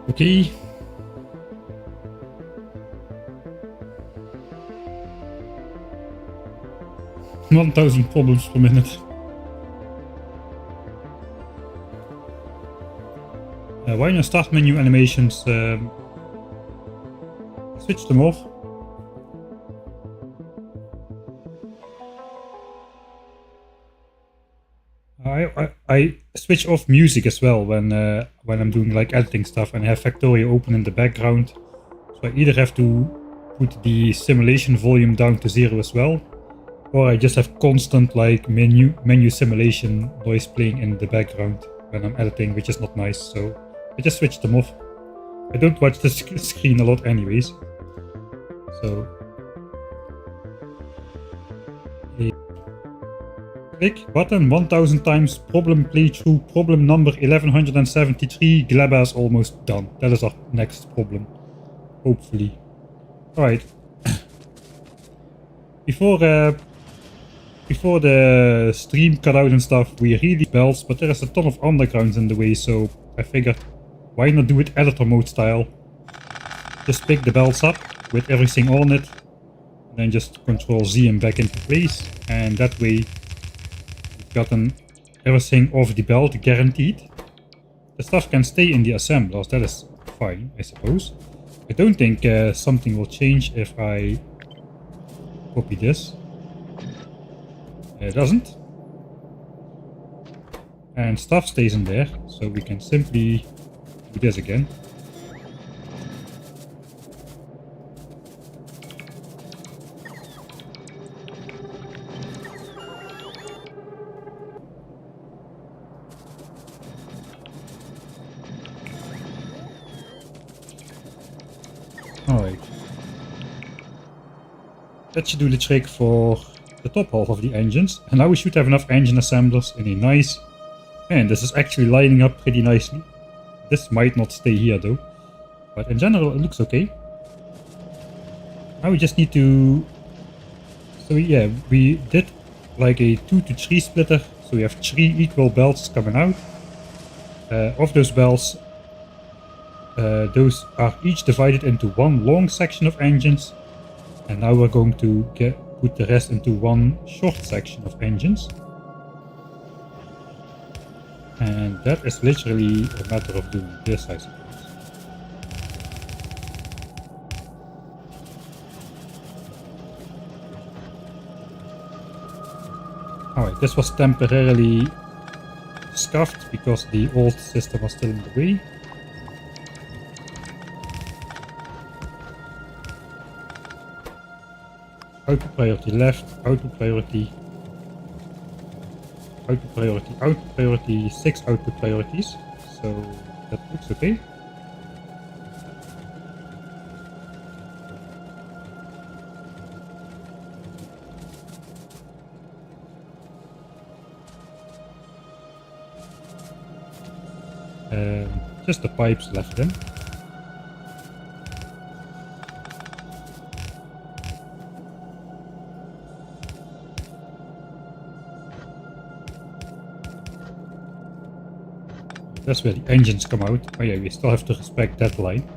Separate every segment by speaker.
Speaker 1: Okay. $1,000 problems per minute. Why not start menu animations? Switch them off. I switch off music as well when I'm doing like editing stuff, and I have Factorio open in the background. So I either have to put the simulation volume down to 0 as well, or I just have constant like menu simulation noise playing in the background when I'm editing, which is not nice. So I just switch them off. I don't watch the screen a lot anyways. So click button 1000 times, problem playthrough, problem number 1173, Gleba is almost done. That is our next problem, hopefully. Alright. Before the stream cut out and stuff, we really belts, but there is a ton of undergrounds in the way, so I figured, why not do it editor mode style? Just pick the belts up with everything on it, then just Control Z them back into place, and that way gotten everything off the belt guaranteed. The stuff can stay in the assemblers, that is fine, I suppose. I don't think something will change if I copy this. It doesn't. And stuff stays in there, so we can simply do this again. Alright. That should do the trick for the top half of the engines. And now we should have enough engine assemblers in a nice... Man, this is actually lining up pretty nicely. This might not stay here though. But in general it looks okay. Now we just need to... So yeah, we did like a 2 to 3 splitter. So we have 3 equal belts coming out. Of those belts, those are each divided into one long section of engines, and now we're going to put the rest into one short section of engines, and that is literally a matter of doing this, I suppose. Alright, this was temporarily scuffed because the old system was still in the way. Output priority left, output priority, output priority, output priority, 6 output priorities. So that looks okay. Just the pipes left in. That's where the engines come out. Oh yeah, we still have to respect that line.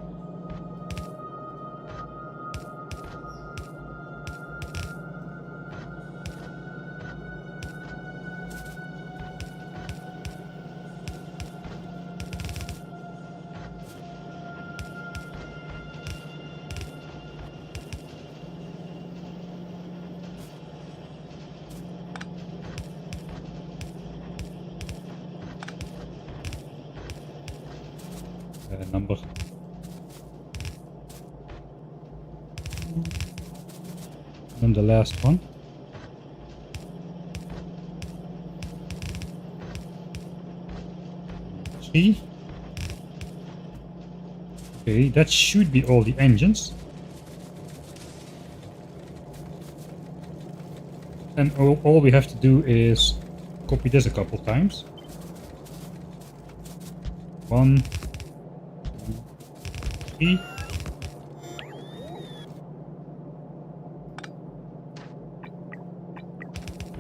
Speaker 1: Number. And the last one. Three. Okay, that should be all the engines. And all we have to do is copy this a couple times. 1, 2, 3.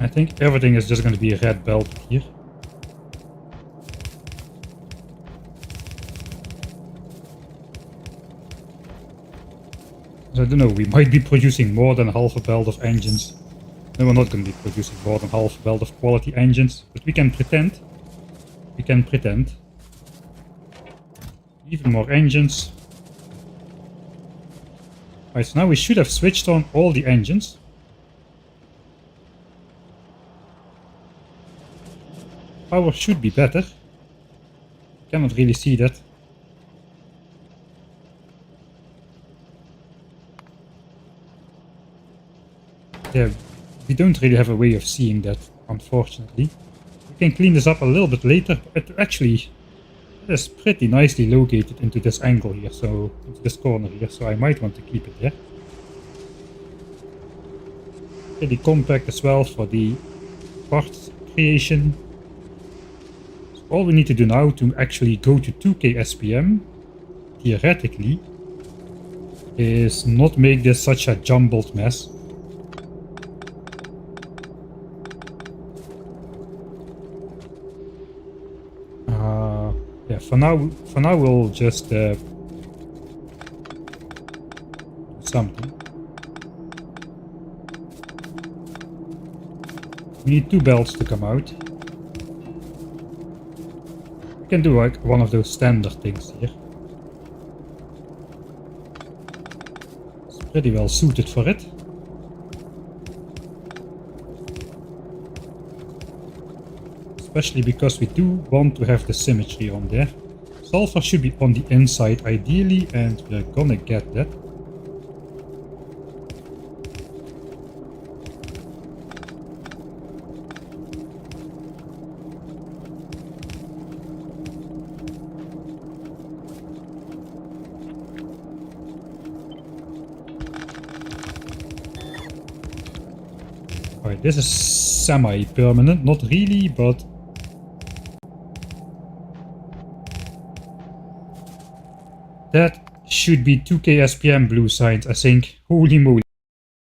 Speaker 1: I think everything is just going to be a red belt here. So I don't know, we might be producing more than half a belt of engines. No, we're not going to be producing more than half a belt of quality engines, but we can pretend. We can pretend. Even more engines. Alright, so now we should have switched on all the engines. Power should be better. Cannot really see that. Yeah, we don't really have a way of seeing that, unfortunately. We can clean this up a little bit later, but actually it is pretty nicely located into this angle here, so into this corner here, so I might want to keep it there. Pretty compact as well for the parts creation. So all we need to do now to actually go to 2K SPM, theoretically, is not make this such a jumbled mess. Yeah, for now we'll just do something. We need 2 belts to come out. We can do like one of those standard things here. It's pretty well suited for it. Especially because we do want to have the symmetry on there. Sulfur should be on the inside ideally, and we're gonna get that. Alright, this is semi-permanent, not really, but that should be 2K SPM blue signs, I think. Holy moly,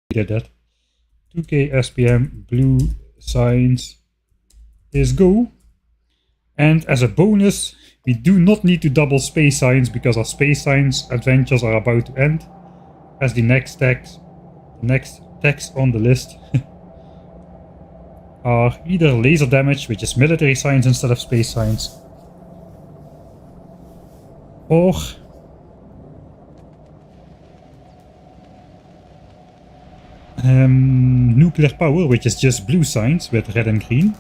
Speaker 1: did that. 2K SPM blue signs is go. And as a bonus, we do not need to double space signs because our space signs adventures are about to end. As the next text on the list are either laser damage, which is military signs instead of space signs, or nuclear power, which is just blue signs with red and green.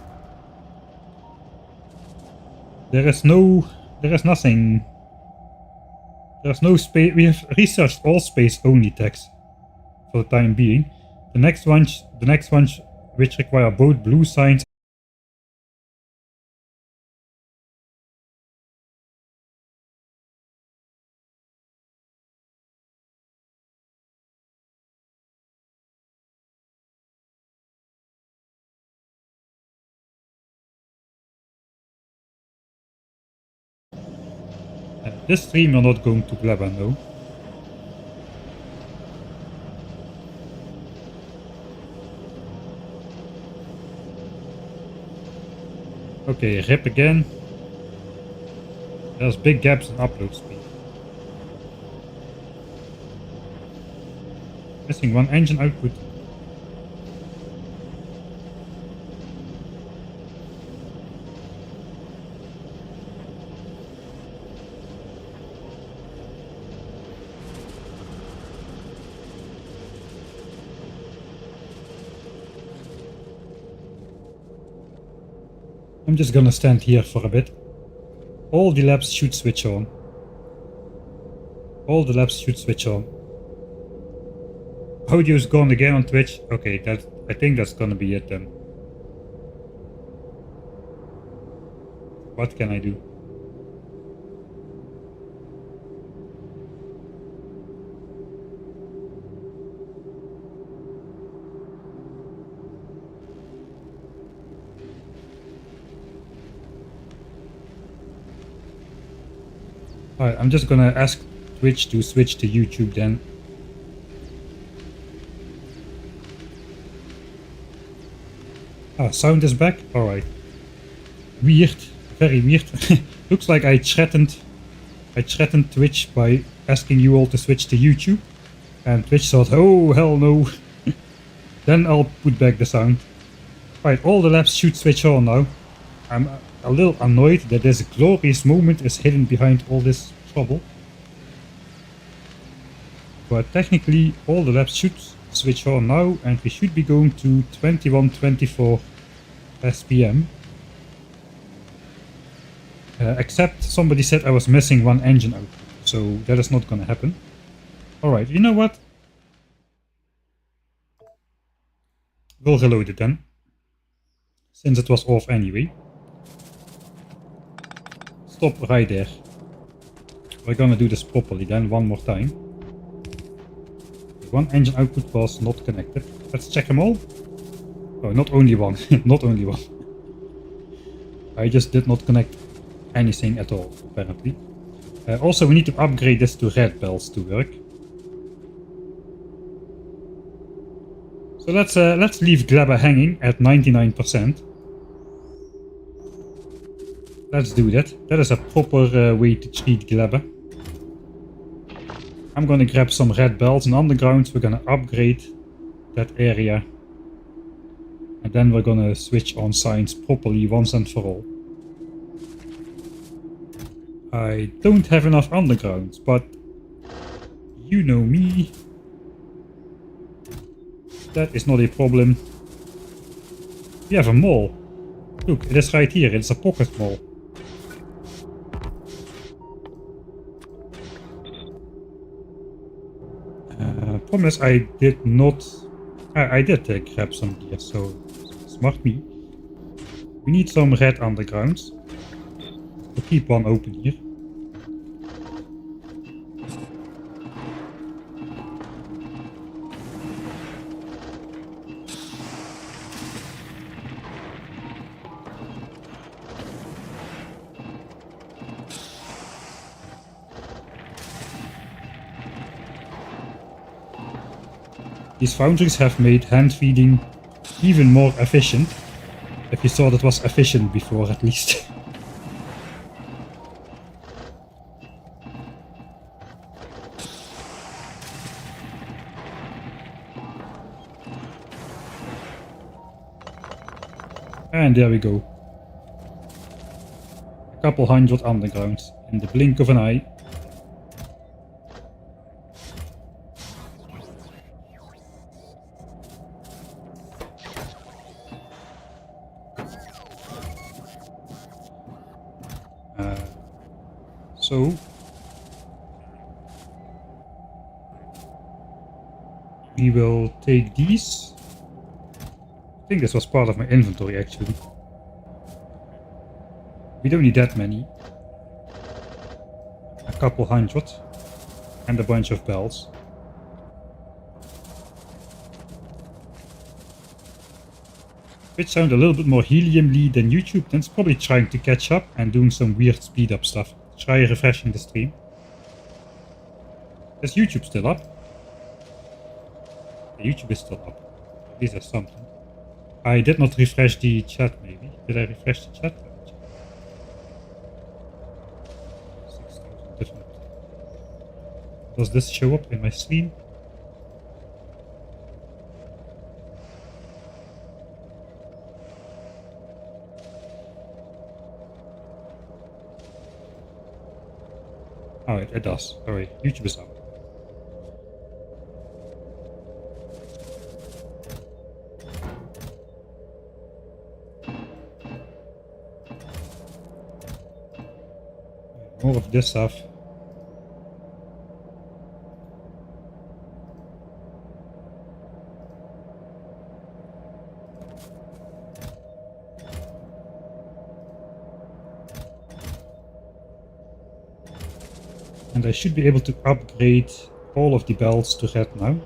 Speaker 1: There's no space. We have researched all space only texts for the time being. The next ones which require both blue signs This stream we're not going to Gleba, no. Okay, rip again. There's big gaps in upload speed. Missing one engine output. I'm just gonna stand here for a bit. All the labs should switch on. All the labs should switch on. Audio's gone again on Twitch. Okay, I think that's gonna be it then. What can I do? Alright, I'm just gonna ask Twitch to switch to YouTube then. Ah, sound is back? Alright. Weird. Very weird. Looks like I threatened Twitch by asking you all to switch to YouTube. And Twitch thought, oh hell no. Then I'll put back the sound. Right, all the labs should switch on now. I'm a little annoyed that this glorious moment is hidden behind all this trouble. But technically all the labs should switch on now and we should be going to 2124 SPM. Except somebody said I was missing one engine out, so that is not gonna happen. Alright, you know what? We'll reload it then. Since it was off anyway. Stop right there. We're gonna do this properly then, one more time. One engine output was not connected. Let's check them all. Oh, not only one. Not only one. I just did not connect anything at all, apparently. Also, we need to upgrade this to red bells to work. So let's leave Gleba hanging at 99%. Let's do that. That is a proper way to treat Gleba. I'm gonna grab some red belts and underground. We're gonna upgrade that area. And then we're gonna switch on science properly once and for all. I don't have enough undergrounds, but you know me. That is not a problem. We have a mall. Look, it is right here. It's a pocket mall. Problem is I did not... I did grab some gear, so smart me. We need some red undergrounds. We'll keep one open here. These foundries have made hand feeding even more efficient. If you thought it was efficient before, at least. And there we go. A couple hundred undergrounds in the blink of an eye. So we will take these. I think this was part of my inventory actually. We don't need that many. A couple hundred and a bunch of bells. Which sound a little bit more helium-y than YouTube, then it's probably trying to catch up and doing some weird speed up stuff. try refreshing the stream. Is YouTube still up? YouTube is still up. At least there's something. I did not refresh the chat, maybe. Did I refresh the chat? 6,000 different. Does this show up in my stream? Alright, it does. Sorry, YouTube is up. More of this stuff. And I should be able to upgrade all of the belts to red now.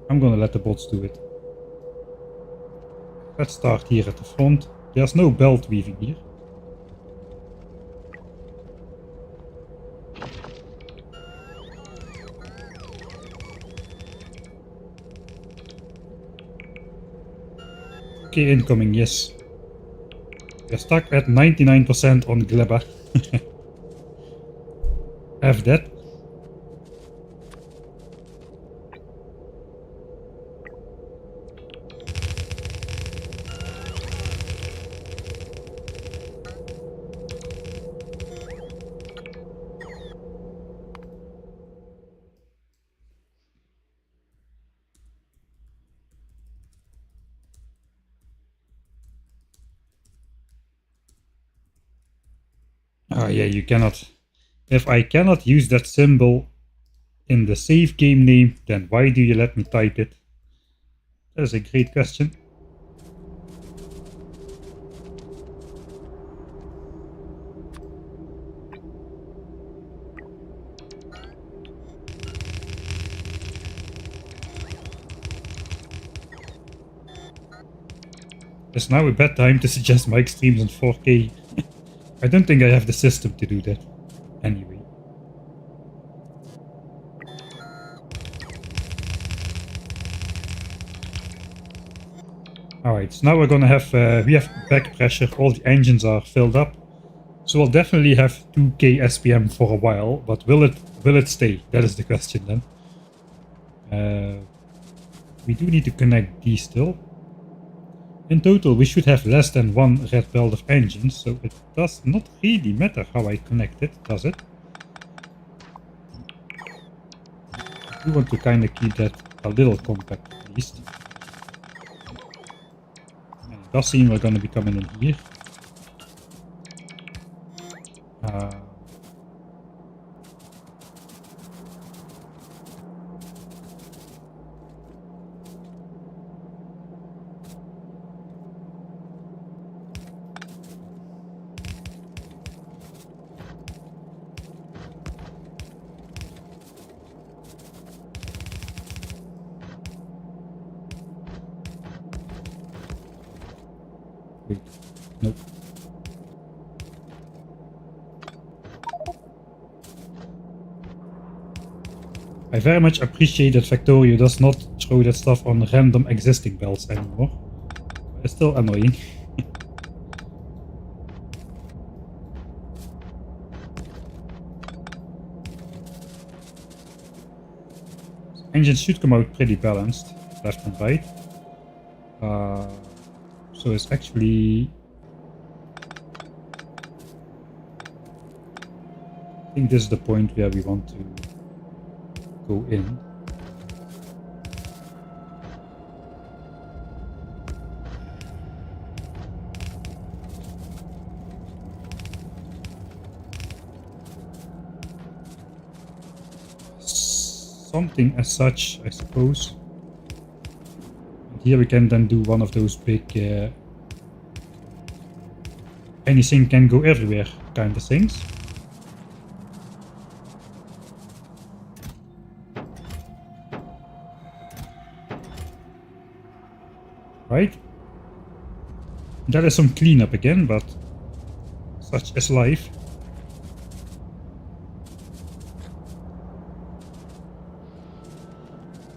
Speaker 1: I'm gonna let the bots do it. Let's start here at the front. There's no belt weaving here. Okay, incoming, yes. We're stuck at 99% on Gleba. Have that. Ah, yeah, you cannot. If I cannot use that symbol in the save game name, then why do you let me type it? That is a great question. It's now a bad time to suggest mic streams in 4K. I don't think I have the system to do that. Anyway. Alright, so now we're gonna have, we have back pressure, all the engines are filled up. So we'll definitely have 2k SPM for a while, but will it stay? That is the question then. We do need to connect these still. In total, we should have less than one red belt of engines, so it does not really matter how I connect it, does it? We want to kind of keep that a little compact at least. And it does seem we're going to be coming in here. Wait, nope. I very much appreciate that Factorio does not throw that stuff on random existing belts anymore. It's still annoying. Engines should come out pretty balanced, left and right. So it's actually... I think this is the point where we want to go in. Something as such, I suppose. And here we can then do one of those big anything can go everywhere kind of things. Right? That is some cleanup again, but Such is life.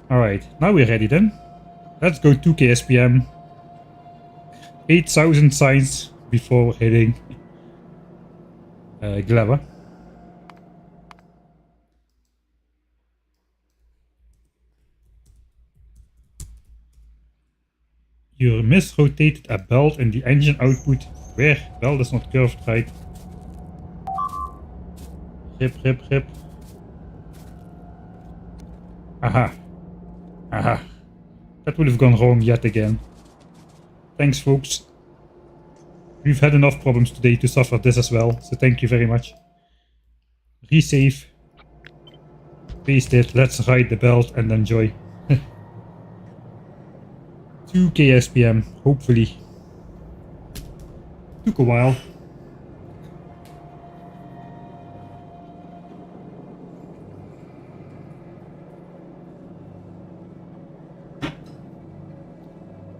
Speaker 1: Alright, now we're ready then. Let's go 2k SPM. 8,000 signs before hitting Gleba. You misrotated a belt in the engine output. Where? Belt is not curved right. Rip. Aha. Aha. That would have gone wrong yet again. Thanks, folks. We've had enough problems today to suffer this as well, so thank you very much. Resave. Paste it, let's ride the belt and enjoy. 2k SPM, hopefully. Took a while.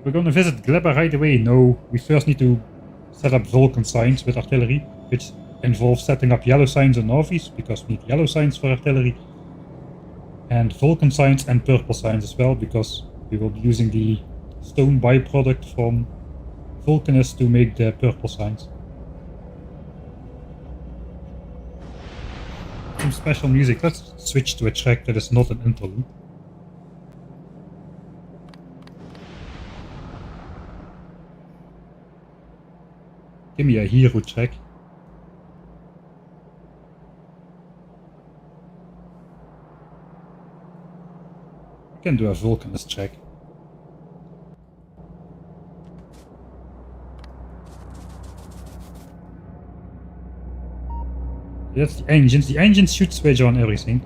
Speaker 1: We're gonna visit Gleba right away. No, we first need to set up Vulcan signs with artillery, which involves setting up yellow signs and Nauvis, because we need yellow signs for artillery. And Vulcan signs and purple signs as well, because we will be using the stone byproduct from Vulcanus to make the purple signs. Some special music. Let's switch to a track that is not an interlude. Give me a hero track. We can do a Vulcanus track. That's the engines. The engines should switch on everything.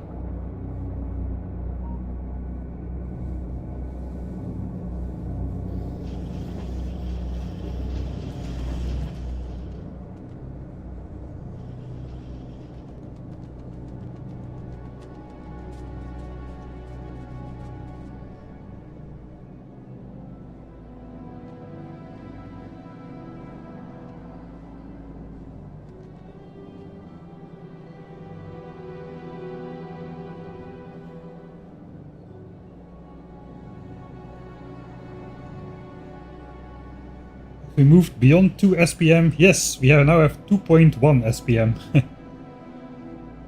Speaker 1: We moved beyond 2 SPM. Yes, we now have 2.1 SPM.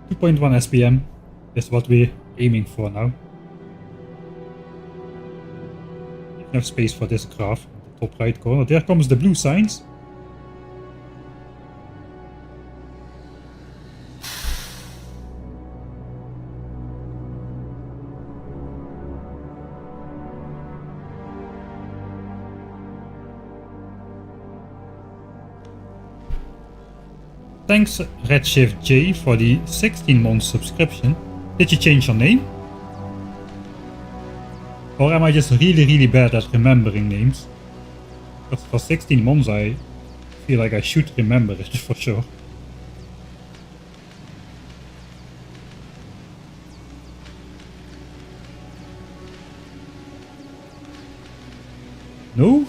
Speaker 1: 2.1 SPM is what we're aiming for now. Enough space for this graph in the top right corner. There comes the blue signs. Thanks Redshift J for the 16-month subscription. Did you change your name? Or am I just really bad at remembering names? Because for 16 months I feel like I should remember it for sure. No?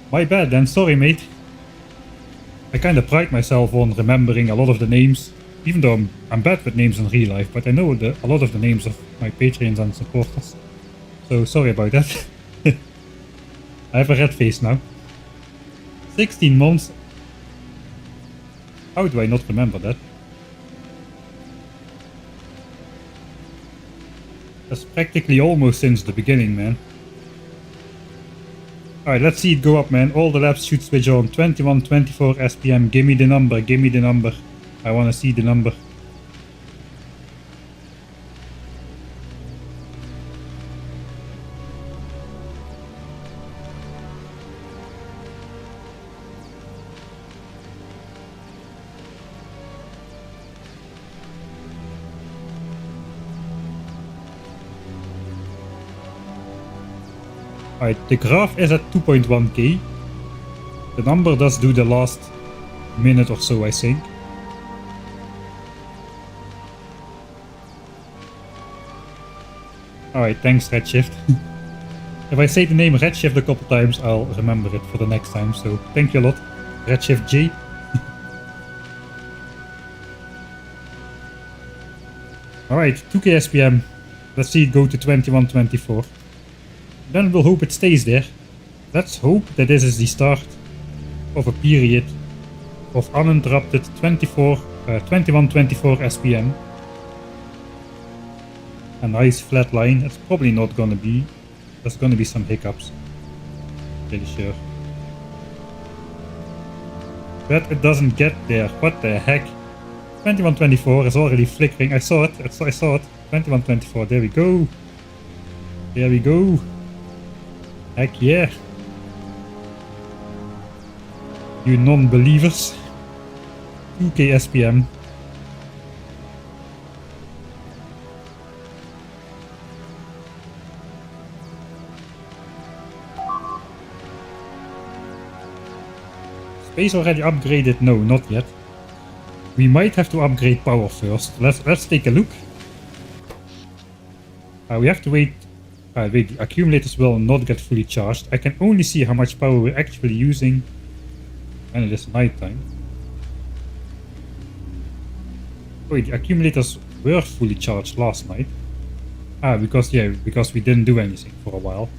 Speaker 1: My bad then, sorry mate. I kinda pride myself on remembering a lot of the names, even though I'm bad with names in real life, but I know a lot of the names of my Patreons and supporters. So sorry about that. I have a red face now. 16 months. How do I not remember that? That's practically almost since the beginning, man. Alright, let's see it go up, man. All the labs should switch on. 21, 24 SPM. Give me the number, give me the number. I wanna see the number. Alright, the graph is at 2.1k. The number does do the last minute or so, I think. Alright, thanks Redshift. If I say the name Redshift a couple times, I'll remember it for the next time, so thank you a lot, Redshift J. Alright, 2k SPM. Let's see it go to 2124. Then we'll hope it stays there. Let's hope that this is the start of a period of uninterrupted 2124 SPM. A nice flat line. It's probably not gonna be. There's gonna be some hiccups. Pretty sure. But it doesn't get there. What the heck? 2124 is already flickering. I saw it. I saw it. 2124. There we go. There we go. Heck yeah. You non-believers. 2k SPM. Space already upgraded? No, not yet. We might have to upgrade power first. Let's take a look. We have to wait. Wait, the accumulators will not get fully charged. I can only see how much power we're actually using when it is nighttime. Wait, the accumulators were fully charged last night. Because we didn't do anything for a while.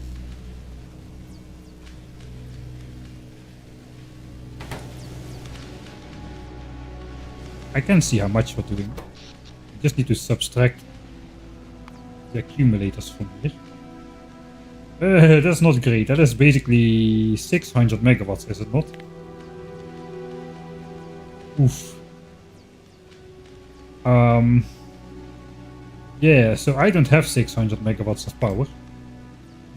Speaker 1: I can see how much we're doing. I just need to subtract the accumulators from here. That's not great. That is basically 600 megawatts, is it not? Oof. Yeah, so I don't have 600 megawatts of power.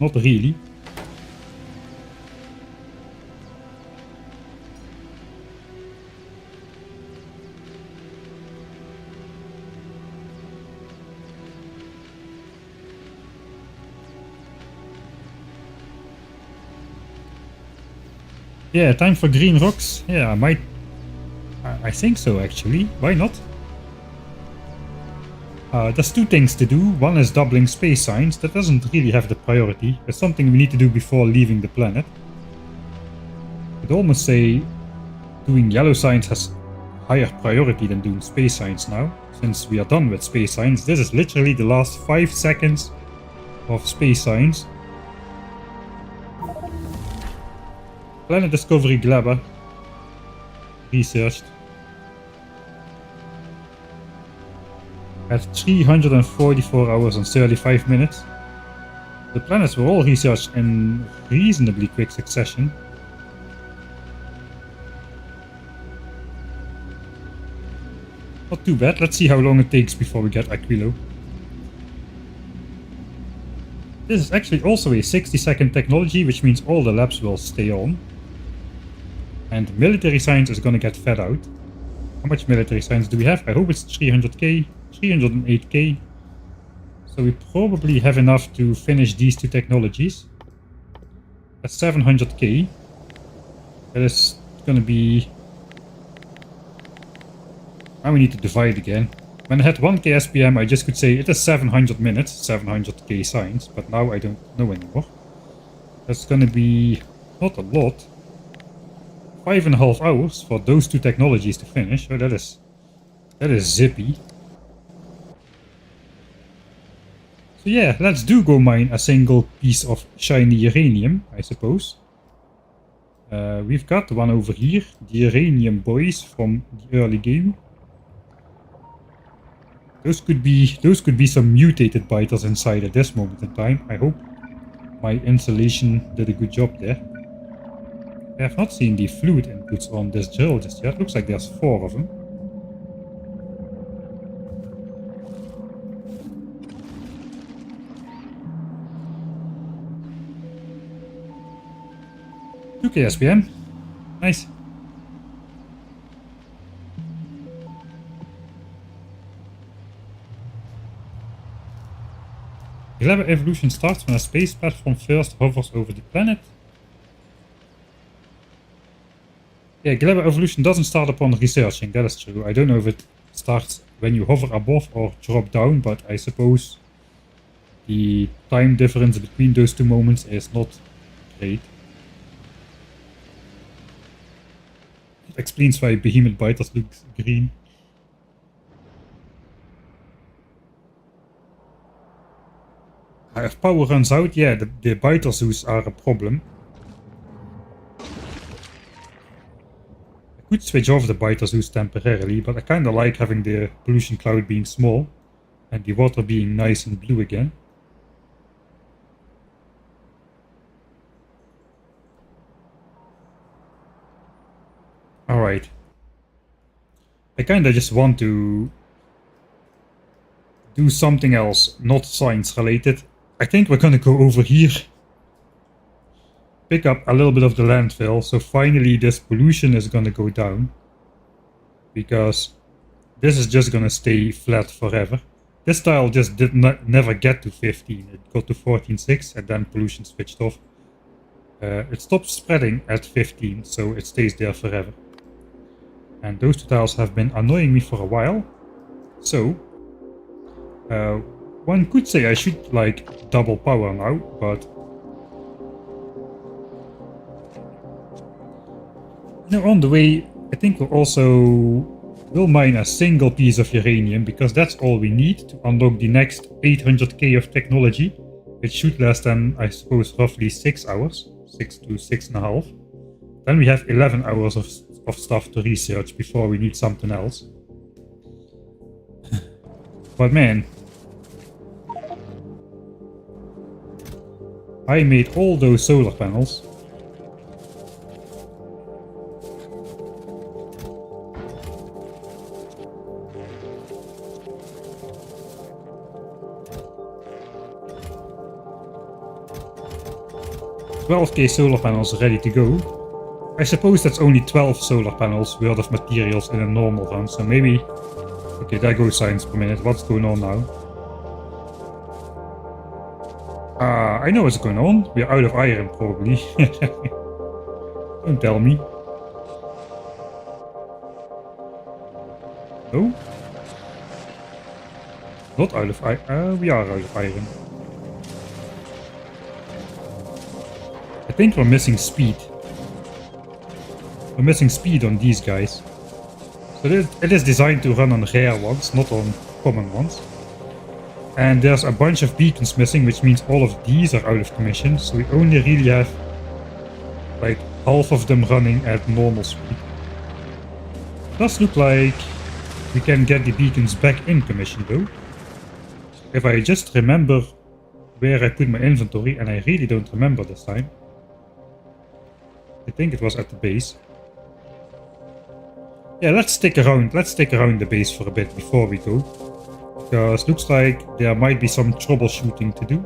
Speaker 1: Not really. Yeah, time for green rocks. Yeah, I think so actually. Why not? There's two things to do. One is doubling space signs. That doesn't really have the priority. It's something we need to do before leaving the planet. I'd almost say doing yellow signs has higher priority than doing space signs now. Since we are done with space signs, this is literally the last 5 seconds of space signs. Planet Discovery Gleba. Researched. At 344 hours and 35 minutes. The planets were all researched in reasonably quick succession. Not too bad. Let's see how long it takes before we get Aquilo. This is actually also a 60-second technology, which means all the labs will stay on. And military science is gonna get fed out. How much military science do we have? I hope it's 300k, 308k. So we probably have enough to finish these two technologies. That's 700k. That is gonna be... Now we need to divide again. When I had 1k SPM, I just could say it is 700 minutes, 700k science, but now I don't know anymore. That's gonna be not a lot. 5.5 hours for those two technologies to finish. Oh, that is zippy. So yeah, let's go mine a single piece of shiny uranium, I suppose. We've got one over here, the uranium boys from the early game. Those could be some mutated biters inside at this moment in time. I hope my installation did a good job there. I have not seen the fluid inputs on this drill just yet. Looks like there's 4 of them. Okay, SPM. Nice. Gleba evolution starts when a space platform first hovers over the planet. Yeah, Gleba evolution doesn't start upon researching, that is true. I don't know if it starts when you hover above or drop down, but I suppose the time difference between those two moments is not great. It explains why behemoth biters look green. If power runs out, yeah, the biter zoos are a problem. I could switch off the biter zoos temporarily, but I kinda like having the pollution cloud being small and the water being nice and blue again. Alright. I kinda just want to do something else, not science related. I think we're gonna go over here. Pick up a little bit of the landfill, so finally this pollution is gonna go down. Because this is just gonna stay flat forever. This tile just did not never get to 15. It got to 14.6 and then pollution switched off. It stopped spreading at 15, so it stays there forever. And those two tiles have been annoying me for a while. So, one could say I should like double power now, but you know, on the way, I think we'll also will mine a single piece of uranium, because that's all we need to unlock the next 800k of technology, which should last then, I suppose, roughly 6 hours, 6 to 6.5. Then we have 11 hours of stuff to research before we need something else. But man, I made all those solar panels. $12k solar panels ready to go. I suppose that's only 12 solar panels worth of materials in a normal run, so maybe... Okay, there goes science per minute. What's going on now? I know what's going on. We're out of iron, probably. Don't tell me. No? Not out of iron. We are out of iron. I think we're missing speed. We're missing speed on these guys. So it is designed to run on rare ones, not on common ones. And there's a bunch of beacons missing, which means all of these are out of commission. So we only really have like half of them running at normal speed. It does look like we can get the beacons back in commission though. If I just remember where I put my inventory, and I really don't remember this time. I think it was at the base. Yeah, let's stick around the base for a bit before we go. Because looks like there might be some troubleshooting to do.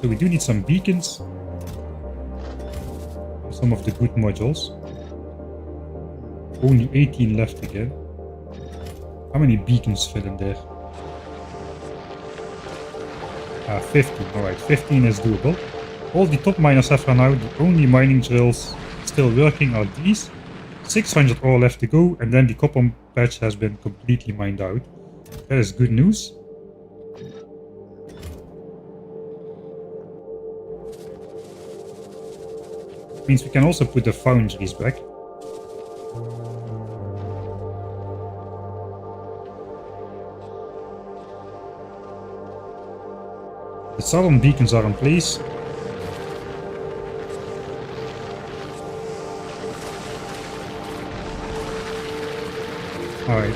Speaker 1: So we do need some beacons. Some of the good modules. Only 18 left again. How many beacons fit in there? 15. Alright, 15 is doable. All the top miners have run out. The only mining drills still working are these. 600 ore left to go, and then the copper patch has been completely mined out. That is good news. Means we can also put the foundries back. The southern beacons are in place. Alright.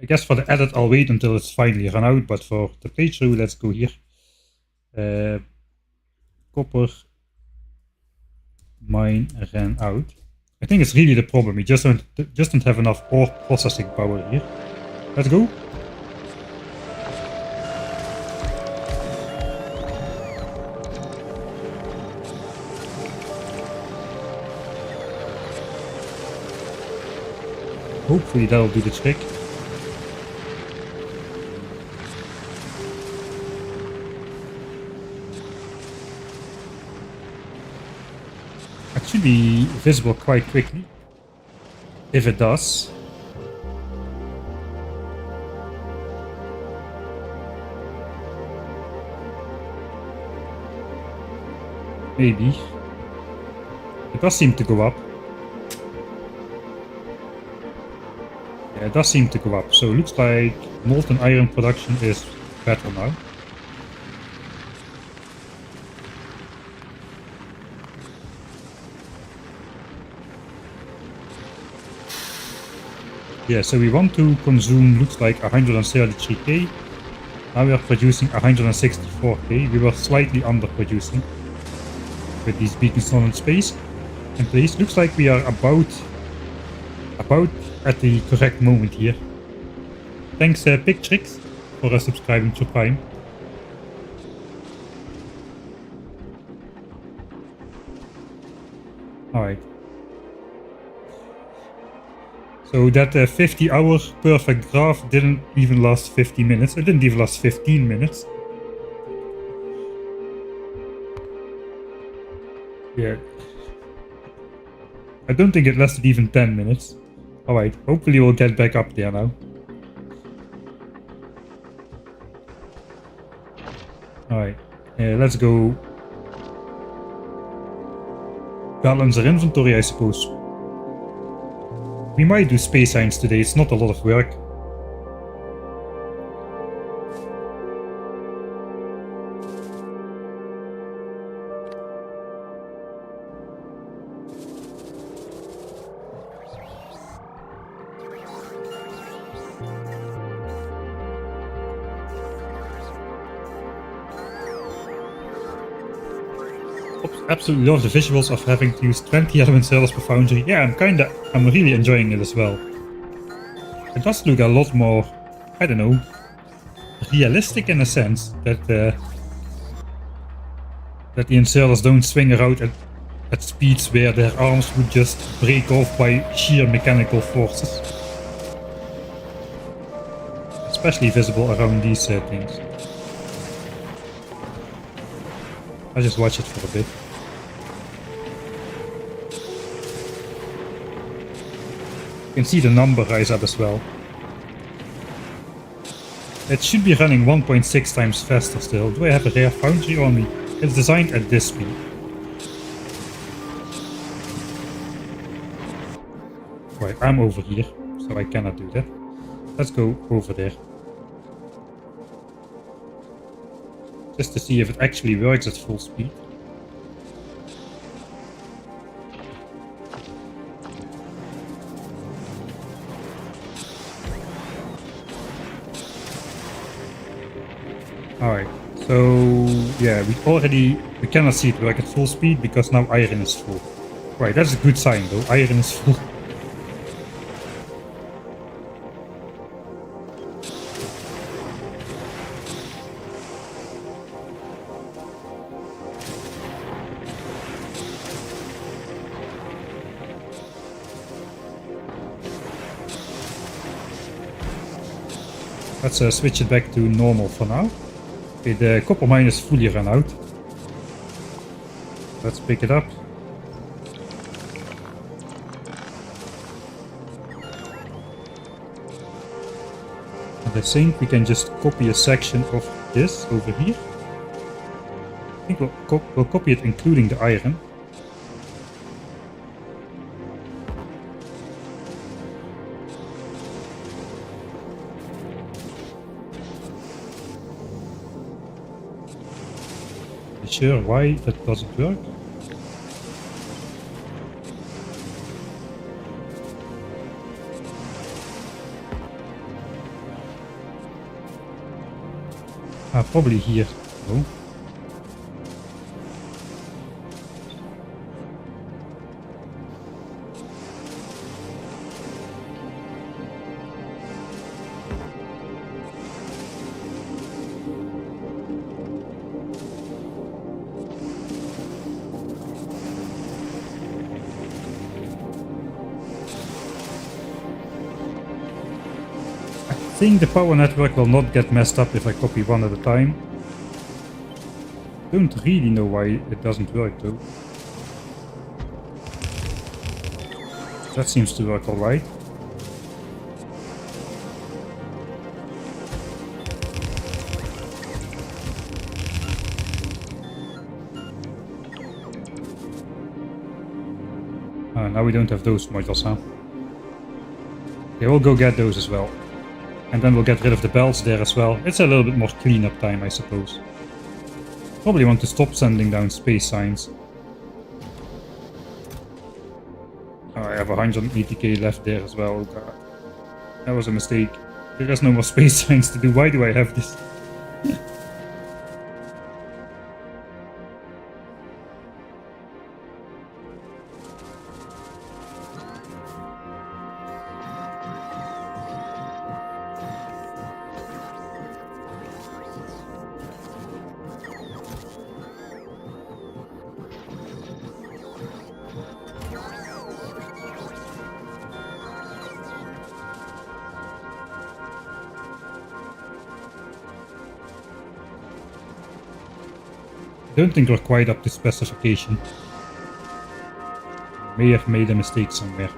Speaker 1: I guess for the edit I'll wait until it's finally run out, but for the playthrough, let's go here. Copper mine ran out. I think it's really the problem. We just don't have enough ore processing power here. Let's go. Hopefully that'll do the trick. It should be visible quite quickly. If it does. Maybe. It does seem to go up. Yeah, it does seem to go up. So it looks like molten iron production is better now. Yeah, so we want to consume, looks like 133k. Now we are producing 164k. We were slightly underproducing with these beacons not in space. And place looks like we are about at the correct moment here. Thanks Pictrix for subscribing to Prime. Alright. So that 50-hour perfect graph didn't even last 50 minutes. It didn't even last 15 minutes. Yeah. I don't think it lasted even 10 minutes. Alright, hopefully we'll get back up there now. Alright, let's go balance our inventory, I suppose. We might do space science today, it's not a lot of work. Absolutely love the visuals of having to use 20 element cells per foundry. Yeah, I'm really enjoying it as well. It does look a lot more, I don't know, realistic in a sense that the inserters don't swing around at speeds where their arms would just break off by sheer mechanical forces. Especially visible around these things. I'll just watch it for a bit. You can see the number rise up as well. It should be running 1.6 times faster still. Do I have a rare foundry on me? It's designed at this speed. Right, I'm over here, so I cannot do that. Let's go over there. Just to see if it actually works at full speed. Alright, so yeah, we cannot see it work at full speed because now iron is full. Right, that's a good sign though, iron is full. Let's switch it back to normal for now. Okay, the copper mine is fully run out. Let's pick it up. And I think we can just copy a section of this over here. I think we'll copy it including the iron. Sure why that doesn't work. Probably here. No. I think the power network will not get messed up if I copy one at a time. Don't really know why it doesn't work though. That seems to work alright. now we don't have those modules, huh? Okay, we'll go get those as well. And then we'll get rid of the belts there as well. It's a little bit more cleanup time, I suppose. Probably want to stop sending down space signs. Oh, I have 180k left there as well. Oh god. That was a mistake. There is no more space signs to do. Why do I have this? I don't think we're quite up to specification. May have made a mistake somewhere.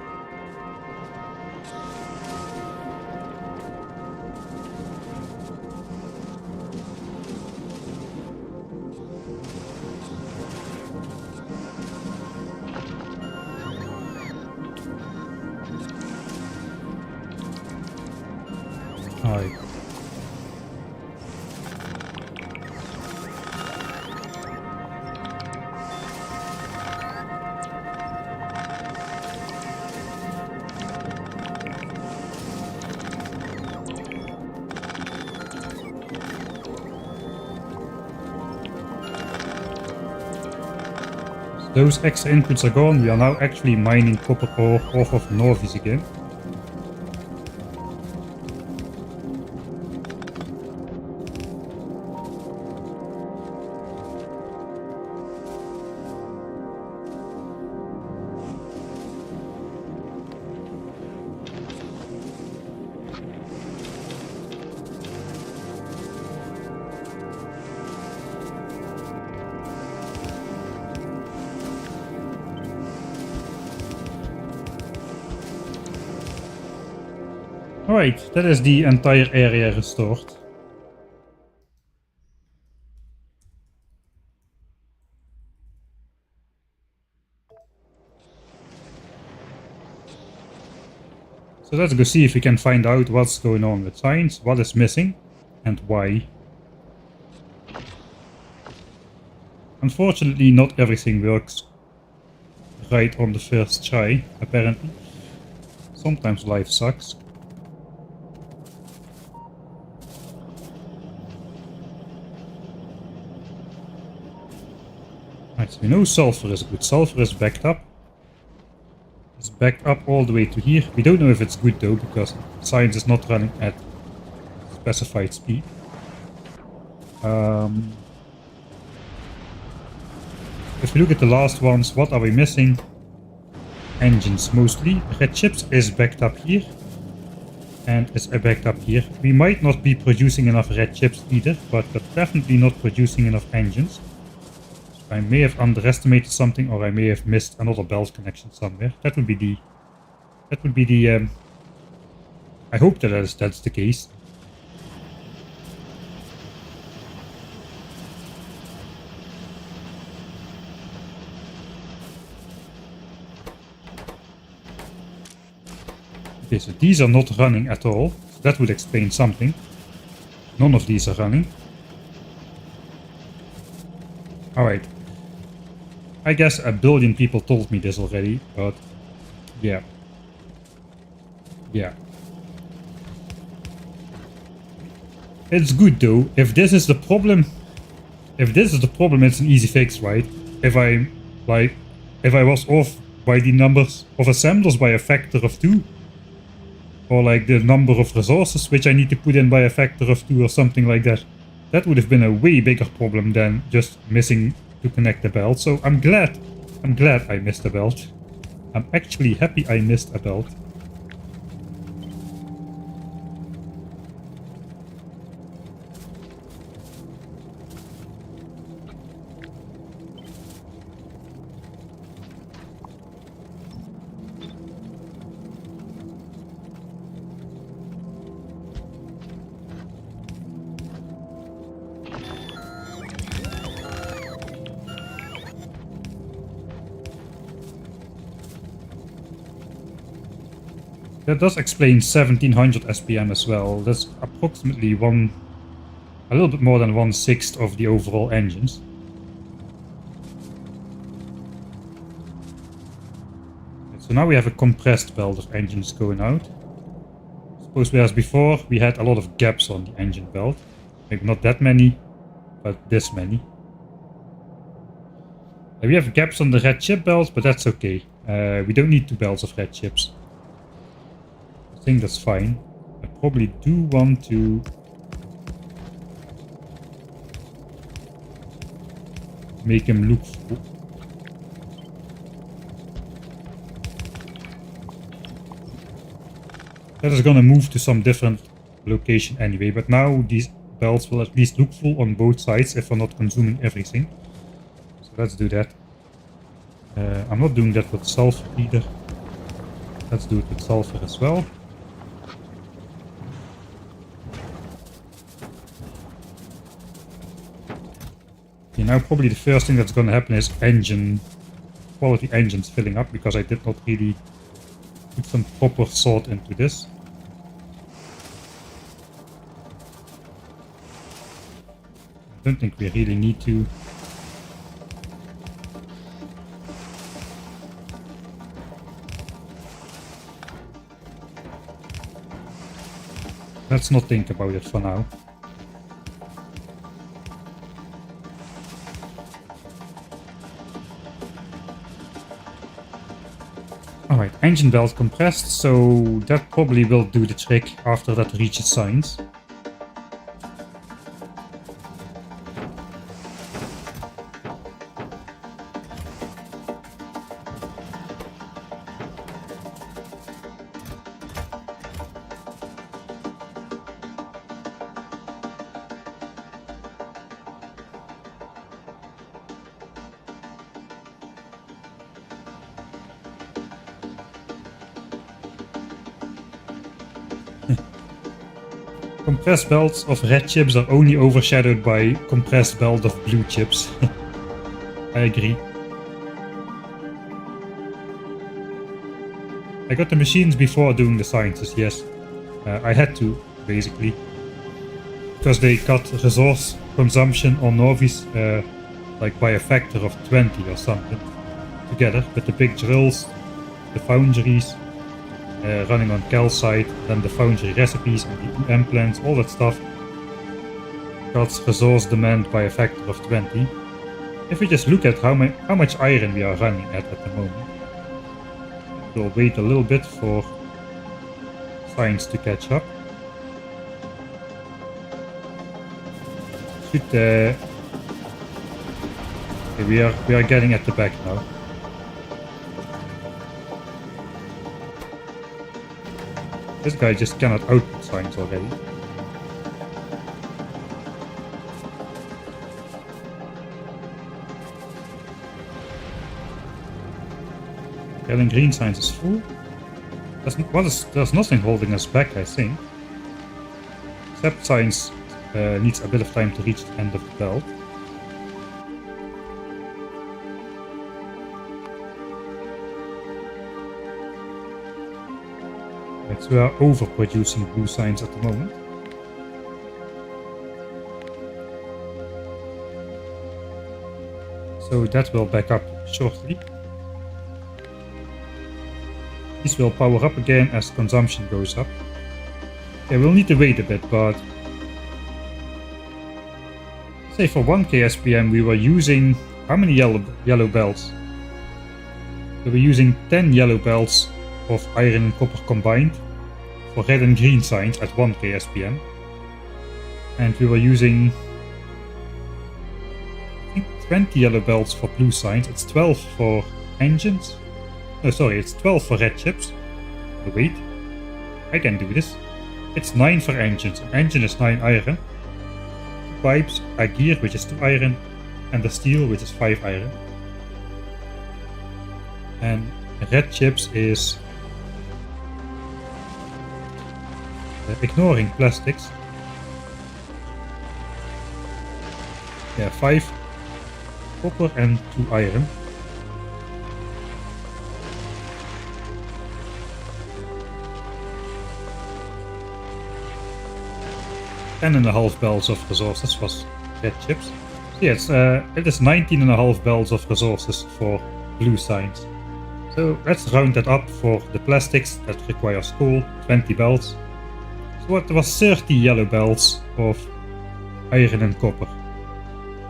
Speaker 1: Aye. Those extra inputs are gone. We are now actually mining copper ore off of Nauvis again. Alright, that is the entire area restored. So let's go see if we can find out what's going on with science, what is missing, and why. Unfortunately, not everything works right on the first try, apparently. Sometimes life sucks. Right, so we know sulfur is good. Sulfur is backed up. It's backed up all the way to here. We don't know if it's good though, because science is not running at specified speed. If we look at the last ones, what are we missing? Engines mostly. Red chips is backed up here. And is backed up here. We might not be producing enough red chips either, but we're definitely not producing enough engines. I may have underestimated something, or I may have missed another belt connection somewhere. That would be the. I hope that's the case. Okay, so these are not running at all. So that would explain something. None of these are running. Alright. I guess a billion people told me this already, but yeah. Yeah. It's good though. If this is the problem, it's an easy fix, right? If I was off by the numbers of assemblers by a factor of 2, or like the number of resources which I need to put in by a factor of 2 or something like that, that would have been a way bigger problem than just missing to connect the belt. So I'm glad I missed a belt. I'm actually happy I missed a belt. That does explain 1700 SPM as well. That's approximately a little bit more than 1/6 of the overall engines. So now we have a compressed belt of engines going out. Suppose whereas before we had a lot of gaps on the engine belt. Maybe not that many, but this many. We have gaps on the red chip belt, but that's okay. We don't need 2 belts of red chips. I think that's fine. I probably do want to make him look full. That is gonna move to some different location anyway, but now these belts will at least look full on both sides if we're not consuming everything. So let's do that. I'm not doing that with sulfur either. Let's do it with sulfur as well. Okay, now probably the first thing that's gonna happen is quality engines filling up, because I did not really put some proper thought into this. I don't think we really need to. Let's not think about it for now. Alright, engine belt compressed, so that probably will do the trick after that reaches science. Compressed belts of red chips are only overshadowed by compressed belt of blue chips. I agree. I got the machines before doing the sciences, yes. I had to, basically. Because they cut resource consumption on Nauvis like by a factor of 20 or something. Together with the big drills, the foundries, running on calcite, then the foundry recipes and the EM plants, all that stuff cuts resource demand by a factor of 20. If we just look at how much iron we are running at the moment, we'll wait a little bit for science to catch up. Okay, we are getting at the back now. This guy just cannot output science already. Red and green science is full. There's nothing holding us back, I think. Except science needs a bit of time to reach the end of the belt. So we are overproducing blue science at the moment. So that will back up shortly. These will power up again as consumption goes up. Okay, we'll need to wait a bit, but say for 1k SPM we were using how many yellow belts? We were using 10 yellow belts of iron and copper combined for red and green science at 1k SPM. And we were using, I think, 20 yellow belts for blue science. It's 12 for engines. No, sorry, it's 12 for red chips. Oh, wait, I can do this. It's 9 for engines. An engine is 9 iron. 2 pipes, a gear which is 2 iron, and the steel which is 5 iron. And red chips is ignoring plastics. Yeah, 5 copper and 2 iron. 10.5 belts of resources for red chips. So yeah, it is 19.5 belts of resources for blue signs. So let's round that up for the plastics that requires coal, 20 belts. So what was 30 yellow belts of iron and copper.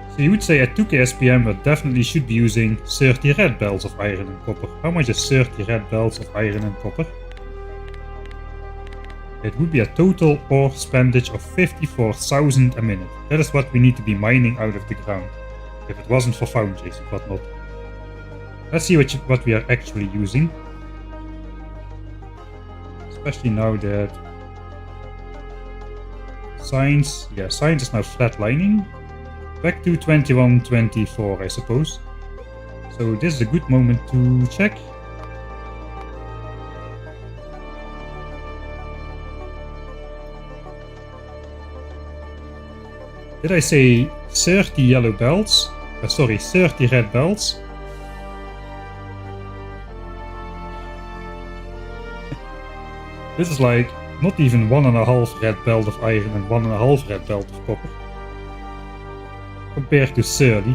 Speaker 1: So you would say at 2k SPM we definitely should be using 30 red belts of iron and copper. How much is 30 red belts of iron and copper? It would be a total ore spendage of 54,000 a minute. That is what we need to be mining out of the ground. If it wasn't for Foundries, but not. Let's see what we are actually using. Especially now that science is now flatlining. Back to 21-24, I suppose. So this is a good moment to check. Did I say 30 yellow belts? Sorry, 30 red belts. This is like not even 1.5 red belt of iron and 1.5 red belt of copper. Compared to 30.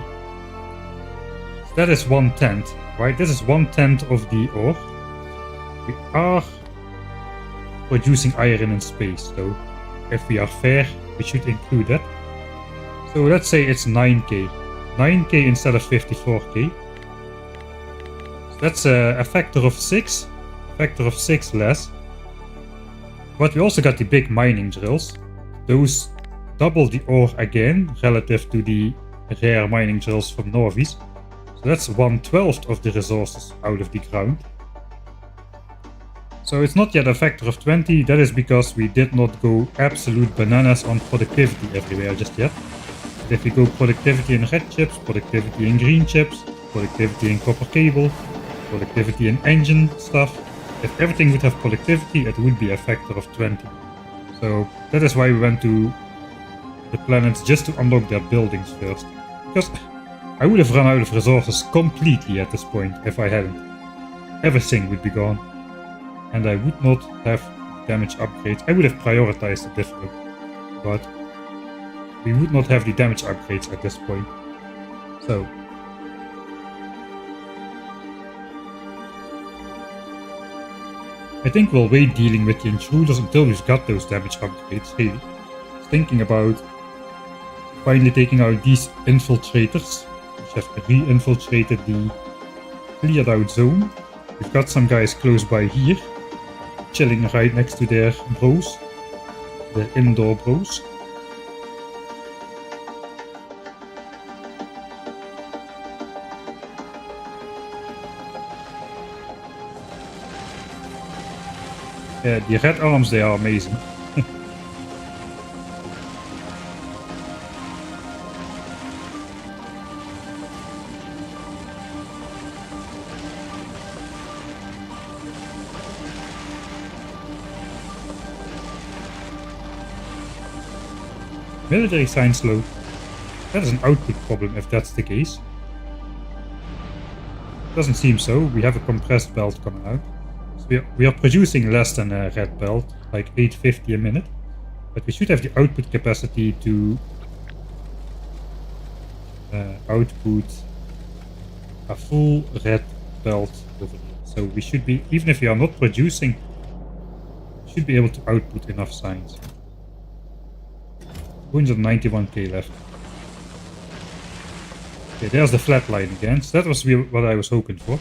Speaker 1: So that is 1/10, right? This is 1/10 of the ore. We are producing iron in space, though. If we are fair, we should include that. So let's say it's 9k. 9k instead of 54k. So that's a factor of 6. Factor of 6 less. But we also got the big mining drills. Those double the ore again relative to the rare mining drills from Nauvis. So that's 1/12 of the resources out of the ground. So it's not yet a factor of 20. That is because we did not go absolute bananas on productivity everywhere just yet. But if we go productivity in red chips, productivity in green chips, productivity in copper cable, productivity in engine stuff, if everything would have productivity, it would be a factor of 20. So that is why we went to the planets just to unlock their buildings first. Because I would have run out of resources completely at this point if I hadn't. Everything would be gone. And I would not have damage upgrades. I would have prioritized it differently. But we would not have the damage upgrades at this point. So I think we'll wait dealing with the intruders until we've got those damage upgrades, really. Thinking about finally taking out these infiltrators, which have re-infiltrated the cleared out zone. We've got some guys close by here, chilling right next to their bros, their indoor bros. Yeah, the red arms, they are amazing. Military science load. That is an output problem if that's the case. Doesn't seem so. We have a compressed belt coming out. So we are producing less than a red belt, like 850 a minute. But we should have the output capacity to output a full red belt over here. So we should be, even if we are not producing, we should be able to output enough signs. 291k left. Okay, there's the flat line again. So that was what I was hoping for.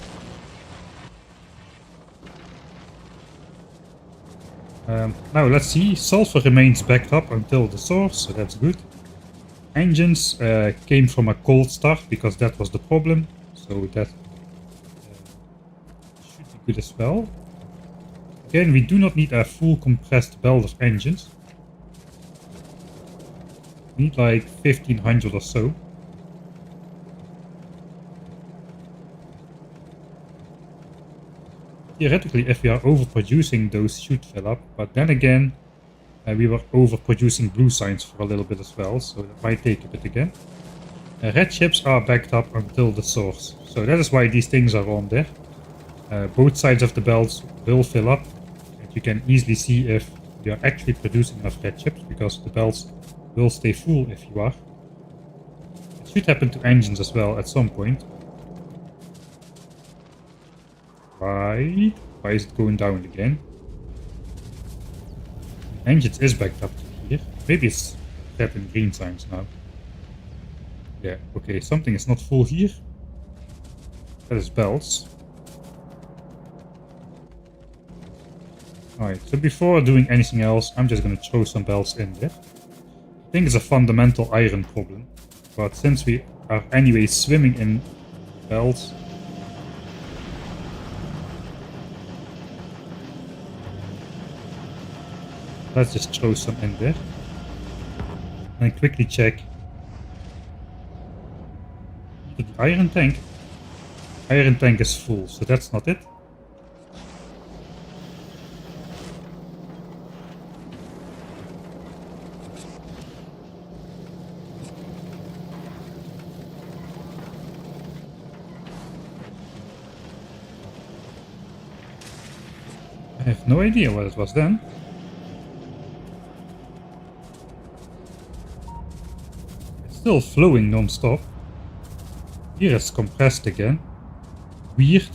Speaker 1: Now let's see. Sulfur remains backed up until the source, so that's good. Engines came from a cold start because that was the problem. So that should be good as well. Again, we do not need a full compressed belt of engines. We need like 1500 or so. Theoretically, if we are overproducing, those should fill up. But then again, we were overproducing blue signs for a little bit as well, so that might take a bit again. Red chips are backed up until the source, so that is why these things are on there. Both sides of the belts will fill up, and you can easily see if We are actually producing enough red chips because the belts will stay full if you are. It should happen to engines as well at some point. Why? Why is it going down again? Engines is backed up to here. Maybe it's red and green signs now. Yeah, okay, something is not full here. That is belts. Alright, so before doing anything else, I'm just gonna throw some belts in there. I think it's a fundamental iron problem. But since we are anyway swimming in belts, let's just throw some in there. And quickly check the iron tank. Iron tank is full, so that's not it. I have no idea what it was then. It's still flowing non-stop. Here it's compressed again. Weird.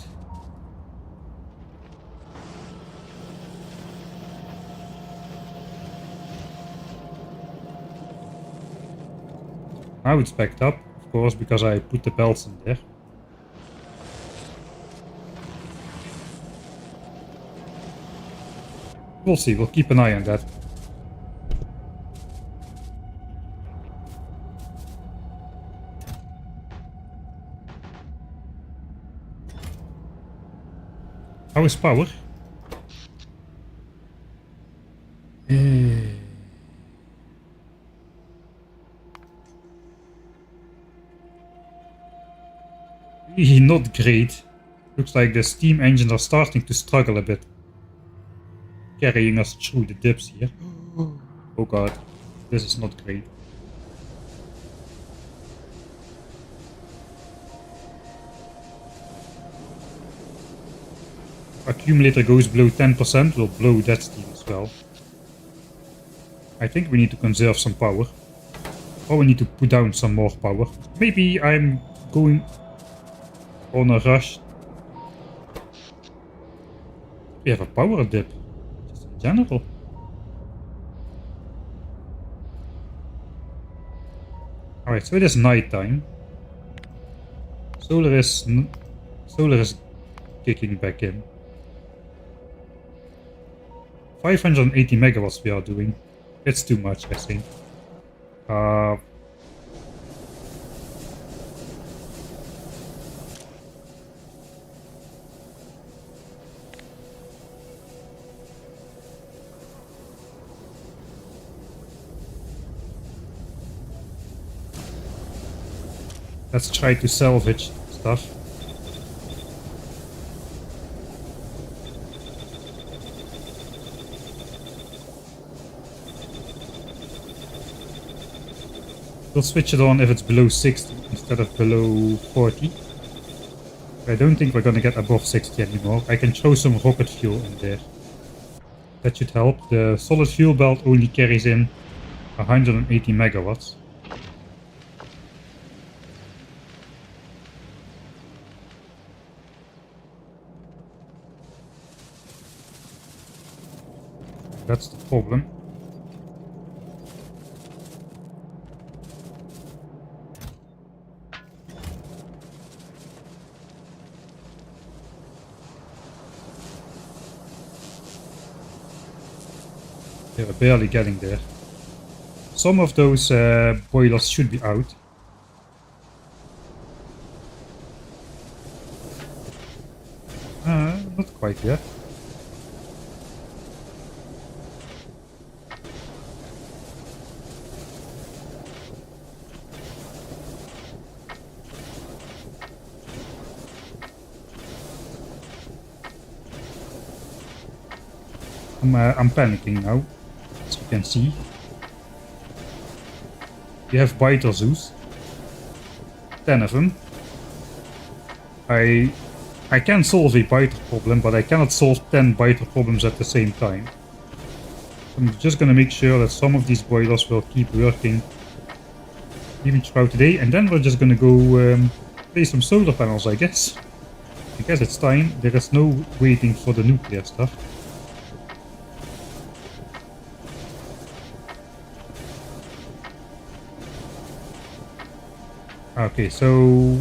Speaker 1: Now it's backed up, of course, because I put the belts in there. We'll see, we'll keep an eye on that. How is power? Not great. Looks like the steam engines are starting to struggle a bit. Carrying us through the dips here. Oh god, this is not great. Accumulator goes below 10%, will blow that steam as well. I think we need to conserve some power. Or we need to put down some more power. Maybe I'm going on a rush. We have a power dip. Just in general. Alright, so it is night time. Solar is kicking back in. 580 megawatts we are doing. It's too much, I think. Let's try to salvage stuff. We'll switch it on if it's below 60 instead of below 40. I don't think we're gonna get above 60 anymore. I can throw some rocket fuel in there. That should help. The solid fuel belt only carries in 180 megawatts. That's the problem. We're barely getting there. Some of those boilers should be out. Not quite yet. I'm panicking now, as you can see. We have biter zoos. 10 of them. I can solve a biter problem, but I cannot solve 10 biter problems at the same time. I'm just gonna make sure that some of these boilers will keep working even throughout the day, and then we're just gonna go place some solar panels, I guess. I guess it's time. There is no waiting for the nuclear stuff. Okay, so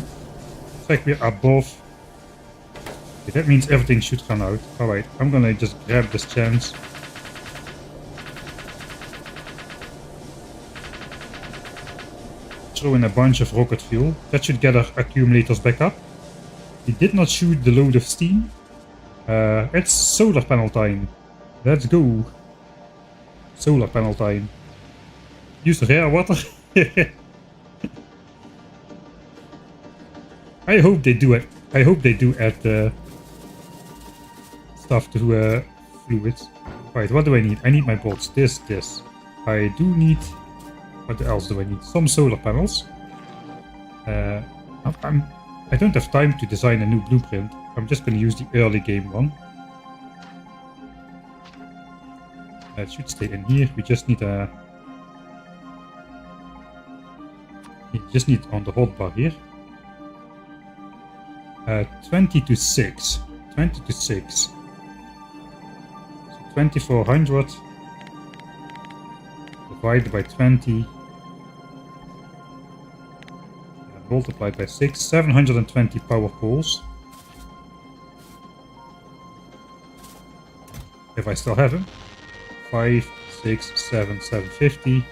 Speaker 1: it's like we're above. Okay, that means everything should run out. Alright, I'm gonna just grab this chance. Throw in a bunch of rocket fuel. That should get our accumulators back up. We did not shoot the load of steam. It's solar panel time. Let's go. Solar panel time. Use the rare water. I hope they do it. I hope they do add stuff to fluids. Right, what do I need? I need my bolts. This. I do need... What else do I need? Some solar panels. I don't have time to design a new blueprint. I'm just going to use the early game one. It should stay in here. We just need a... You just need on the hotbar here. 20 to 6. 20 to 6. So 2400 divided by 20 multiplied by 6. 720 power poles. If I still have them. 5, 6, 7, 750.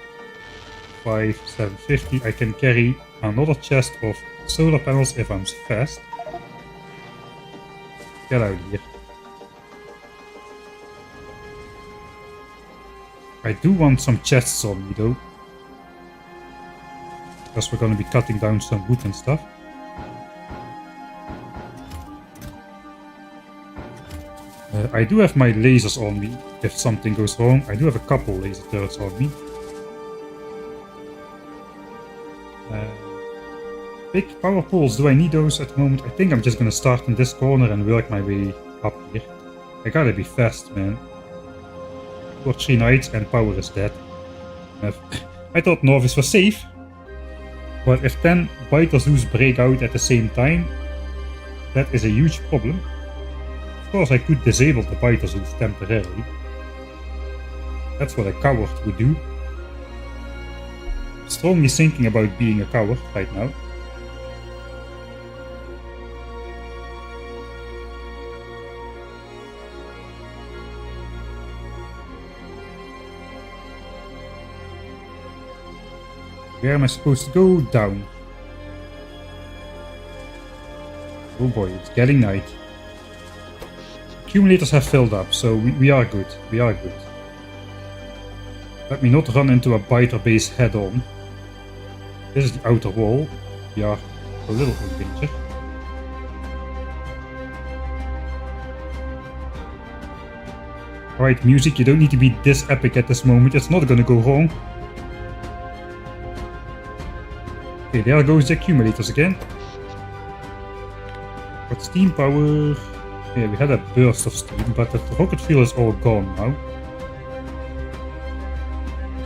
Speaker 1: 5, 750. I can carry another chest of solar panels if I'm fast. Get out of here. I do want some chests on me though. Because we're going to be cutting down some wood and stuff. I do have my lasers on me if something goes wrong. I do have a couple laser turrets on me. Big power poles, do I need those at the moment? I think I'm just gonna start in this corner and work my way up here. I gotta be fast, man. 2 or 3 nights and power is dead. I thought Nauvis was safe. But if 10 biter zoos break out at the same time, that is a huge problem. Of course I could disable the biter zoos temporarily. That's what a coward would do. I'm strongly thinking about being a coward right now. Where am I supposed to go? Down. Oh boy, it's getting night. Accumulators have filled up, so we are good. We are good. Let me not run into a biter base head on. This is the outer wall. We are a little in danger. Alright, music, you don't need to be this epic at this moment. It's not gonna go wrong. Okay, there goes the accumulators again. Got steam power. Yeah, we had a burst of steam, but the rocket fuel is all gone now.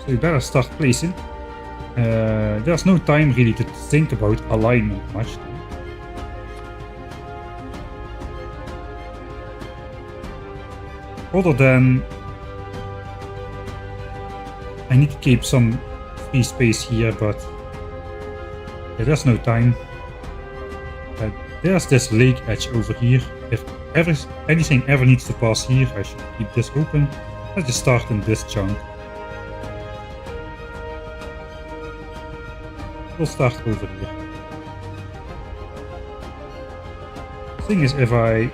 Speaker 1: So you better start placing. There's no time really to think about alignment much. Other than I need to keep some free space here, but yeah, there's no time. There's this lake edge over here. If anything ever needs to pass here, I should keep this open. Let's just start in this chunk. We'll start over here. The thing is, if I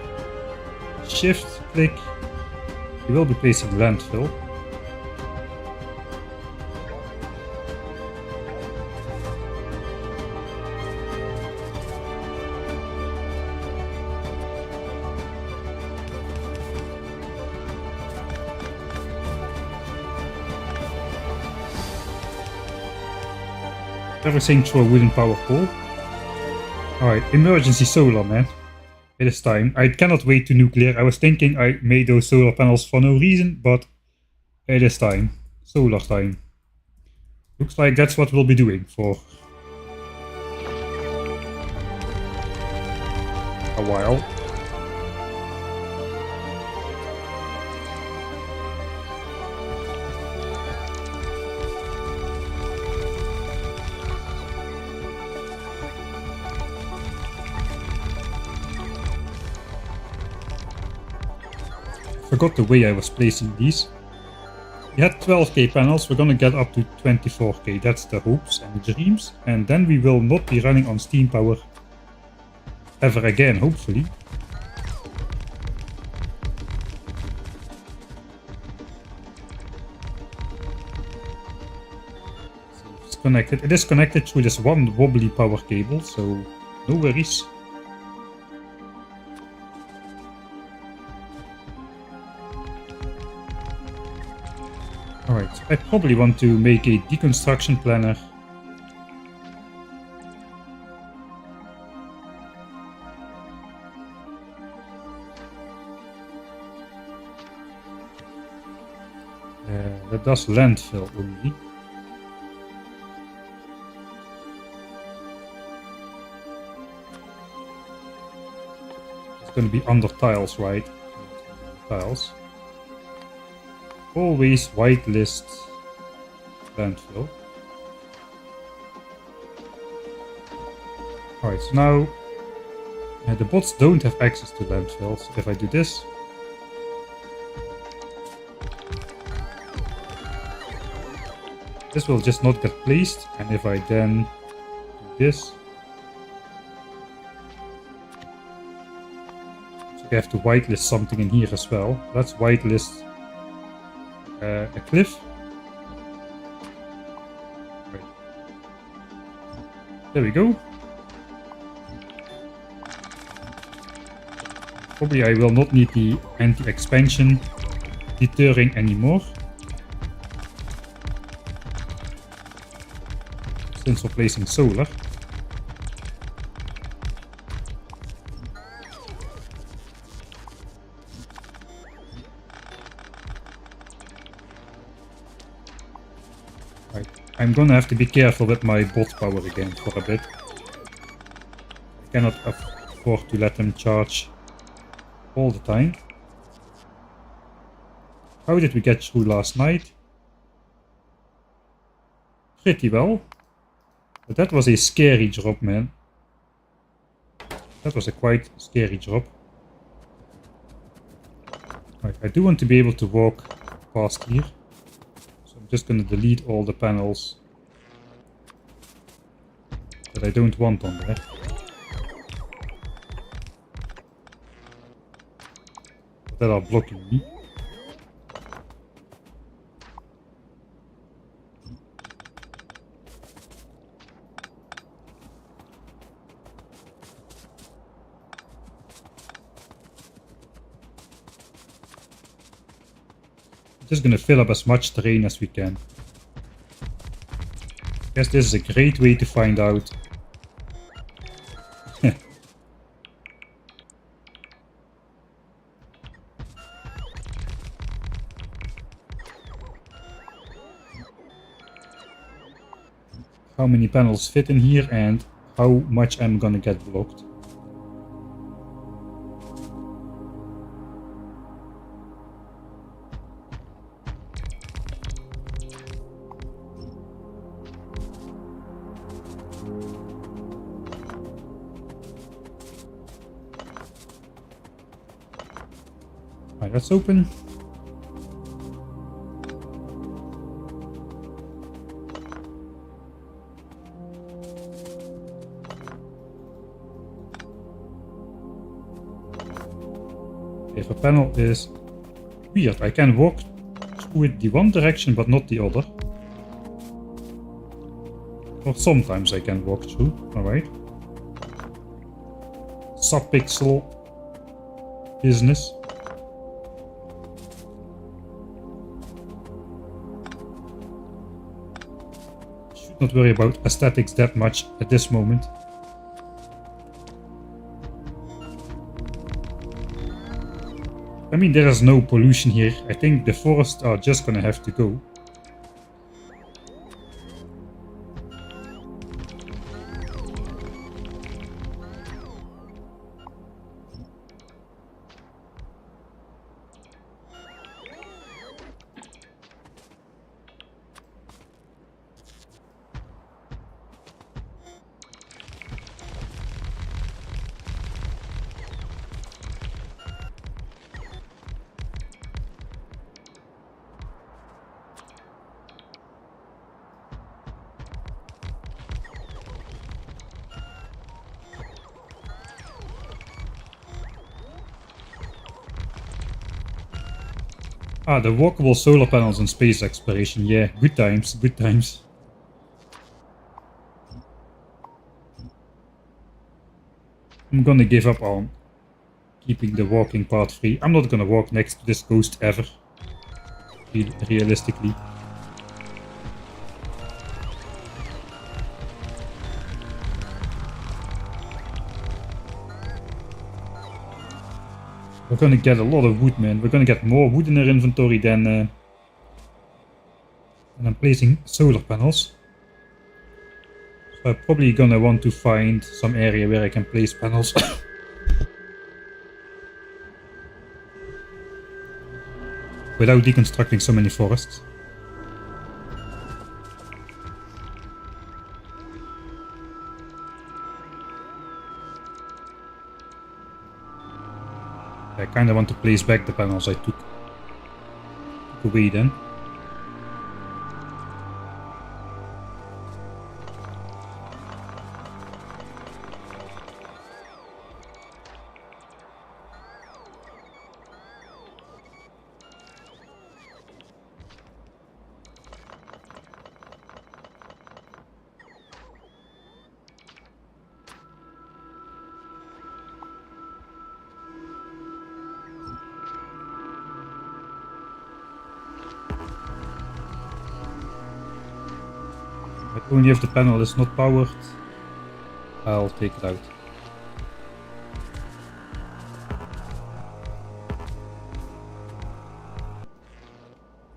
Speaker 1: shift click, we will be placing landfill. Everything through a wooden power pole. Alright, emergency solar, man. It is time. I cannot wait to nuclear. I was thinking I made those solar panels for no reason, but It is time. Solar time. Looks like that's what we'll be doing for a while. Forgot the way I was placing these. We had 12k panels, we're gonna get up to 24k, that's the hopes and the dreams. And then we will not be running on steam power ever again, hopefully. So it's connected. It is connected through this one wobbly power cable, so no worries. Alright, so I probably want to make a deconstruction planner. That does landfill only. It's going to be under tiles, right? Tiles. Always whitelist landfill. Alright, so now the bots don't have access to landfills. If I do this, this will just not get placed, and if I then do this, so I have to whitelist something in here as well. Let's whitelist a cliff. Right. There we go. Probably I will not need the anti-expansion deterring anymore, since we're placing solar. Right. I'm gonna have to be careful with my bot power again for a bit. I cannot afford to let them charge all the time. How did we get through last night? Pretty well. But that was a scary drop, man. That was a quite scary drop. Right, I do want to be able to walk past here. So I'm just going to delete all the panels that I don't want on there. That are blocking me. Just gonna fill up as much terrain as we can. Guess this is a great way to find out how many panels fit in here and how much I'm gonna get blocked. Alright, that's open. If a panel is weird, I can walk through it the one direction but not the other. Or sometimes I can walk through, alright. Subpixel business. Should not worry about aesthetics that much at this moment. I mean, there is no pollution here. I think the forests are just gonna have to go. Ah, the walkable solar panels in space exploration. Yeah, good times, good times. I'm gonna give up on keeping the walking part free. I'm not gonna walk next to this ghost ever. Realistically. We're gonna get a lot of wood, man. We're gonna get more wood in our inventory than I'm placing solar panels. So I'm probably gonna want to find some area where I can place panels. Without deconstructing so many forests. I kinda want to place back the panels I took away then. But only if the panel is not powered, I'll take it out.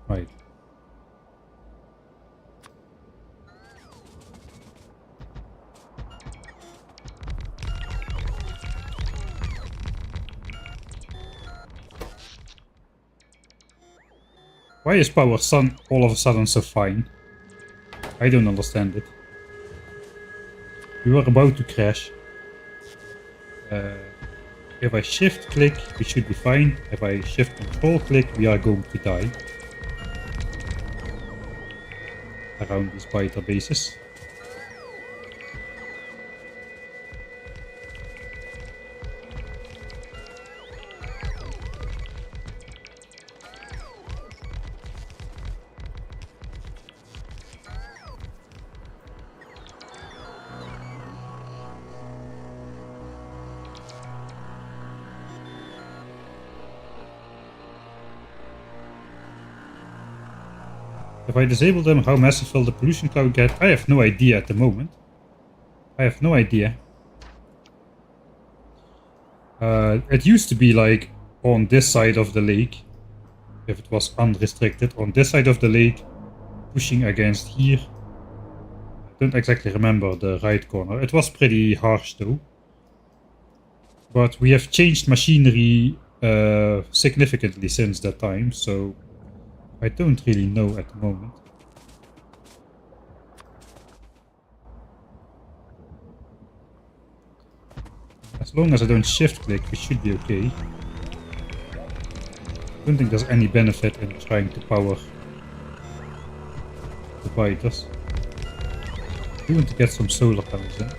Speaker 1: Right. Why is power sun all of a sudden so fine? I don't understand it. We were about to crash. If I shift click, we should be fine. If I shift control click, we are going to die. Around these biter bases. If I disable them, how massive will the pollution cloud get? I have no idea at the moment. I have no idea. It used to be like on this side of the lake, if it was unrestricted, on this side of the lake, pushing against here. I don't exactly remember the right corner. It was pretty harsh though. But we have changed machinery significantly since that time, so I don't really know at the moment. As long as I don't shift click, we should be okay. I don't think there's any benefit in trying to power the biters. We want to get some solar panels in.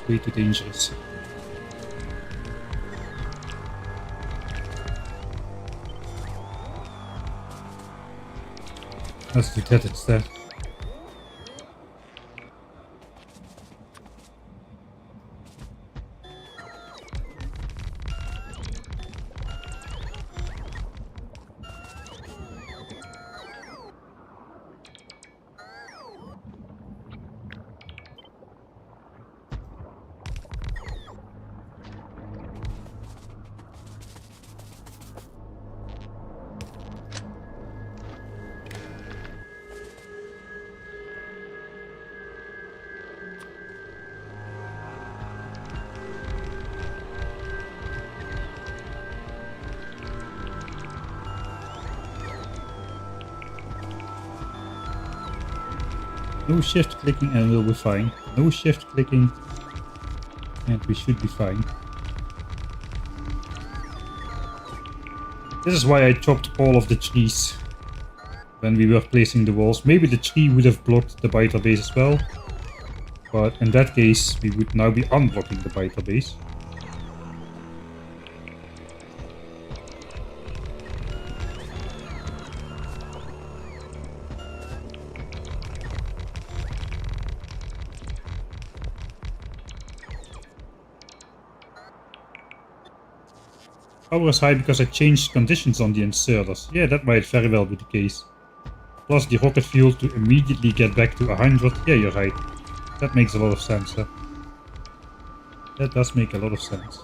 Speaker 1: Way too dangerous. Let's do that instead. No shift clicking and we'll be fine. No shift clicking and we should be fine. This is why I chopped all of the trees when we were placing the walls. Maybe the tree would have blocked the biter base as well. But in that case, we would now be unblocking the biter base. Power is high because I changed conditions on the inserters. Yeah, that might very well be the case. Plus the rocket fuel to immediately get back to 100. Yeah, you're right. That makes a lot of sense, huh? That does make a lot of sense.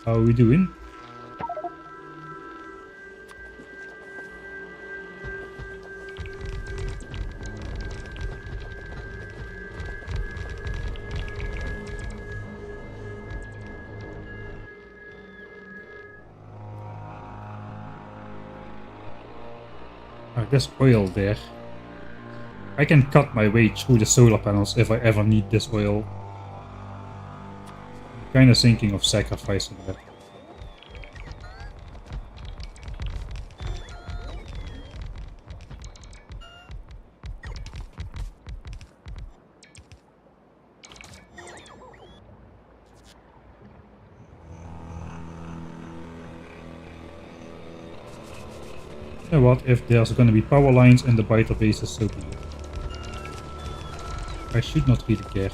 Speaker 1: How are we doing? There's oil there. I can cut my way through the solar panels if I ever need this oil. I'm kind of thinking of sacrificing that. You know what, if there's gonna be power lines in the biter bases, so be it. I should not really care.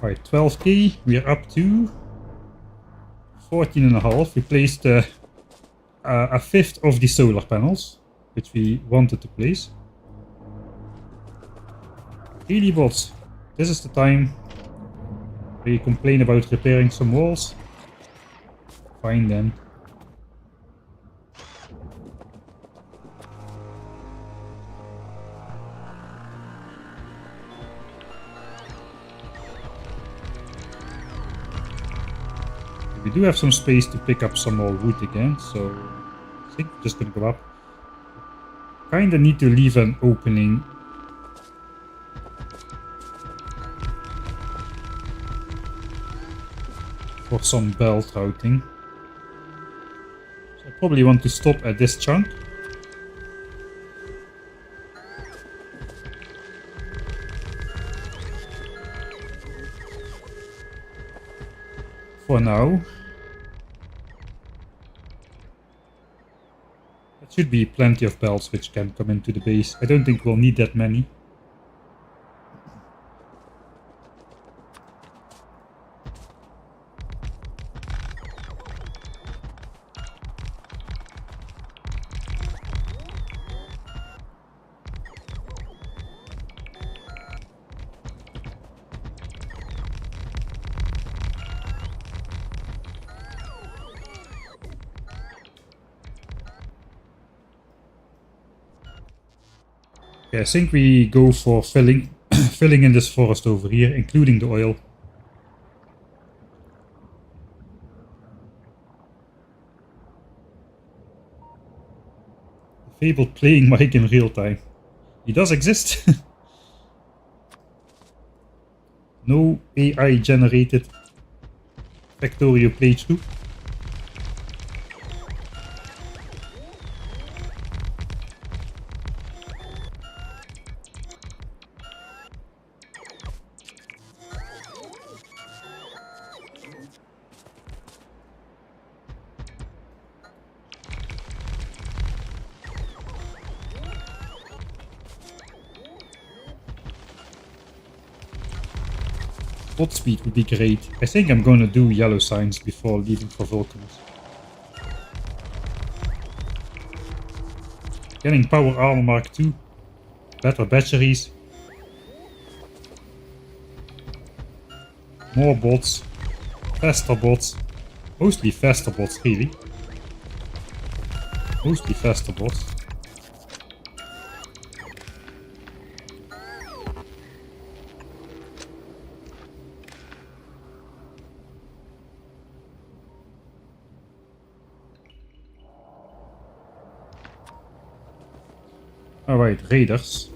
Speaker 1: Right, 12k, we are up to 14.5. We placed a fifth of the solar panels, which we wanted to place. Really bots, this is the time where you complain about repairing some walls. Fine then. We do have some space to pick up some more wood again, so I think we're just gonna go up. Kinda need to leave an opening for some belt routing. So I probably want to stop at this chunk. For now. There should be plenty of belts which can come into the base. I don't think we'll need that many. Okay, I think we go for filling in this forest over here, including the oil. The fabled playing mic in real time. He does exist. No AI generated Factorio playthrough. Spot speed would be great. I think I'm gonna do yellow signs before leaving for Vulcanus. Getting power armor Mark II. Better batteries. More bots. faster bots. Mostly faster bots, really. Mostly faster bots. Alright, raiders.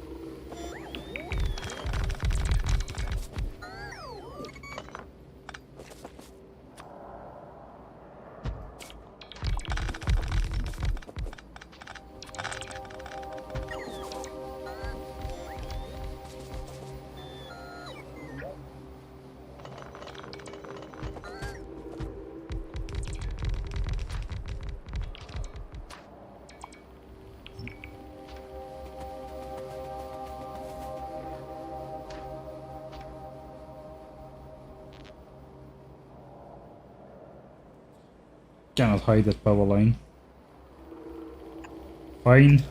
Speaker 1: Cannot hide that power line. Fine.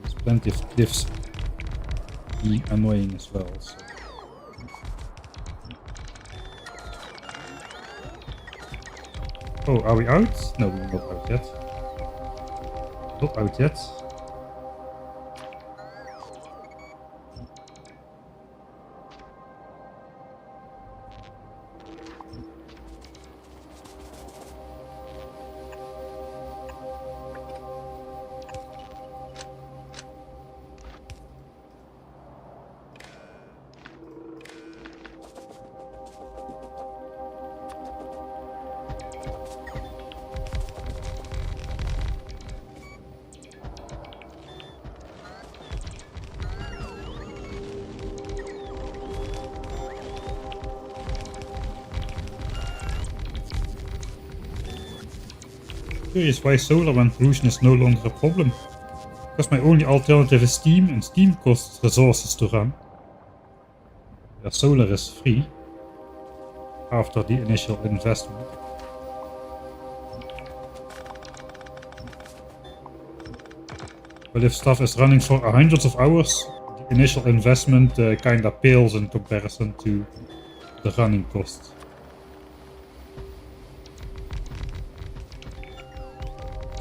Speaker 1: There's plenty of cliffs being annoying as well. So. Oh, are we out? No, we're not out yet. Not out yet. Curious why solar when pollution is no longer a problem. Because my only alternative is steam, and steam costs resources to run. Yeah, solar is free after the initial investment. But if stuff is running for hundreds of hours, the initial investment kinda pales in comparison to the running costs.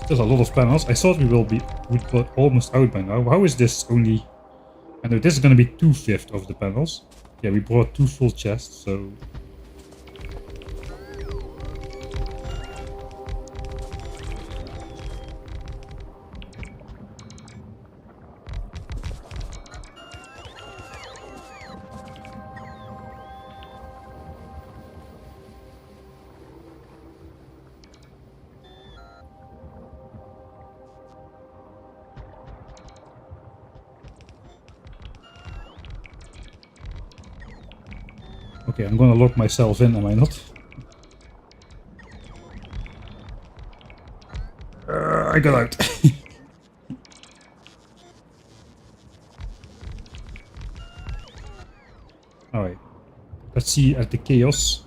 Speaker 1: There's a lot of panels. I thought we would be almost out by now. How is this only... I know this is going to be 2/5 of the panels. Yeah, we brought 2 full chests, so... Okay, I'm gonna lock myself in, am I not? I got out. Alright. Let's see at the chaos.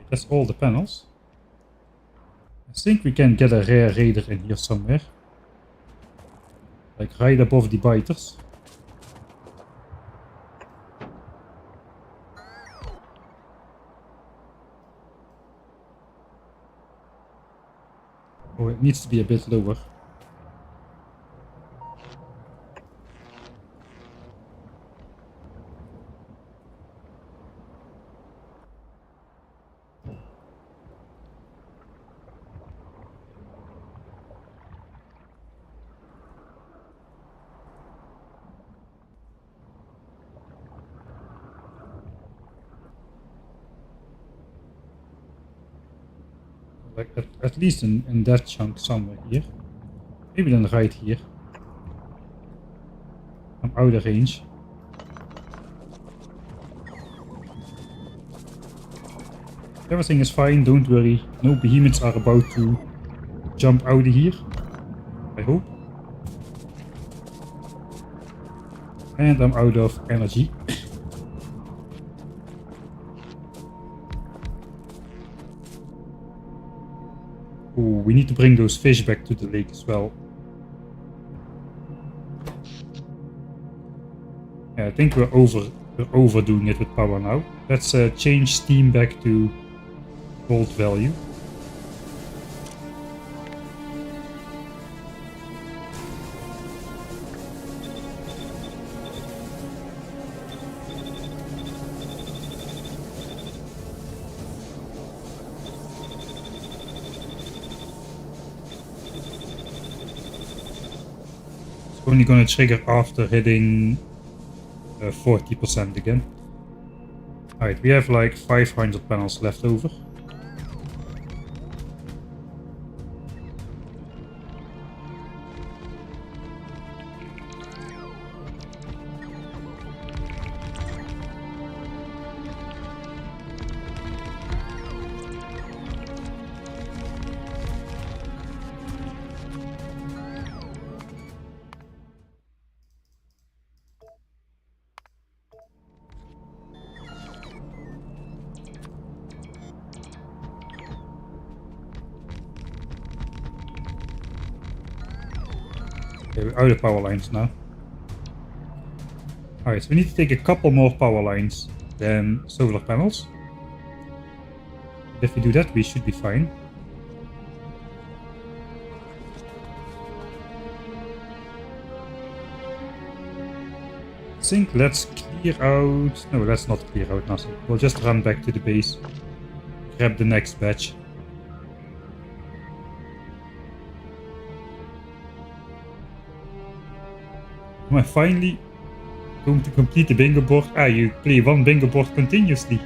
Speaker 1: That's all the panels. I think we can get a rare raider in here somewhere. Like right above the biters. Oh, it needs to be a bit lower. Like at least in that chunk somewhere here. Maybe then right here. I'm out of range. Everything is fine, don't worry. No behemoths are about to jump out of here. I hope. And I'm out of energy. Ooh, we need to bring those fish back to the lake as well. Yeah, I think we're overdoing it with power now. Let's change steam back to gold value. It's only gonna trigger after hitting 40% again. Alright, we have like 500 panels left over. Okay, we're out of power lines now. Alright, so we need to take a couple more power lines than solar panels. If we do that, we should be fine. I think let's clear out... No, let's not clear out nothing. We'll just run back to the base. Grab the next batch. Am I finally going to complete the bingo board? Ah, you play one bingo board continuously.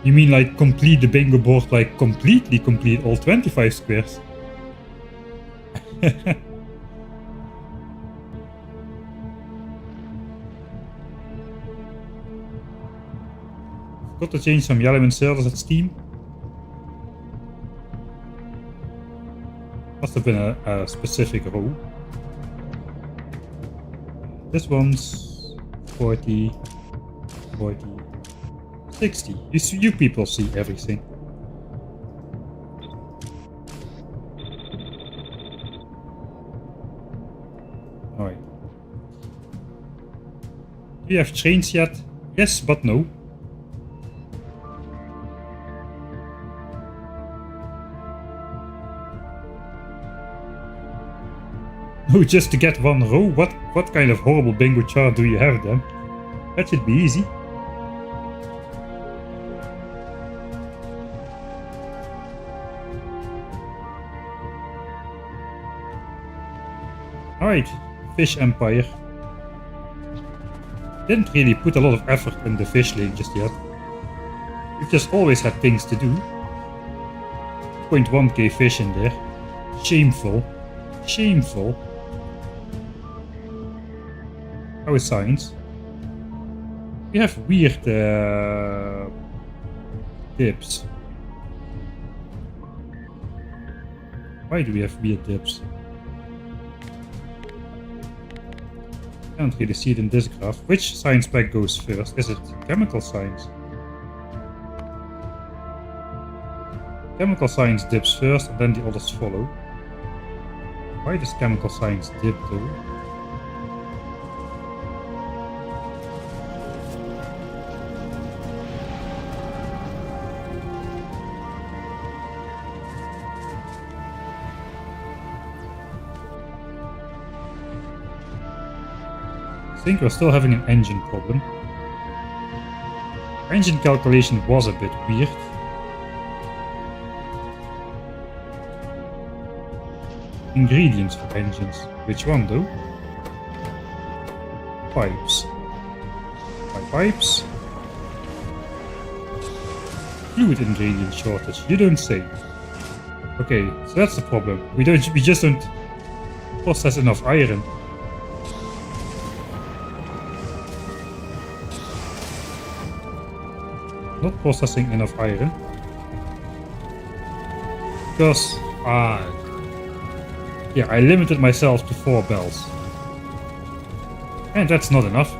Speaker 1: You mean like complete the bingo board, like completely complete all 25 squares? Got to change some yellow inserters at Steam. Must have been a specific row. This one's 40, 40, 60. You people see everything. Alright. Do you have trains yet? Yes, but no. Oh, just to get one row? What kind of horrible bingo chart do you have then? That should be easy. Alright, Fish Empire. Didn't really put a lot of effort in the fish lane just yet. We've just always had things to do. 0.1k fish in there. Shameful. Shameful. How is science? We have weird dips. Why do we have weird dips? I can't really see it in this graph. Which science pack goes first? Is it chemical science? Chemical science dips first and then the others follow. Why does chemical science dip though? I think we're still having an engine problem. Engine calculation was a bit weird. Ingredients for engines. Which one though? Pipes. By pipes? Fluid ingredient shortage. You don't say. Okay, so that's the problem. We just don't process enough iron. Not processing enough iron. Because Ah. Yeah, I limited myself to 4 bells. And that's not enough.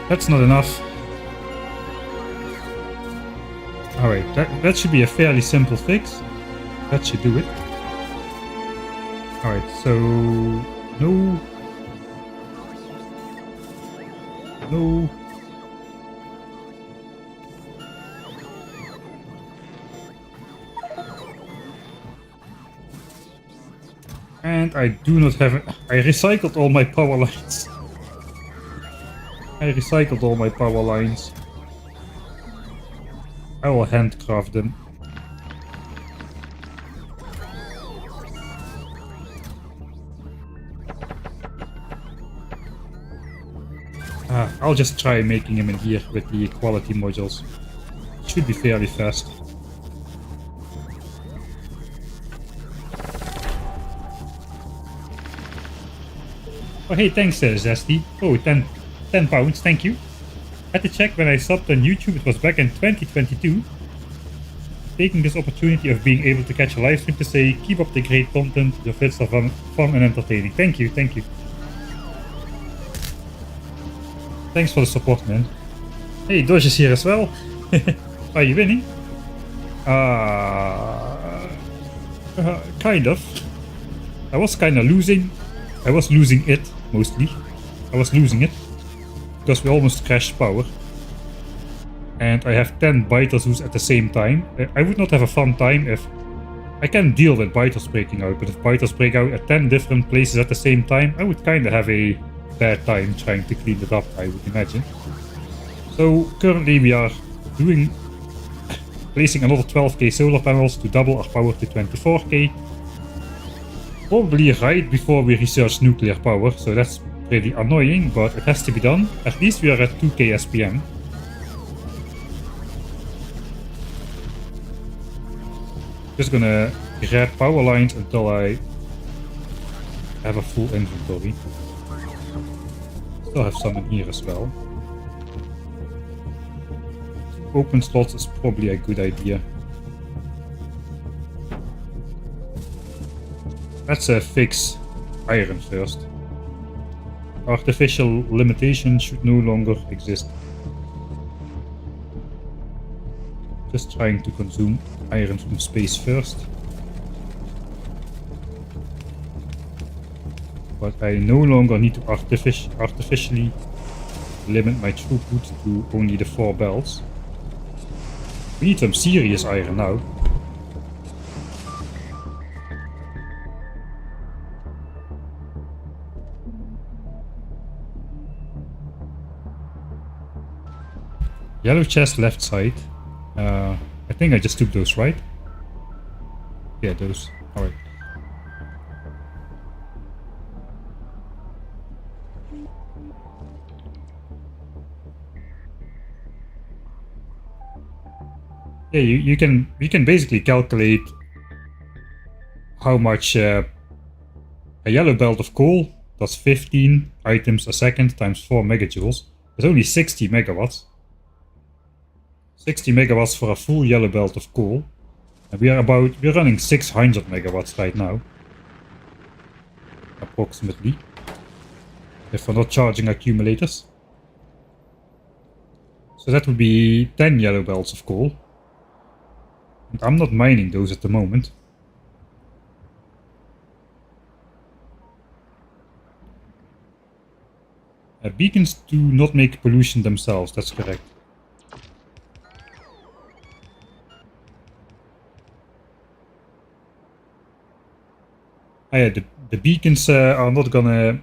Speaker 1: That's not enough. Alright, that should be a fairly simple fix. That should do it. Alright, so... No. No. And I do not have... I recycled all my power lines. I recycled all my power lines. I will handcraft them. I'll just try making them in here with the quality modules. Should be fairly fast. Oh hey, thanks Zesty. Oh, 10 pounds, thank you. Had to check when I subbed on YouTube, it was back in 2022. Taking this opportunity of being able to catch a live stream to say, keep up the great content, your vids are fun and entertaining. Thank you, thank you. Thanks for the support, man. Hey, Dodge is here as well. Are you winning? Kind of. I was kinda losing. I was losing it, mostly. I was losing it. Because we almost crashed power. And I have 10 biters at the same time. I would not have a fun time if... I can deal with biters breaking out, but if biters break out at 10 different places at the same time, I would kinda have a bad time trying to clean it up, I would imagine. So currently we are doing... placing another 12k solar panels to double our power to 24k. Probably right before we research nuclear power, so that's pretty annoying, but it has to be done. At least we are at 2k SPM. Just gonna grab power lines until I have a full inventory. Still have some in here as well. Open slots is probably a good idea. Let's fix iron first. Artificial limitation should no longer exist. Just trying to consume iron from space first. But I no longer need to artificially limit my throughput to only the 4 bells. We need some serious iron now. Yellow chest left side. I think I just took those, right? Yeah, those. Alright. Yeah, you can basically calculate how much a yellow belt of coal does 15 items a second times 4 megajoules. It's only 60 megawatts. 60 megawatts for a full yellow belt of coal. And we're running 600 megawatts right now. Approximately. If we're not charging accumulators. So that would be 10 yellow belts of coal. And I'm not mining those at the moment. Beacons do not make pollution themselves, that's correct. Yeah, the beacons are not gonna...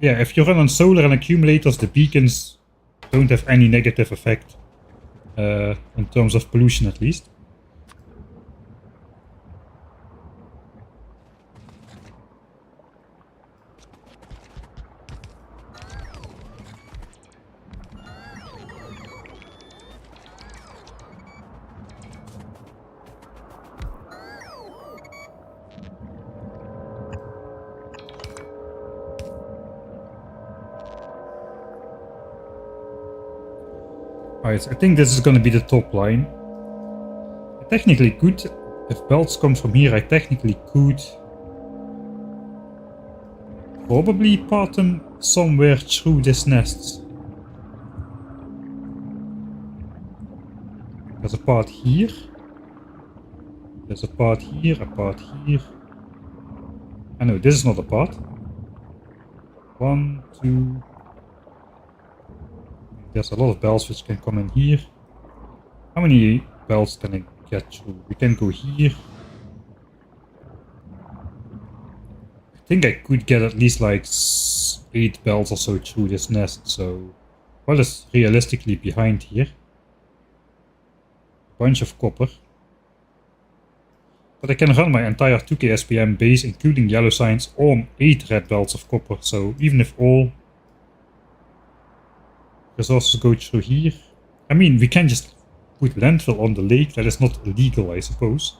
Speaker 1: Yeah, if you run on solar and accumulators, the beacons don't have any negative effect. In terms of pollution at least. Alright, I think this is gonna be the top line. I technically could, if belts come from here, I technically could probably path them somewhere through this nest. There's a part here. There's a part here, a part here. I know, this is not a part. 1, 2. There's a lot of belts which can come in here. How many belts can I get through? We can go here. I think I could get at least like 8 belts or so through this nest, so what is realistically behind here? A bunch of copper. But I can run my entire 2K SPM base, including yellow signs, on 8 red belts of copper, so even if all resources go through here. I mean, we can just put landfill on the lake, that is not illegal, I suppose.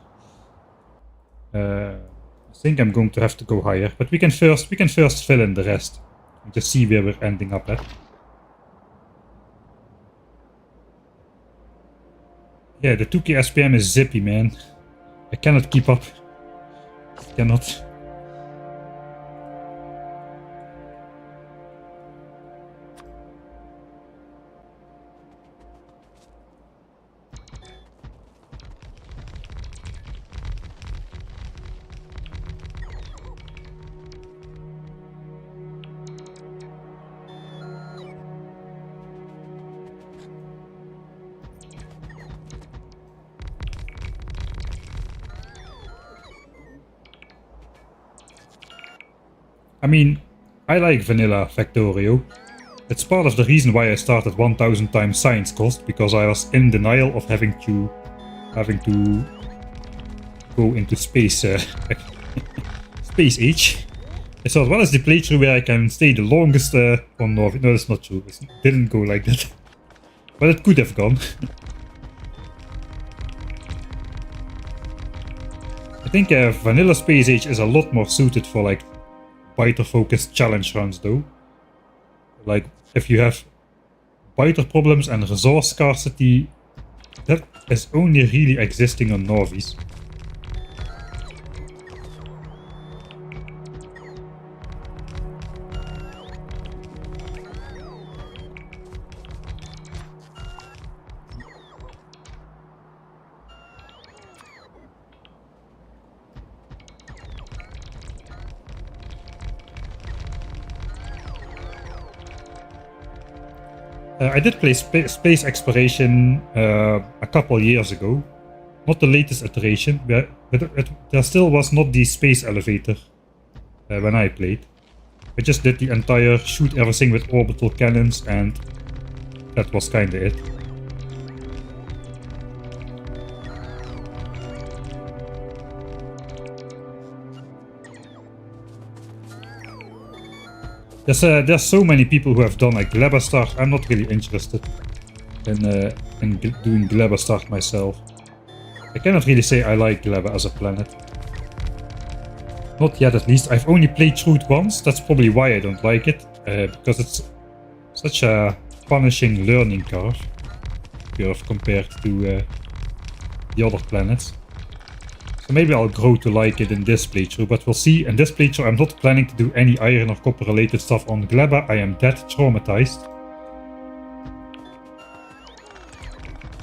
Speaker 1: I think I'm going to have to go higher, but we can first fill in the rest and just see where we're ending up at. Yeah, the 2K SPM is zippy, man. I cannot keep up. Cannot. I mean, I like vanilla Factorio. It's part of the reason why I started 1000 times science cost, because I was in denial of having to go into space space age. I thought, what is the playthrough where I can stay the longest on Nauvis? No, that's not true. It didn't go like that. But it could have gone. I think vanilla space age is a lot more suited for like biter focused challenge runs though. Like if you have biter problems and resource scarcity, that is only really existing on Nauvis. I did play space exploration a couple years ago, not the latest iteration, but there still was not the space elevator when I played. I just did the entire shoot everything with orbital cannons, and that was kinda it. There's so many people who have done like Gleba start. I'm not really interested in doing Gleba start myself. I cannot really say I like Gleba as a planet. Not yet, at least. I've only played through it once. That's probably why I don't like it, because it's such a punishing learning curve compared to the other planets. So maybe I'll grow to like it in this playthrough, but we'll see. In this playthrough I'm not planning to do any iron or copper related stuff on Gleba. I am that traumatized.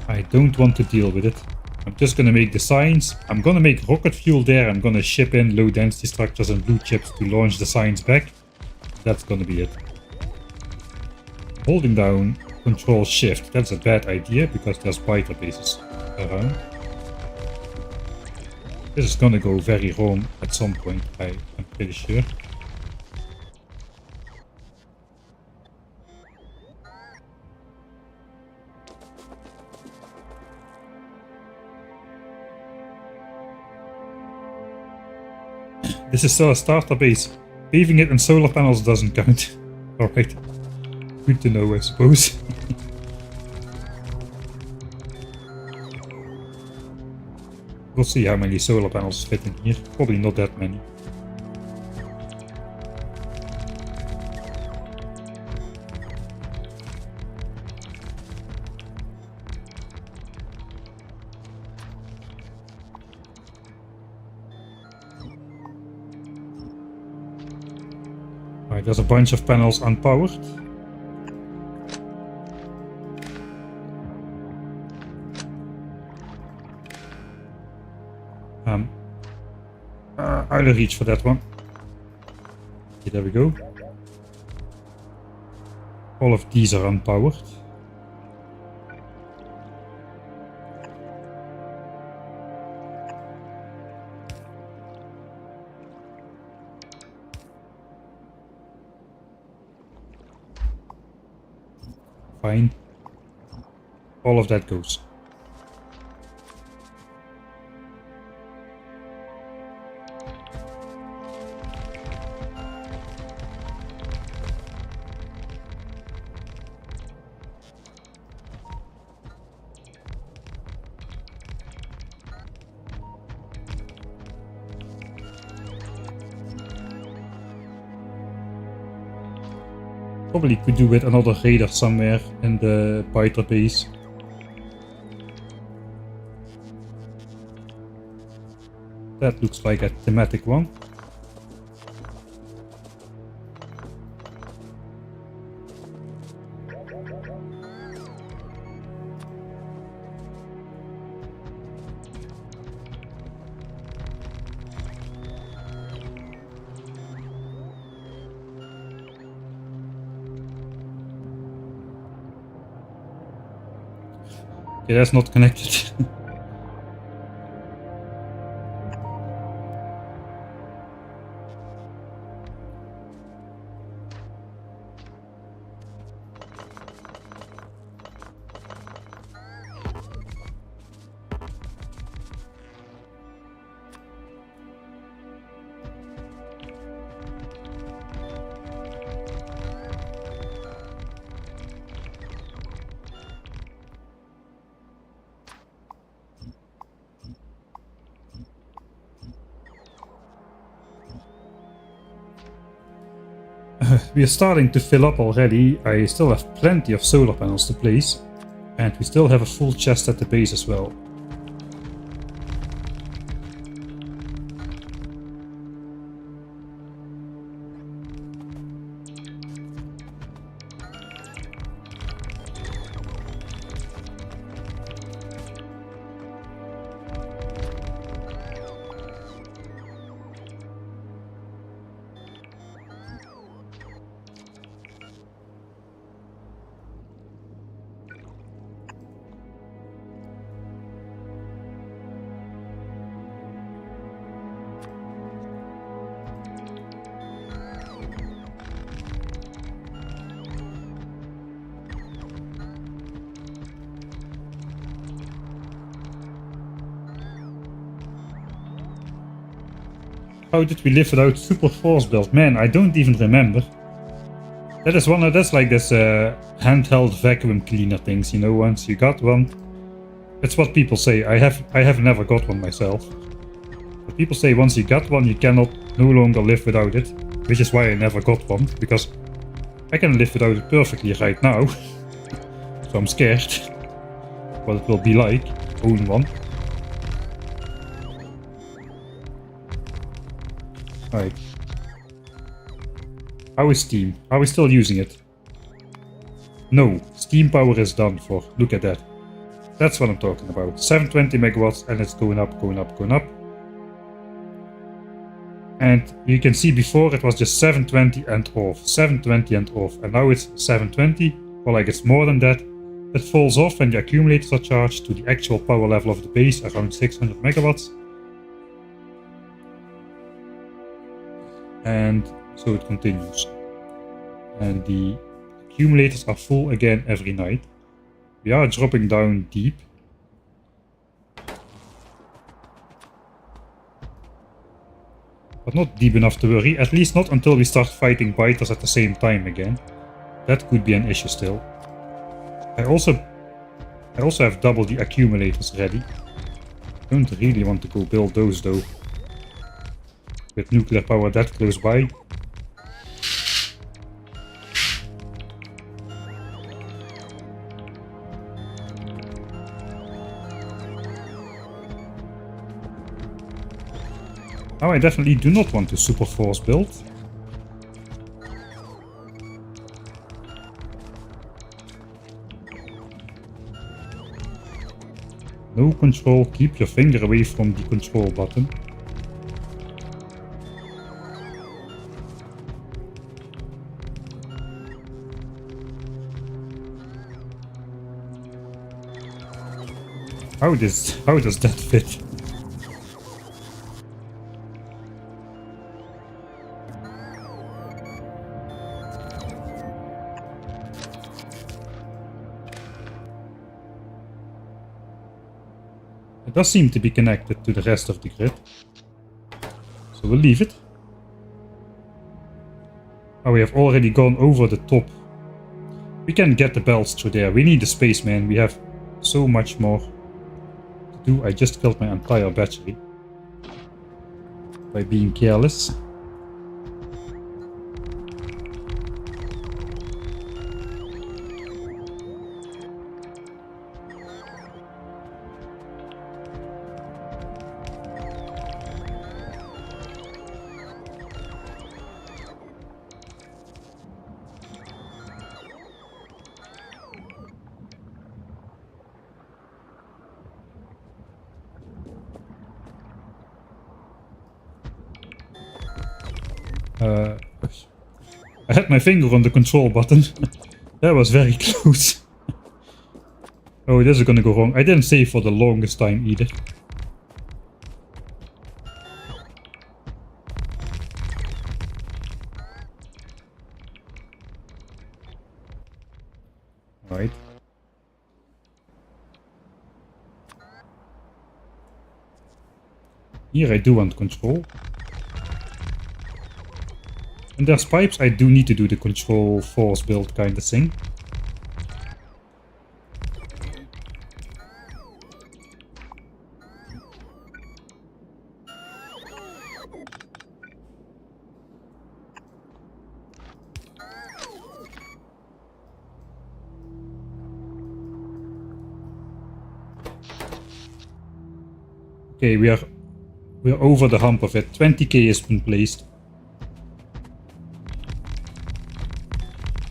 Speaker 1: I don't want to deal with it. I'm just gonna make the signs. I'm gonna make rocket fuel there. I'm gonna ship in low density structures and blue chips to launch the signs back. That's gonna be it. Holding down Control Shift. That's a bad idea because there's biter bases around. This is gonna go very wrong at some point, I'm pretty sure. This is still a starter base. Paving it in solar panels doesn't count. Alright. Good to know, I suppose. We'll see how many solar panels fit in here. Probably not that many. Alright, there's a bunch of panels unpowered. I'll reach for that one. Okay, there we go. All of these are unpowered. Fine. All of that goes. Probably could do with another radar somewhere in the Python base. That looks like a thematic one. Okay, that's not connected. We are starting to fill up already. I still have plenty of solar panels to place, and we still have a full chest at the base as well. How did we live without super force build? Man, I don't even remember. That is one of that's like this handheld vacuum cleaner things, you know, once you got one. That's what people say. I have never got one myself. But people say once you got one you cannot no longer live without it. Which is why I never got one, because I can live without it perfectly right now. So I'm scared what it will be like to own one. Right. How is Steam? Are we still using it? No, Steam power is done for. Look at that. That's what I'm talking about. 720 megawatts and it's going up, going up, going up. And you can see before it was just 720 and off, 720 and off. And now it's 720, or like it's more than that. It falls off when the accumulators are charged to the actual power level of the base, around 600 megawatts. And so it continues. And the accumulators are full again every night. We are dropping down deep. But not deep enough to worry, at least not until we start fighting biters at the same time again. That could be an issue still. I also have double the accumulators ready. Don't really want to go build those though. With nuclear power that close by. Now I definitely do not want to super force build. No control, keep your finger away from the control button. How does that fit? It does seem to be connected to the rest of the grid. So we'll leave it. Oh, we have already gone over the top. We can get the belts through there. We need the space, man. We have so much more to do. I just killed my entire battery by being careless. I had my finger on the control button. That was very close. Oh, this is gonna go wrong. I didn't save for the longest time either. Alright. Here I do want control. And there's pipes I do need to do the control force build kind of thing. Okay, we're over the hump of it. 20k has been placed.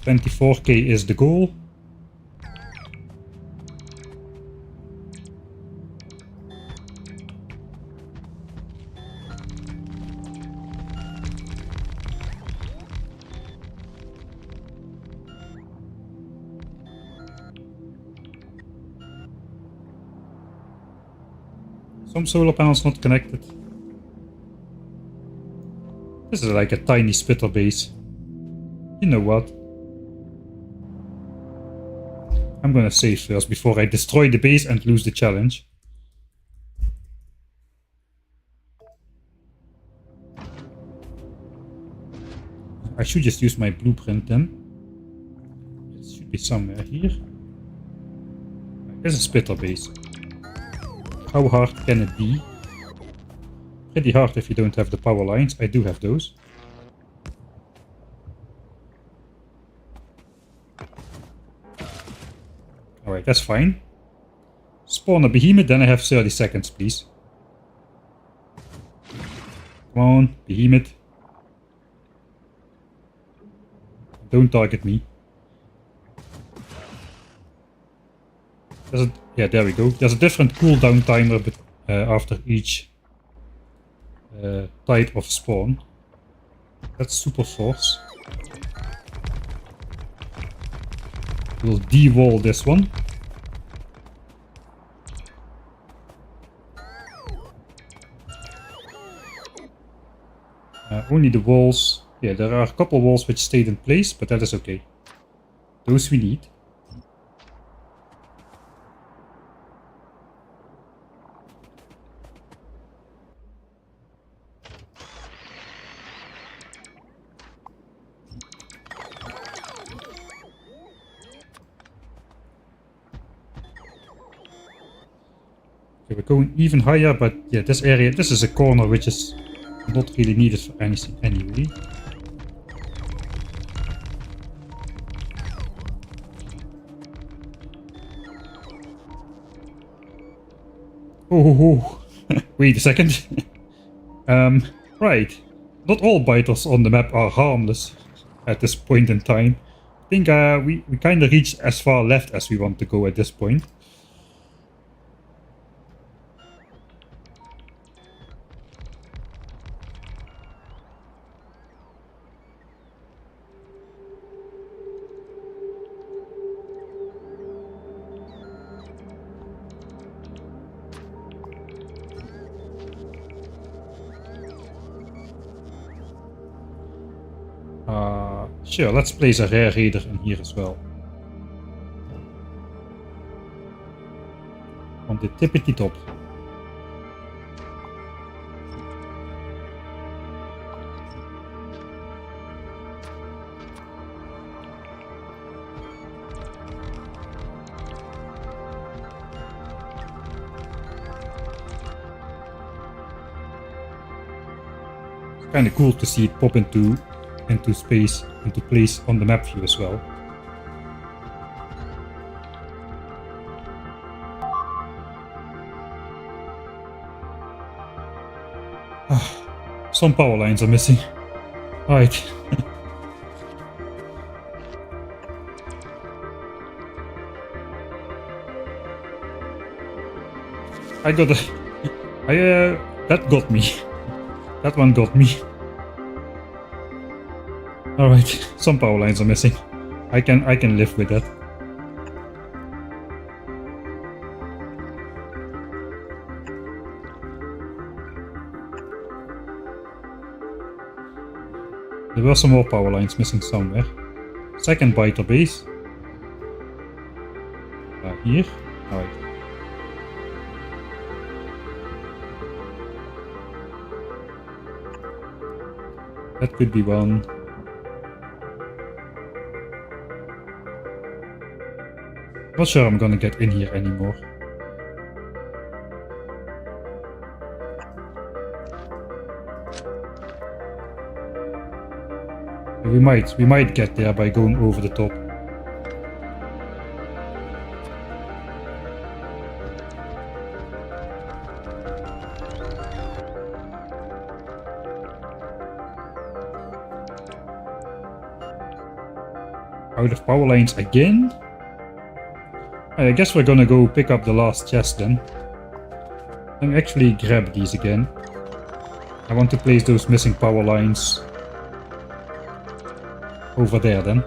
Speaker 1: 24k is the goal. Some solar panels not connected. This is like a tiny spitter base. You know what? I'm gonna save first before I destroy the base and lose the challenge. I should just use my blueprint then. It should be somewhere here. There's a spitter base. How hard can it be? Pretty hard if you don't have the power lines. I do have those. Alright, that's fine. Spawn a behemoth, then I have 30 seconds, please. Come on, behemoth. Don't target me. Yeah, there we go. There's a different cooldown timer after each type of spawn. That's super force. We'll de-wall this one. Only the walls. Yeah, there are a couple walls which stayed in place, but that is okay. Those we need. Okay, we're going even higher, but yeah, this area, this is a corner which is not really needed for anything anyway. Oh, wait a second. Right. Not all biters on the map are harmless at this point in time. I think we kind of reached as far left as we want to go at this point. Sure, let's place a rare raider in here as well. On the tippity top. Kind of cool to see it pop into space, into place on the map view as well. Some power lines are missing. Right. That got me. That one got me. Alright, some power lines are missing. I can live with that. There were some more power lines missing somewhere. Second biter base. Here. Alright. That could be one. Not sure I'm gonna get in here anymore. We might get there by going over the top. Out of power lines again? I guess we're gonna go pick up the last chest then. And actually grab these again. I want to place those missing power lines over there then.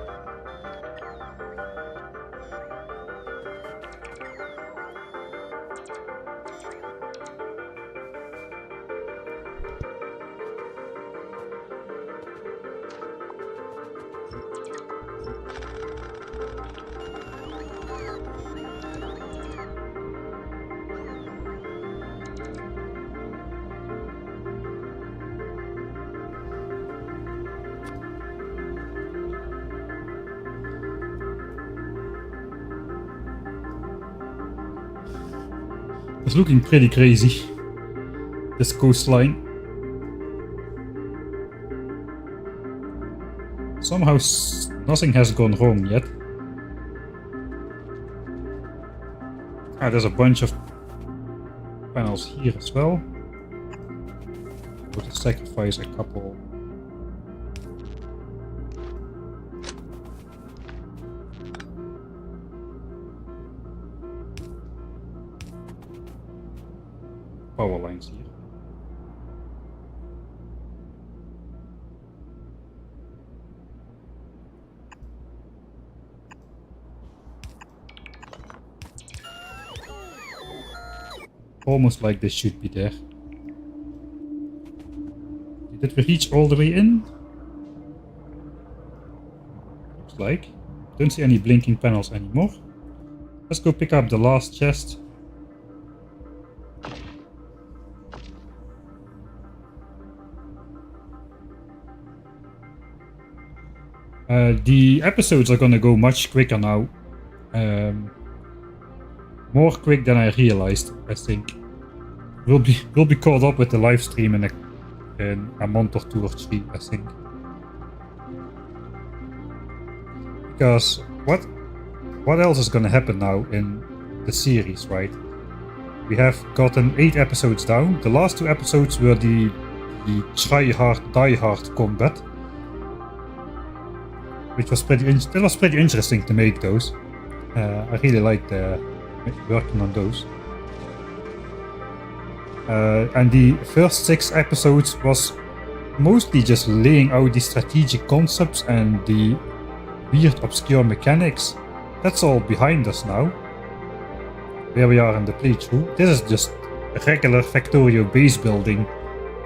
Speaker 1: It's looking pretty crazy, this coastline. Somehow nothing has gone wrong yet. There's a bunch of panels here as well. We'll sacrifice a couple. Power lines here. Almost like they should be there. Did we reach all the way in? Looks like. Don't see any blinking panels anymore. Let's go pick up the last chest. The episodes are gonna go much quicker now. More quick than I realized, I think. We'll be caught up with the live stream in a month or 2 or 3, I think. Because what else is gonna happen now in the series, right? We have gotten 8 episodes down. The last 2 episodes were the try hard, die hard combat. Which was pretty interesting to make those. I really liked working on those. And the first 6 episodes was mostly just laying out the strategic concepts and the weird obscure mechanics. That's all behind us now. Where we are in the playthrough. This is just a regular Factorio base building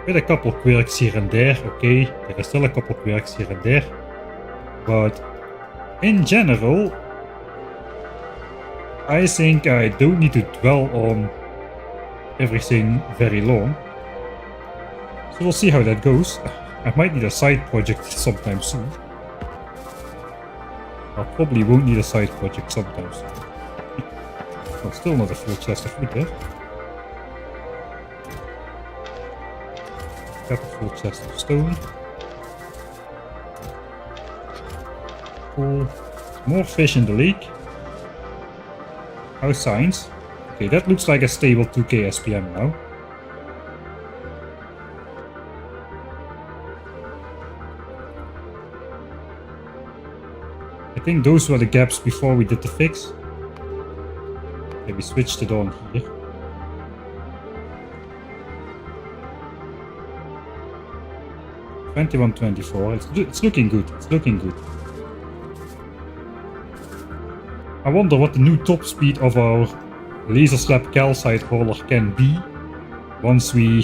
Speaker 1: with a couple quirks here and there. Okay, there are still a couple quirks here and there. But in general, I think I don't need to dwell on everything very long. So we'll see how that goes. I might need a side project sometime soon. I probably won't need a side project sometime soon. Well, still not a full chest of food there. Got a full chest of stone. Cool. More fish in the lake. How's science? Okay, that looks like a stable 2k SPM now. I think those were the gaps before we did the fix. Okay, we switched it on here. $21.24. It's looking good. It's looking good. I wonder what the new top speed of our laser slab calcite hauler can be once we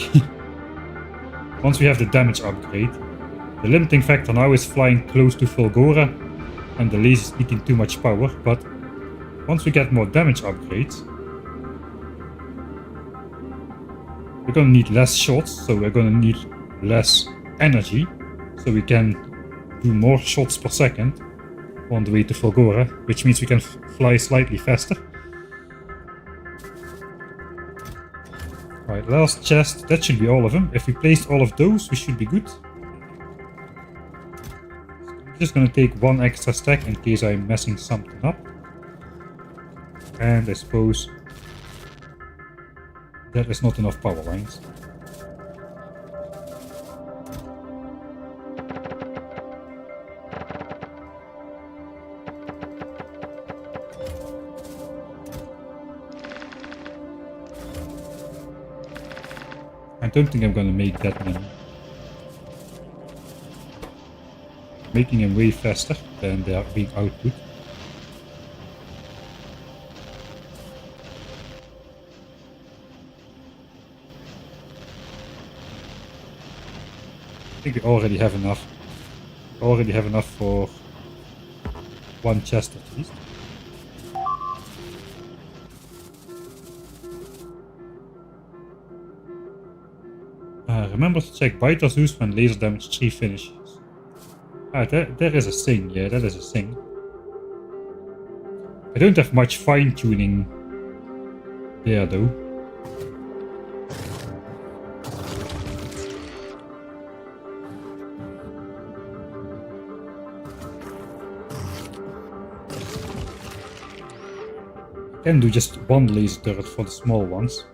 Speaker 1: have the damage upgrade. The limiting factor now is flying close to Fulgora and the laser is eating too much power, but once we get more damage upgrades, we're gonna need less shots, so we're gonna need less energy, so we can do more shots per second on the way to Fulgora, which means we can fly slightly faster. Alright, last chest, that should be all of them. If we placed all of those, we should be good. I'm just gonna take one extra stack in case I'm messing something up. And I suppose that is not enough power lines. I don't think I'm gonna make that many. Making them way faster than they are being output. I think we already have enough. We already have enough for one chest at least. Remember to check biter zoos when laser damage 3 finishes. Ah, there is a thing, yeah, that is a thing. I don't have much fine tuning there though. I can do just one laser turret for the small ones.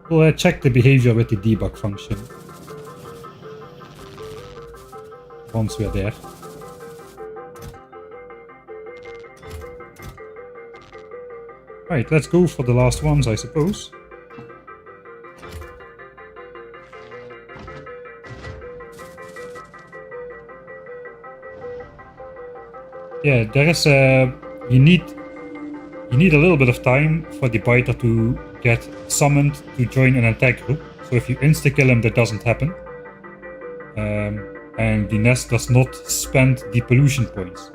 Speaker 1: We'll check the behavior with the debug function once we're there. Right, let's go for the last ones, I suppose. Yeah, there is you need a little bit of time for the biter to get summoned to join an attack group. So if you insta-kill him, that doesn't happen. And the nest does not spend depollution points.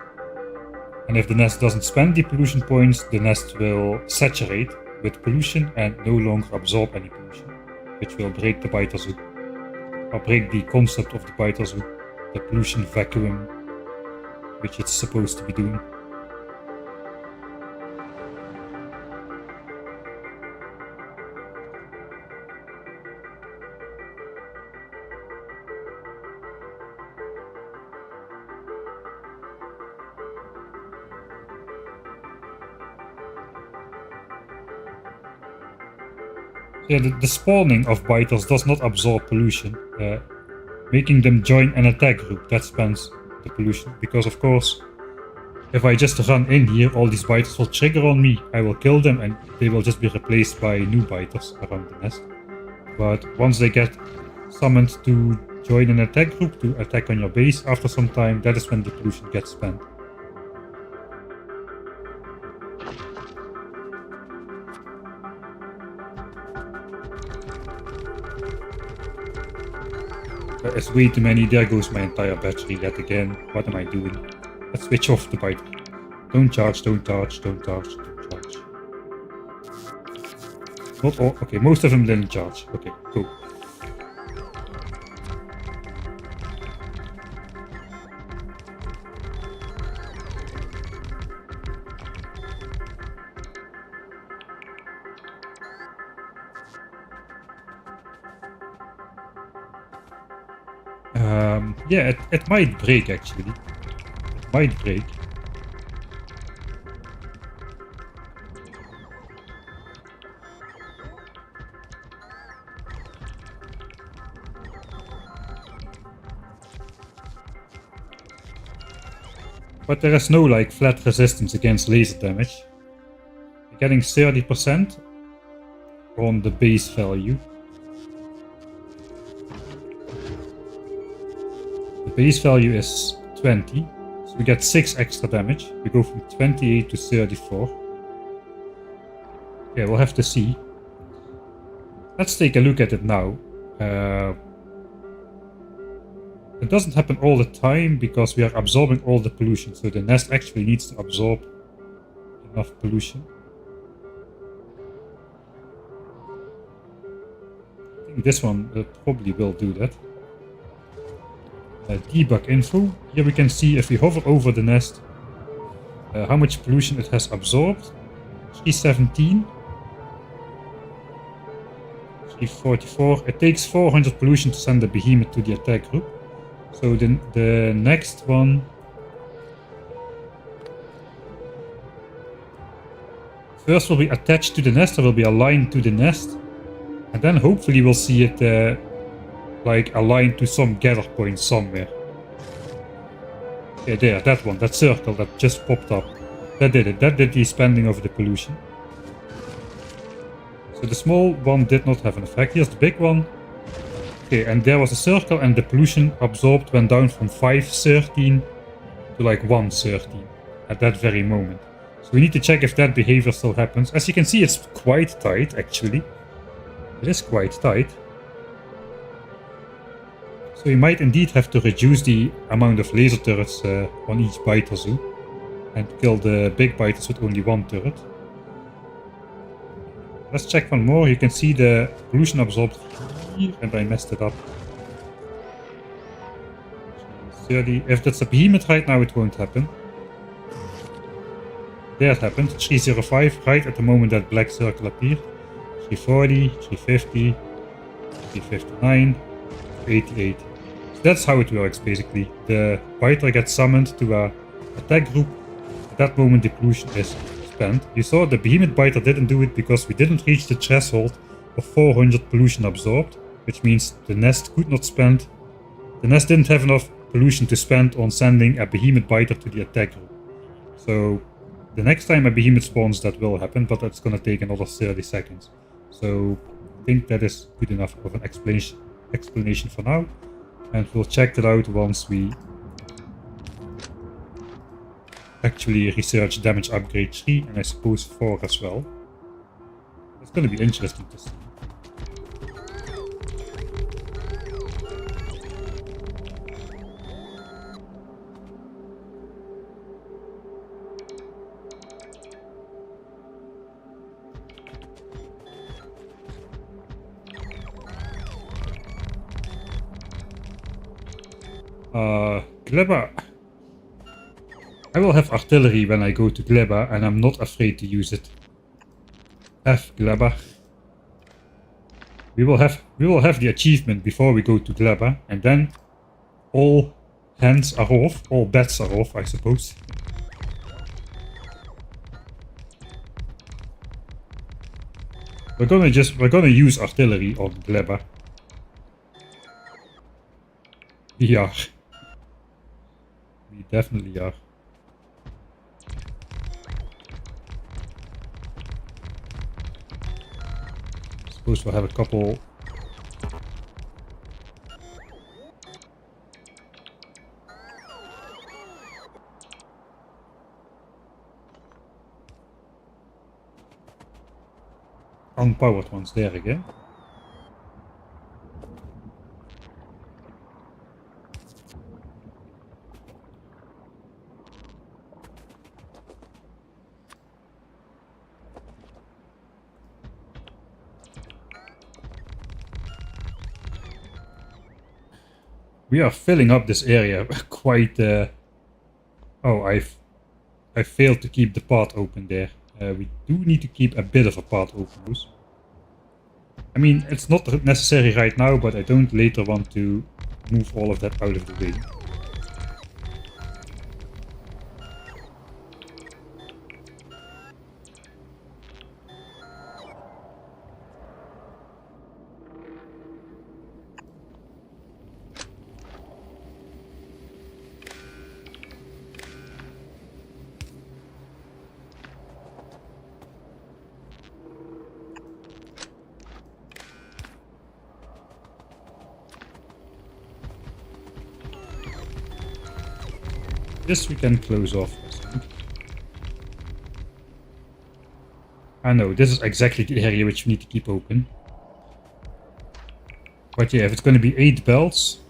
Speaker 1: And if the nest doesn't spend depollution points, the nest will saturate with pollution and no longer absorb any pollution, which will break the biter zoo, or break the concept of the biter zoo, the pollution vacuum, which it's supposed to be doing. Yeah, the spawning of biters does not absorb pollution. Making them join an attack group, that spends the pollution. Because of course, if I just run in here, all these biters will trigger on me. I will kill them and they will just be replaced by new biters around the nest. But once they get summoned to join an attack group to attack on your base, after some time, that is when the pollution gets spent. It's way too many. There goes my entire battery yet again. What am I doing? Let's switch off the biter. Don't charge, don't charge, don't charge, don't charge. Not all. Okay, most of them didn't charge. Okay, cool. Yeah, it might break actually. It might break. But there is no like flat resistance against laser damage. You're getting 30% on the base value. The base value is 20, so we get 6 extra damage. We go from 28 to 34. Yeah, we'll have to see. Let's take a look at it now. It doesn't happen all the time because we are absorbing all the pollution, so the nest actually needs to absorb enough pollution. I think this one probably will do that. Debug info. Here we can see if we hover over the nest how much pollution it has absorbed. 317. 344. It takes 400 pollution to send the behemoth to the attack group. So the next one first will be attached to the nest, or will be aligned to the nest, and then hopefully we'll see it like aligned to some gather point somewhere. Yeah, there, that one, that circle that just popped up. That did it. That did the spending of the pollution. So the small one did not have an effect. Here's the big one. Okay, and there was a circle, and the pollution absorbed went down from 513 to like 113 at that very moment. So we need to check if that behavior still happens. As you can see, it's quite tight actually. It is quite tight. So you might indeed have to reduce the amount of laser turrets on each biter zoo and kill the big biters with only one turret. Let's check one more. You can see the pollution absorbed here, and I messed it up. 30. If that's a behemoth right now, it won't happen. There it happened. 305, right at the moment that black circle appeared. 340, 350, 359, 88. So that's how it works basically. The biter gets summoned to a attack group. At that moment the pollution is spent. You saw the behemoth biter didn't do it because we didn't reach the threshold of 400 pollution absorbed, which means the nest could not spend. The nest didn't have enough pollution to spend on sending a behemoth biter to the attack group. So the next time a behemoth spawns that will happen, but that's gonna take another 30 seconds. So I think that is good enough of an explanation for now. And we'll check that out once we actually research damage upgrade 3 and I suppose 4 as well. It's gonna be interesting to see. Gleba. I will have artillery when I go to Gleba, and I'm not afraid to use it. F Gleba. We will have the achievement before we go to Gleba, and then all hands are off, all bets are off, I suppose. We're gonna use artillery on Gleba. We are. We definitely are. I suppose we'll have a couple. Unpowered ones there again. We are filling up this area quite... Oh, I failed to keep the path open there. We do need to keep a bit of a path open. I mean, it's not necessary right now, but I don't later want to move all of that out of the way. This we can close off, I think. I know, this is exactly the area which we need to keep open. But yeah, if it's going to be 8 belts,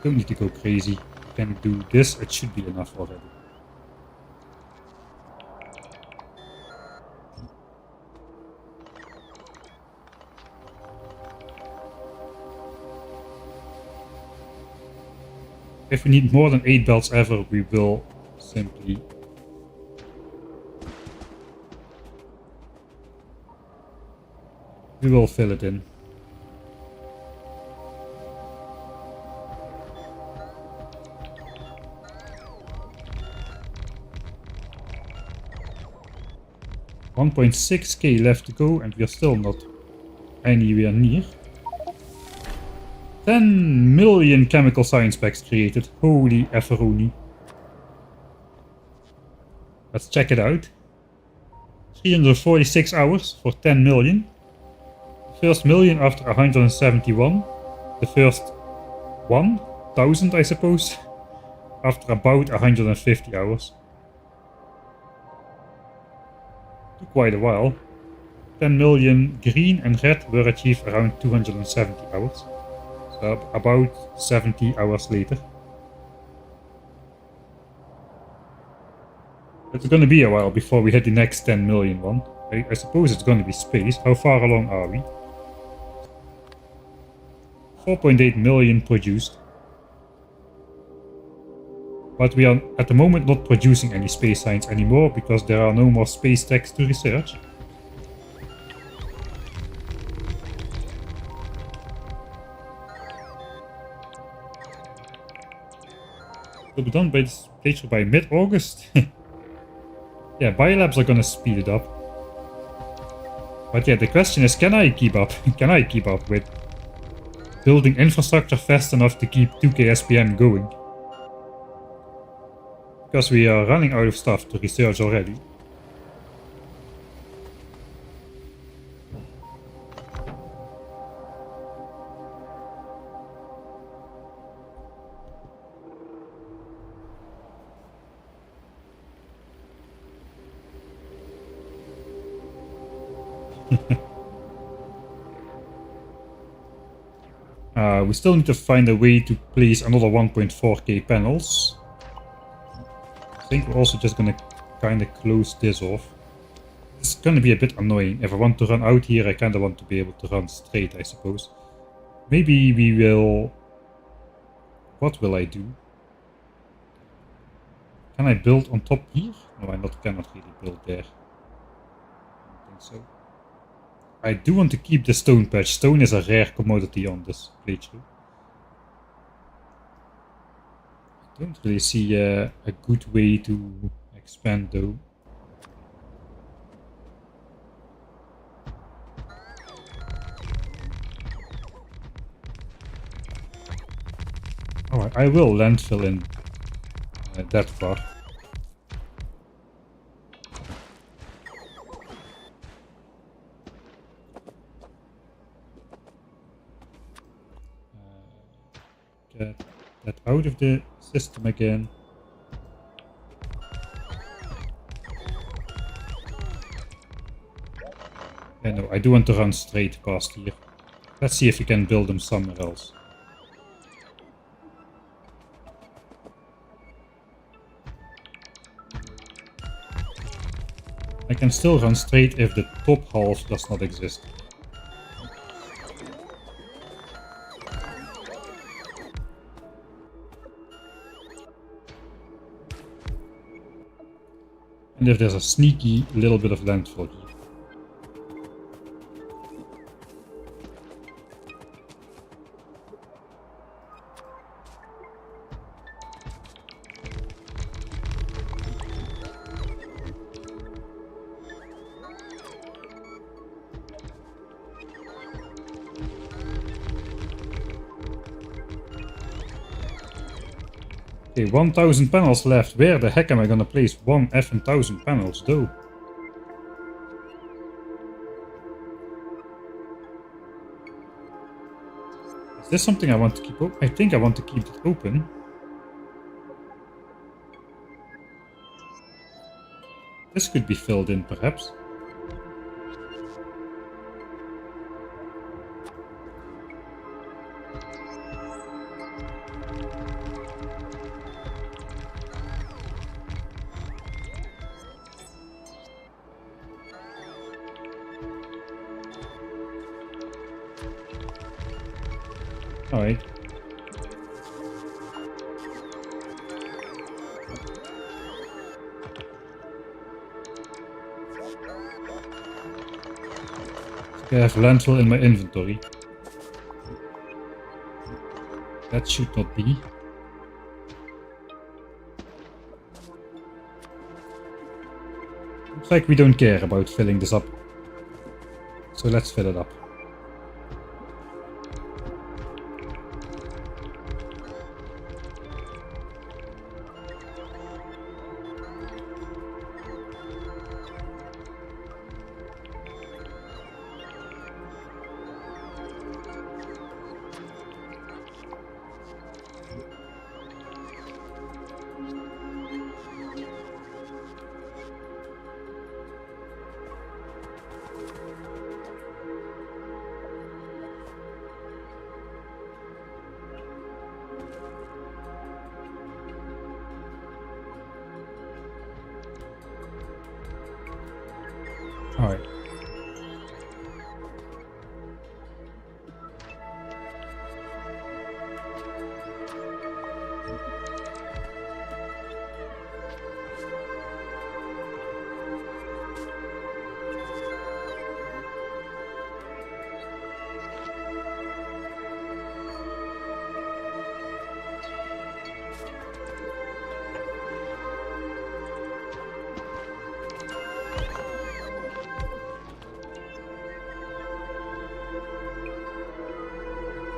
Speaker 1: don't need to go crazy. Can do this, it should be enough already. If we need more than 8 belts ever, we will simply... We will fill it in. $1.6k left to go, and we are still not anywhere near. 10 million chemical science packs created. Holy efferoni. Let's check it out. 346 hours for 10 million. The first million after 171. The first 1000, I suppose, after about 150 hours. Took quite a while. 10 million green and red were achieved around 270 hours. So about 70 hours later. It's gonna be a while before we hit the next 10 million one. I suppose it's gonna be space. How far along are we? 4.8 million produced. But we are at the moment not producing any space science anymore because there are no more space techs to research. Will be done by this playthrough by mid-August. Yeah, biolabs are gonna speed it up. But yeah, the question is, can I keep up? Can I keep up with building infrastructure fast enough to keep 2k SPM going? Because we are running out of stuff to research already. We still need to find a way to place another 1.4k panels. I think we're also just gonna kinda close this off. It's gonna be a bit annoying. If I want to run out here, I kinda want to be able to run straight, I suppose. Maybe we will... What will I do? Can I build on top here? No, I cannot really build there. I don't think so. I do want to keep the stone patch. Stone is a rare commodity on this playthrough. I don't really see a good way to expand though. Alright, I will landfill in that far. Get that out of the system again. Yeah, no, I do want to run straight past here. Let's see if we can build them somewhere else. I can still run straight if the top half does not exist. And if there's a sneaky little bit of landfill here. Okay, 1000 panels left. Where the heck am I gonna place 1,000 panels though? Is this something I want to keep open? I think I want to keep it open. This could be filled in perhaps. Alright. I have landfill in my inventory. That should not be. Looks like we don't care about filling this up. So let's fill it up. Alright.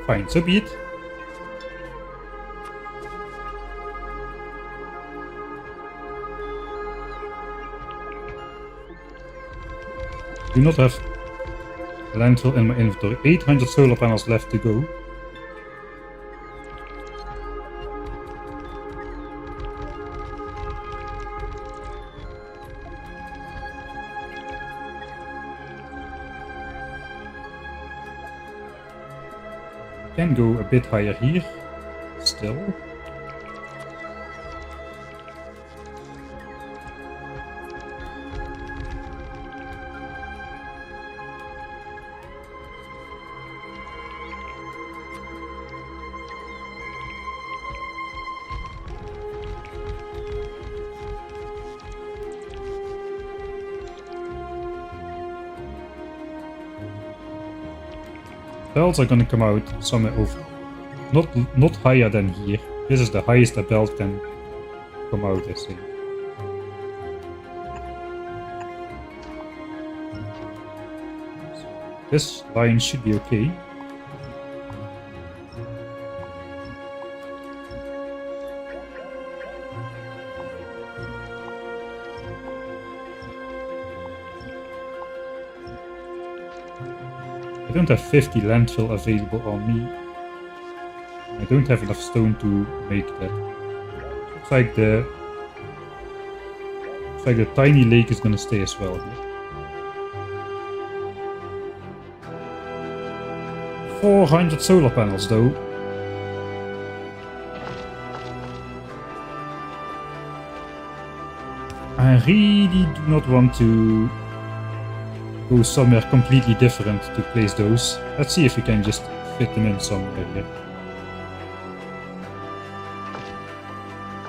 Speaker 1: Fine, so be it. Do not have landfill in my inventory. 800 solar panels left to go. Can go a bit higher here, still. Belts are gonna come out somewhere over, not higher than here. This is the highest a belt can come out, I think. This line should be okay. I don't have 50 landfill available on me. I don't have enough stone to make that. Looks like the tiny lake is gonna stay as well here. 400 solar panels though. I really do not want to go somewhere completely different to place those. Let's see if we can just fit them in somewhere here.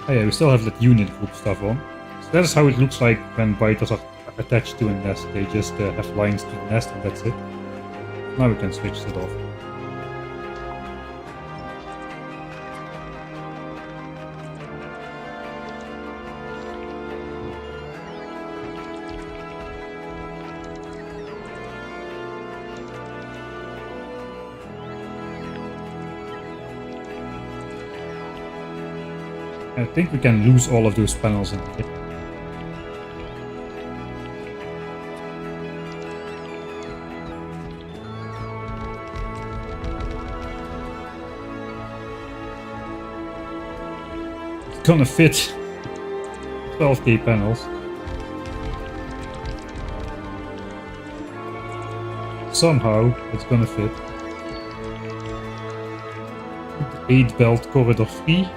Speaker 1: Oh yeah, we still have that unit group stuff on, So that is how it looks like when biters are attached to a nest. They just have lines to the nest and that's it. Now we can switch it off. I think we can lose all of those panels in here. It's gonna fit 12k panels. Somehow it's gonna fit. 8 belt corridor free.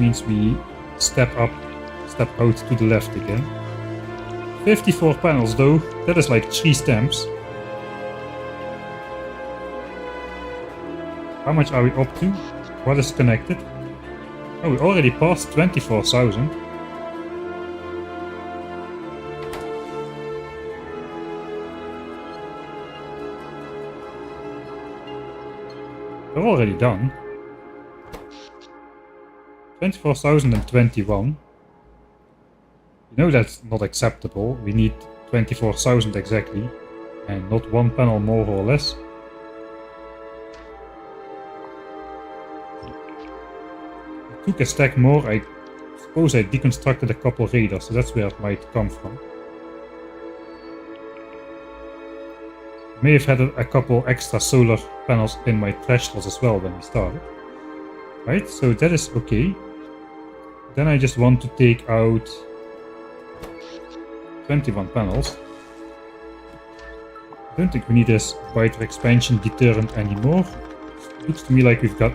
Speaker 1: Means we step out to the left again. 54 panels though, that is like 3 stamps. How much are we up to? What is connected? Oh, we already passed 24,000. We're already done. 24,021. You know that's not acceptable. We need 24,000 exactly, and not one panel more or less. I took a stack more. I suppose I deconstructed a couple radars, so that's where it might come from. I may have had a couple extra solar panels in my trash stores as well when we started. Right, so that is okay. Then I just want to take out 21 panels. I don't think we need this biter expansion deterrent anymore. It looks to me like we've got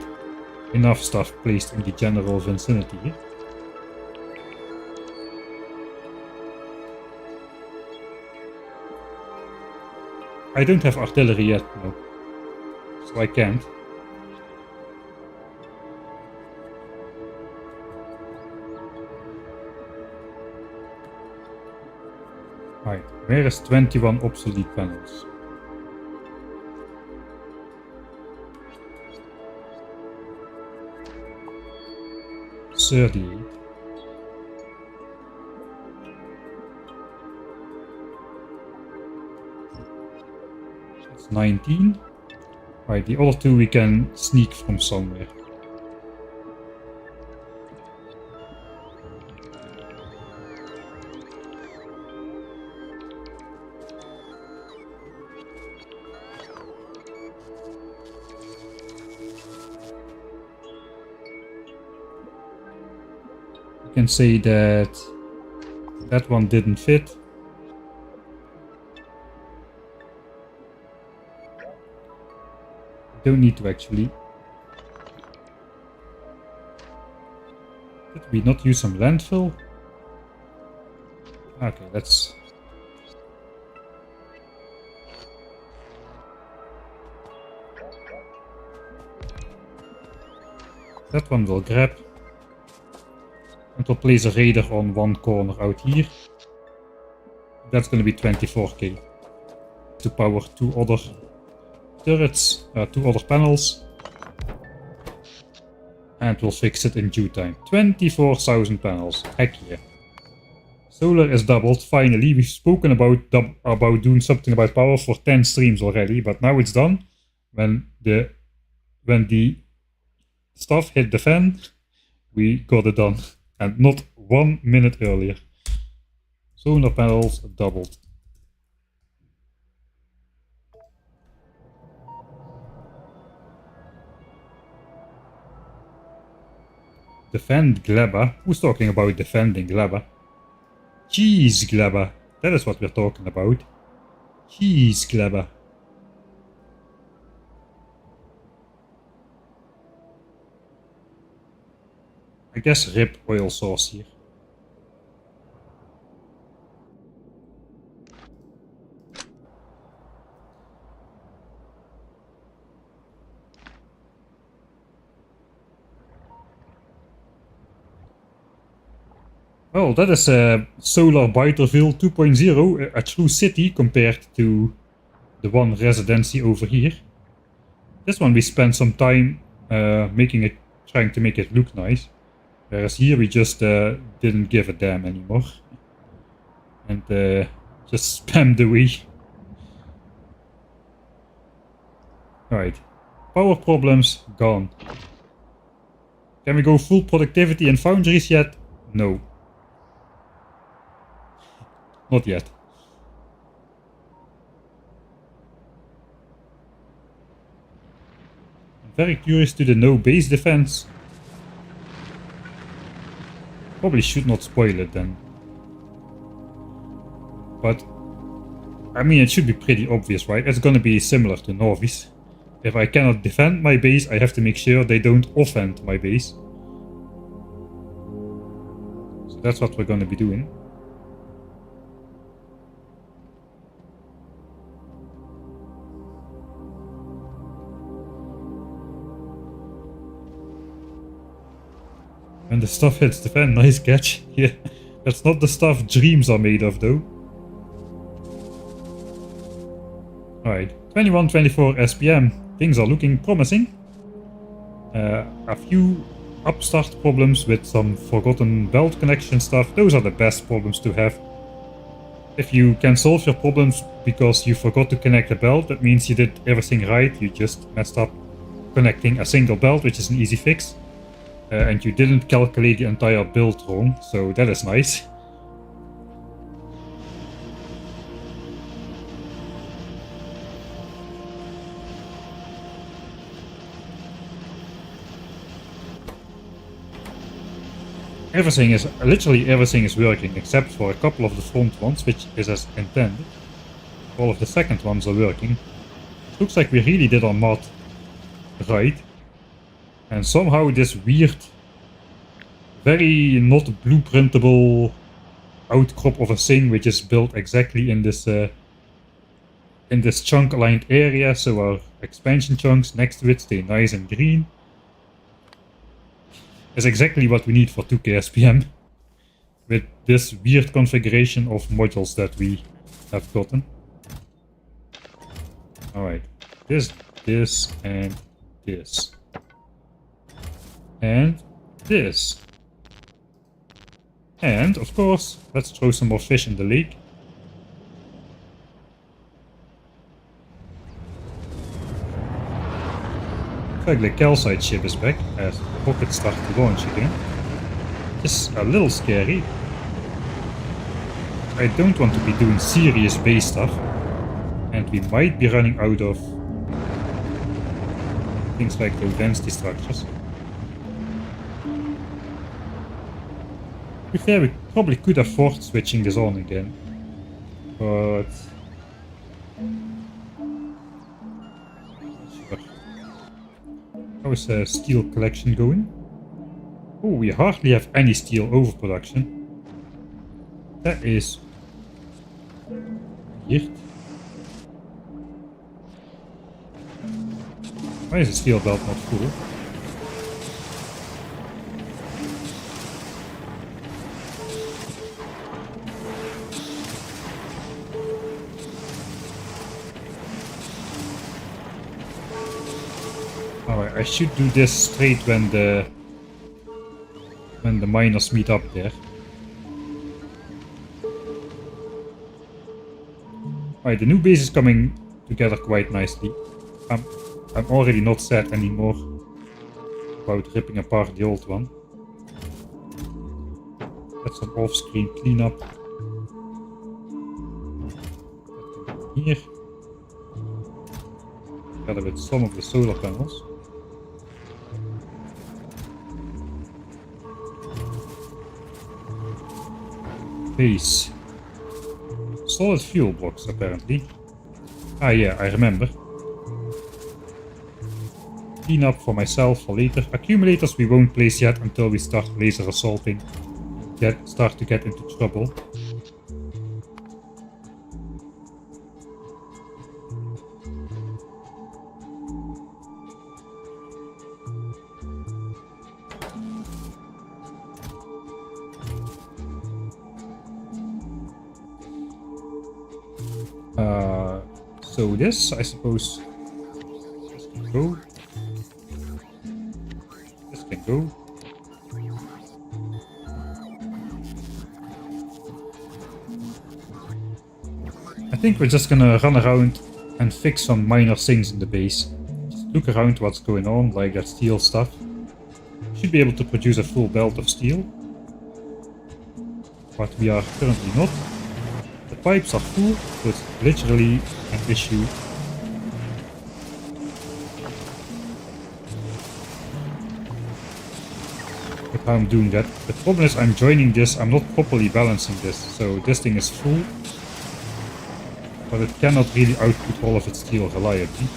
Speaker 1: enough stuff placed in the general vicinity here. I don't have artillery yet, no. So I can't. Right, where is 21 obsolete panels? $38. That's 19. Right, the other two we can sneak from somewhere. Can say that that one didn't fit. Don't need to actually. Did we not use some landfill? Okay, let's. That one will grab. And we'll place a radar on one corner out here. That's going to be 24k. To power 2 other turrets, 2 other panels. And we'll fix it in due time. 24,000 panels. Heck yeah. Solar is doubled, finally. We've spoken about doing something about power for 10 streams already, but now it's done. When the stuff hit the fan, we got it done. And not 1 minute earlier. Solar panels doubled. Defend Gleba? Who's talking about defending Gleba? Jeez, Gleba. That is what we're talking about. Jeez, Gleba. I guess rip oil source here. Well, that is a Solar Biterville 2.0, a true city compared to the one residency over here. This one we spent some time trying to make it look nice. Whereas here we just didn't give a damn anymore. And just spammed away. Alright. Power problems, gone. Can we go full productivity in Foundries yet? No. Not yet. I'm very curious to the no base defense. Probably should not spoil it then. But, I mean, it should be pretty obvious, right? It's gonna be similar to Nauvis. If I cannot defend my base, I have to make sure they don't offend my base. So that's what we're gonna be doing. When the stuff hits the fan, nice catch. Yeah, that's not the stuff dreams are made of though. Alright, 2124 SPM. Things are looking promising. A few upstart problems with some forgotten belt connection stuff. Those are the best problems to have. If you can solve your problems because you forgot to connect a belt, that means you did everything right. You just messed up connecting a single belt, which is an easy fix. And you didn't calculate the entire build wrong, so that is nice. Literally everything is working, except for a couple of the front ones, which is as intended. All of the second ones are working. It looks like we really did our math right. And somehow this weird, very not blueprintable outcrop of a thing, which is built exactly in this chunk aligned area, so our expansion chunks next to it stay nice and green. Is exactly what we need for 2K SPM. With this weird configuration of modules that we have gotten. Alright, this, and this. And this. And, of course, let's throw some more fish in the lake. Looks like the calcite ship is back as the rockets start to launch again. It's a little scary. I don't want to be doing serious base stuff. And we might be running out of things like low density structures. To be fair, we probably could afford switching this on again, but sure. How is the steel collection going? Oh, we hardly have any steel overproduction. That is weird. Why is the steel belt not full? Alright, I should do this straight when the miners meet up there. Alright, the new base is coming together quite nicely. I'm already not sad anymore about ripping apart the old one. That's some off-screen cleanup. Here. Together with some of the solar panels. Base. Solid fuel blocks, apparently. Ah yeah, I remember. Clean up for myself for later. Accumulators we won't place yet until we start laser assaulting. Start to get into trouble. So this, I suppose, this can go. This can go. I think we're just gonna run around and fix some minor things in the base. Just look around what's going on, like that steel stuff. Should be able to produce a full belt of steel. But we are currently not. The pipes are full, so it's literally an issue. With how I'm doing that. The problem is I'm joining this, I'm not properly balancing this, so this thing is full. But it cannot really output all of its steel reliably.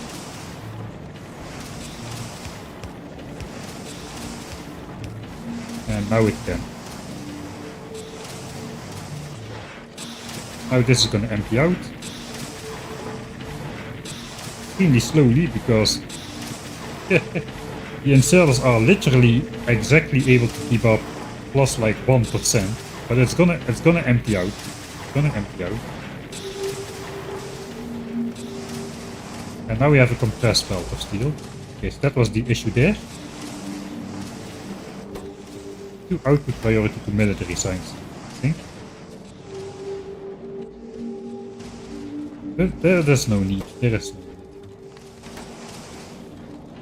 Speaker 1: And now it can. Now this is going to empty out. Extremely slowly because the inserters are literally exactly able to keep up plus like 1%. But it's gonna empty out. It's gonna empty out. And now we have a compressed belt of steel. Okay, so that was the issue there. To output priority to military science, I think. But there's no need. There is no need.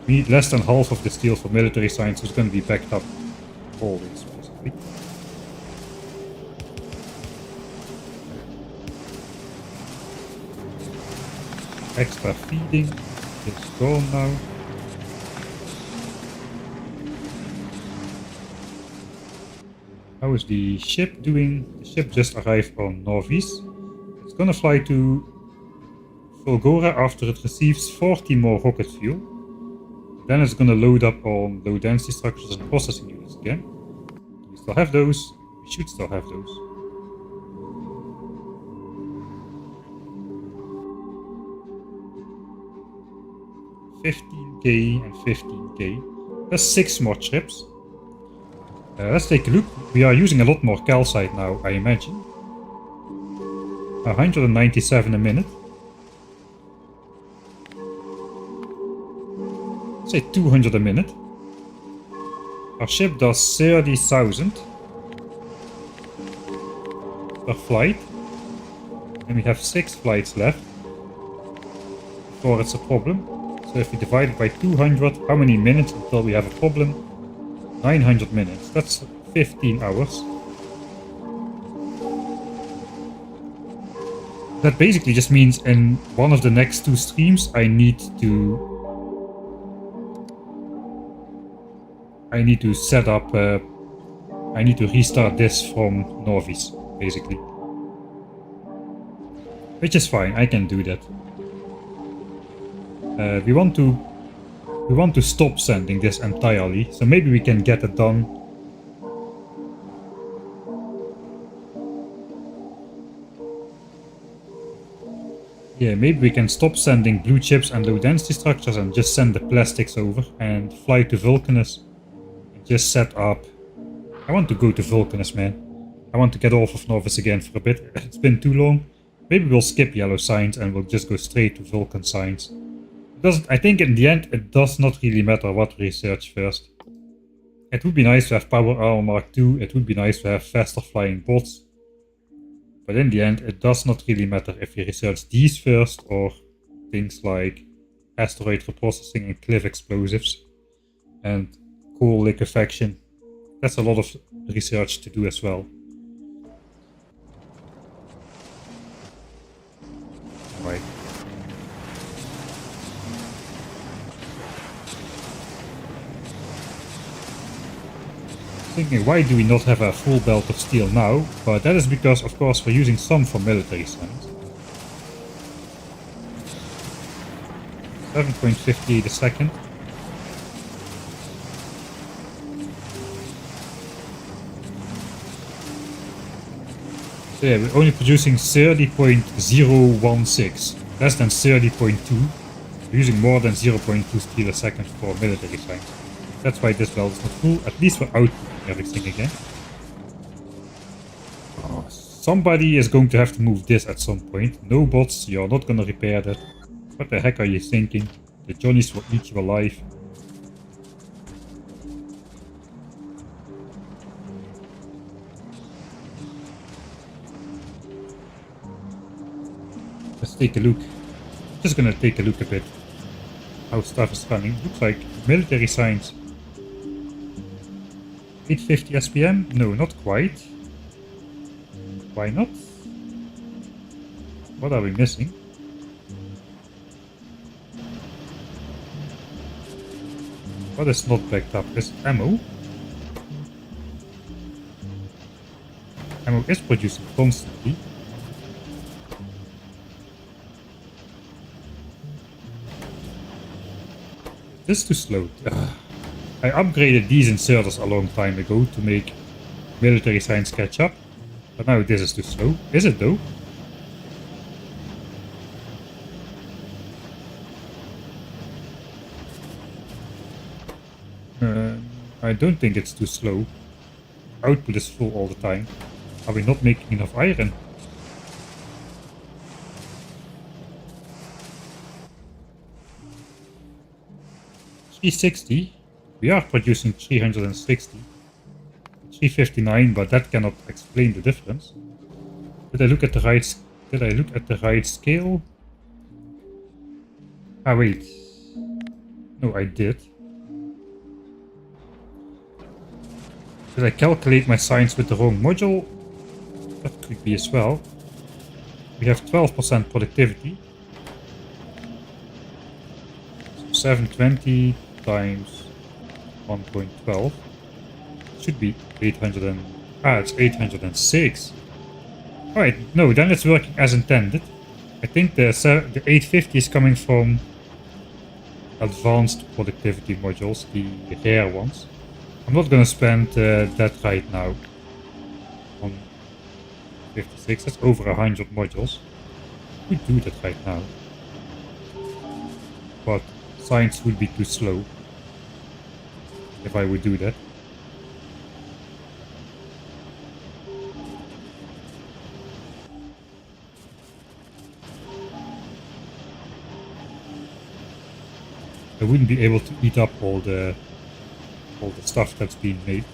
Speaker 1: We need less than half of the steel for military science, so it's going to be backed up always, basically. Extra feeding is gone now. How is the ship doing? The ship just arrived on Nauvis. It's gonna fly to Fulgora after it receives 40 more rocket fuel. Then it's gonna load up on low density structures and processing units again. We still have those. We should still have those. $15K and $15K. That's 6 more trips. Let's take a look. We are using a lot more calcite now, I imagine. 197 a minute. Say 200 a minute. Our ship does 30,000 per flight. And we have 6 flights left before it's a problem. So if we divide it by 200, how many minutes until we have a problem? 900 minutes. That's 15 hours. That basically just means in one of the next 2 streams I need to set up I need to restart this from Nauvis, basically. Which is fine, I can do that. We want to stop sending this entirely, so maybe we can get it done. Yeah, maybe we can stop sending blue chips and low density structures and just send the plastics over and fly to Vulcanus and just set up. I want to go to Vulcanus, man. I want to get off of Nauvis again for a bit. It's been too long. Maybe we'll skip yellow signs and we'll just go straight to Vulcan signs. I think in the end it does not really matter what we research first. It would be nice to have Power Armor Mark II, it would be nice to have faster flying bots. But in the end it does not really matter if we research these first or things like asteroid reprocessing and cliff explosives and coal liquefaction. That's a lot of research to do as well. Right. Thinking, why do we not have a full belt of steel now? But that is because, of course, we're using some for military science. 7.58 a second. So yeah, we're only producing 30.016, less than 30.2. We're using more than 0.2 steel a second for military science. That's why this belt is not full. At least we're outputting everything again.
Speaker 2: Oh,
Speaker 1: Somebody is going to have to move this at some point. No bots, you're not gonna repair that. What the heck are you thinking? The Johnnies will eat you alive. Let's take a look. Just gonna take a look a bit how stuff is running. Looks like military science. 850 SPM? No, not quite. Why not? What are we missing? What is not backed up? Is ammo? Ammo is producing constantly. This is too slow. I upgraded these inserters a long time ago to make military science catch up. But now this is too slow. Is it though? I don't think it's too slow. Output is full all the time. Are we not making enough iron? $360. We are producing 360. 359, but that cannot explain the difference. Did I look at the right scale? Ah wait. No, I did. Did I calculate my science with the wrong module? That could be as well. We have 12% productivity. So 720 times 1.12 should be 800 and... Ah, it's 806. Alright, no, then it's working as intended. I think the 850 is coming from advanced productivity modules, the rare ones. I'm not gonna spend that right now on 56. That's over 100 modules. We do that right now, but science would be too slow if I would do that. I wouldn't be able to eat up all the stuff that's being made.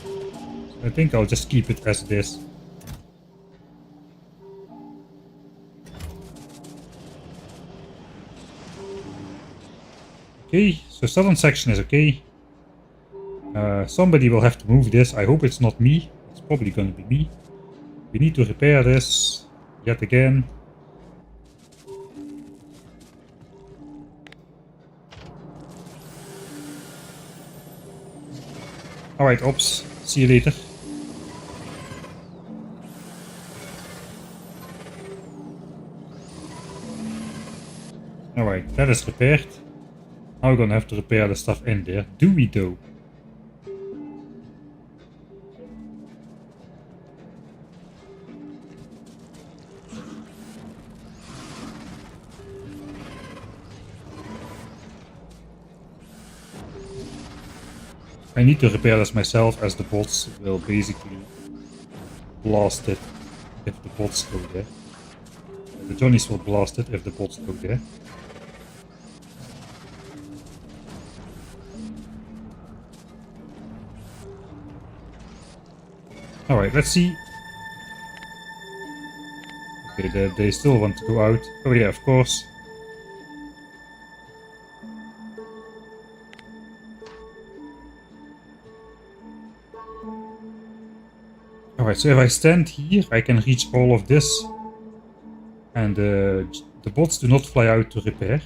Speaker 1: So I think I'll just keep it as it is. Okay, so southern section is okay. Somebody will have to move this. I hope it's not me. It's probably going to be me. We need to repair this yet again. Alright, ops. See you later. Alright, that is repaired. Now we're gonna have to repair the stuff in there. Do we though? I need to repair this myself, as the bots will basically blast it if the bots go there. The Johnnies will blast it if the bots go there. Alright, let's see. Okay, they still want to go out. Oh yeah, of course. Alright, so if I stand here, I can reach all of this. And the bots do not fly out to repair.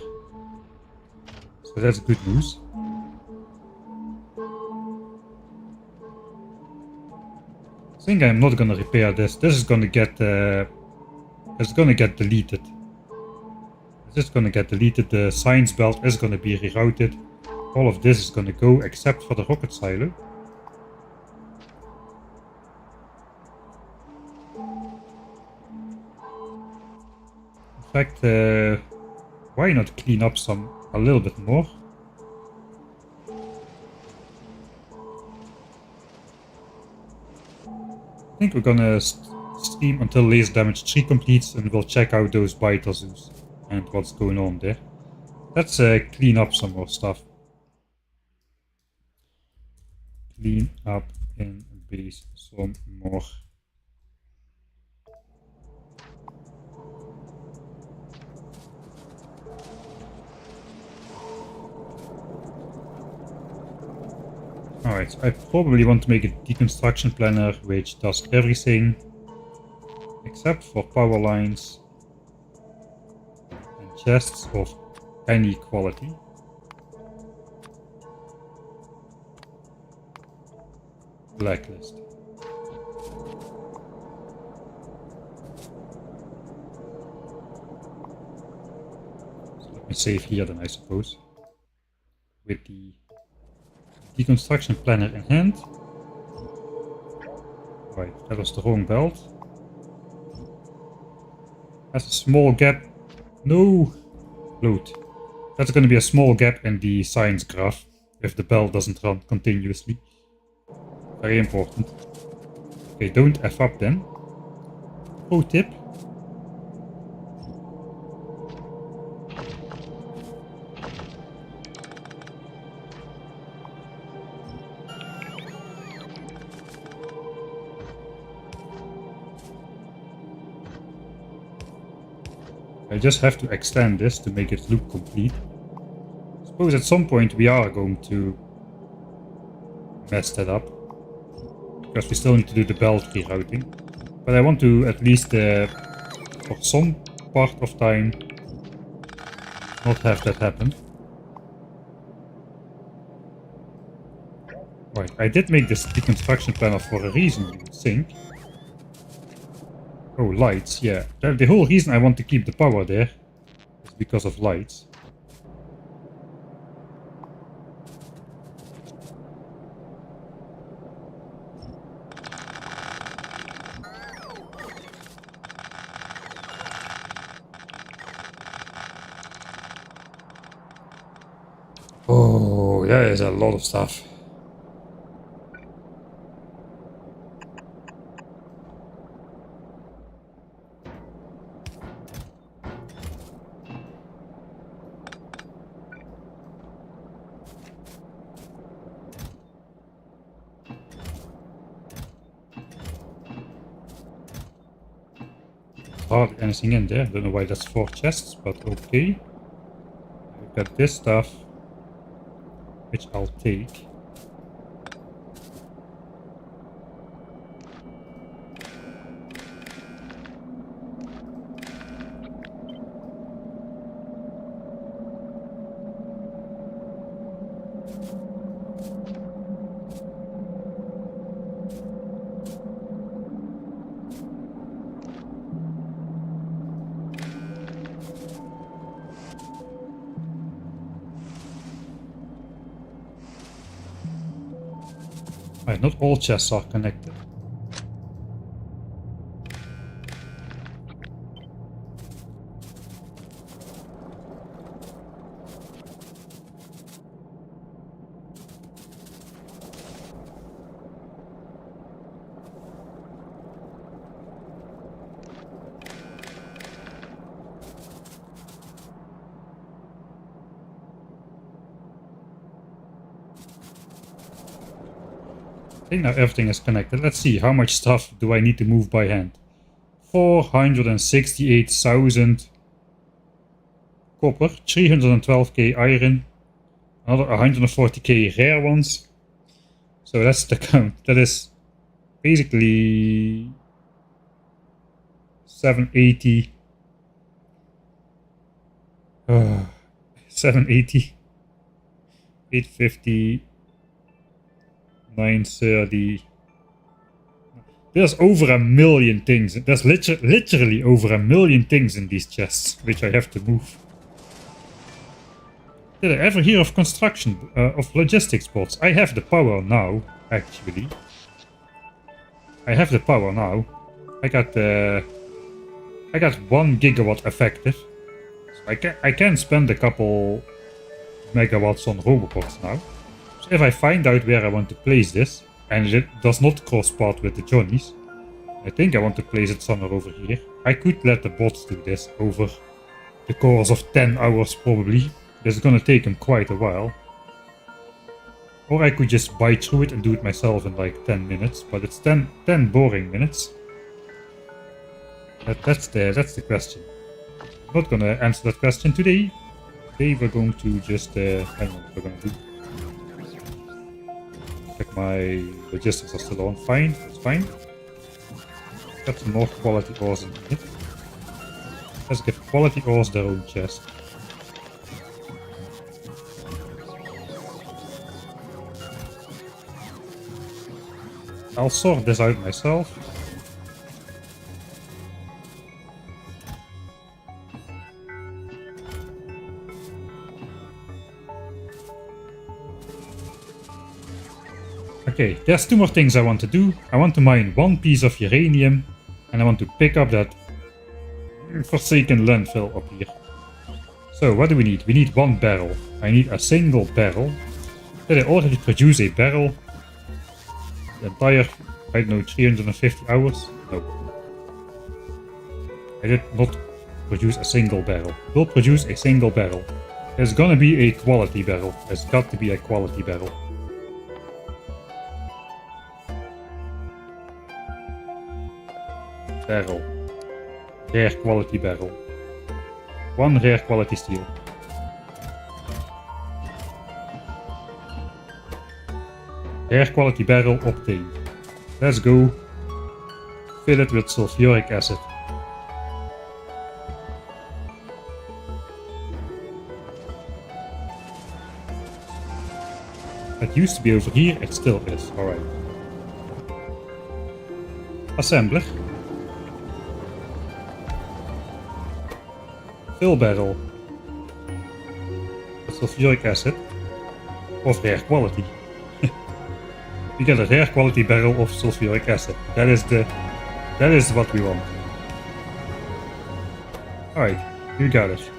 Speaker 1: So that's good news. I think I'm not gonna repair this. This is gonna get it's gonna get deleted. It's just gonna get deleted. The science belt is gonna be rerouted. All of this is gonna go except for the rocket silo. In fact, why not clean up a little bit more? I think we're gonna stream until laser damage 3 completes, and we'll check out those biter zoos and what's going on there. Let's clean up some more stuff. Clean up in base some more. Alright, so I probably want to make a deconstruction planner which does everything except for power lines and chests of any quality. Blacklist. So let me save here then, I suppose. With the deconstruction planner in hand. Right, that was the wrong belt. That's a small gap. No! Load. That's going to be a small gap in the science graph if the belt doesn't run continuously. Very important. Okay, don't F up then. Pro tip. I just have to extend this to make it look complete. I suppose at some point we are going to mess that up. Because we still need to do the belt rerouting. But I want to at least for some part of time not have that happen. Right, I did make this deconstruction planner for a reason, you would think. Oh, lights, yeah. The whole reason I want to keep the power there is because of lights. Oh, that is a lot of stuff. Hardly anything in there. Don't know why that's 4 chests, but okay. I've got this stuff, which I'll take. Right, not all chests are connected. I think now everything is connected. Let's see, how much stuff do I need to move by hand? 468,000 copper, 312k iron, another 140k rare ones. So that's the count. That is basically 780. 780. 850. 930. There's over a million things. There's literally over a million things in these chests, which I have to move. Did I ever hear of construction, of logistics bots? I have the power now, actually. I have the power now. I got 1 gigawatt effective. So I can spend a couple megawatts on robobots now. So if I find out where I want to place this, and it does not cross path with the Johnnies, I think I want to place it somewhere over here. I could let the bots do this over the course of 10 hours probably. This is gonna take them quite a while. Or I could just bite through it and do it myself in like 10 minutes, but it's 10 boring minutes. That's the question. I'm not gonna answer that question today. Today we're going to just, I don't know what we're gonna do. Check my logistics are still on. Fine, it's fine. Got some more quality ores in it. Let's give quality ores their own chest. I'll sort this out myself. Okay, there's two more things I want to do. I want to mine one piece of uranium, and I want to pick up that forsaken landfill up here. So what do we need? We need one barrel. I need a single barrel. Did I already produce a barrel? The entire, I don't know, 350 hours? No. I did not produce a single barrel. We'll produce a single barrel. There's gonna be a quality barrel. There's got to be a quality barrel. Barrel. Rare quality barrel. One rare quality steel. Rare quality barrel obtained. Let's go. Fill it with sulfuric acid. It used to be over here, it still is. Alright. Assembler. Fill barrel. With sulfuric acid. Of rare quality. We get a rare quality barrel of sulfuric acid. That is what we want. Alright, you got it.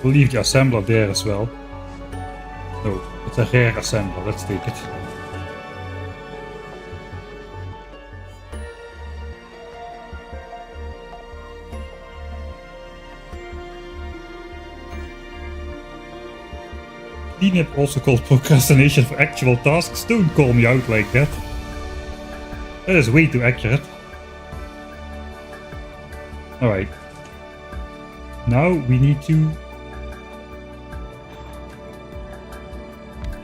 Speaker 1: We'll leave the assembler there as well. No, it's a rare assembler, let's take it. Cleanup, also called procrastination for actual tasks. Don't call me out like that. That is way too accurate. Alright. Now we need to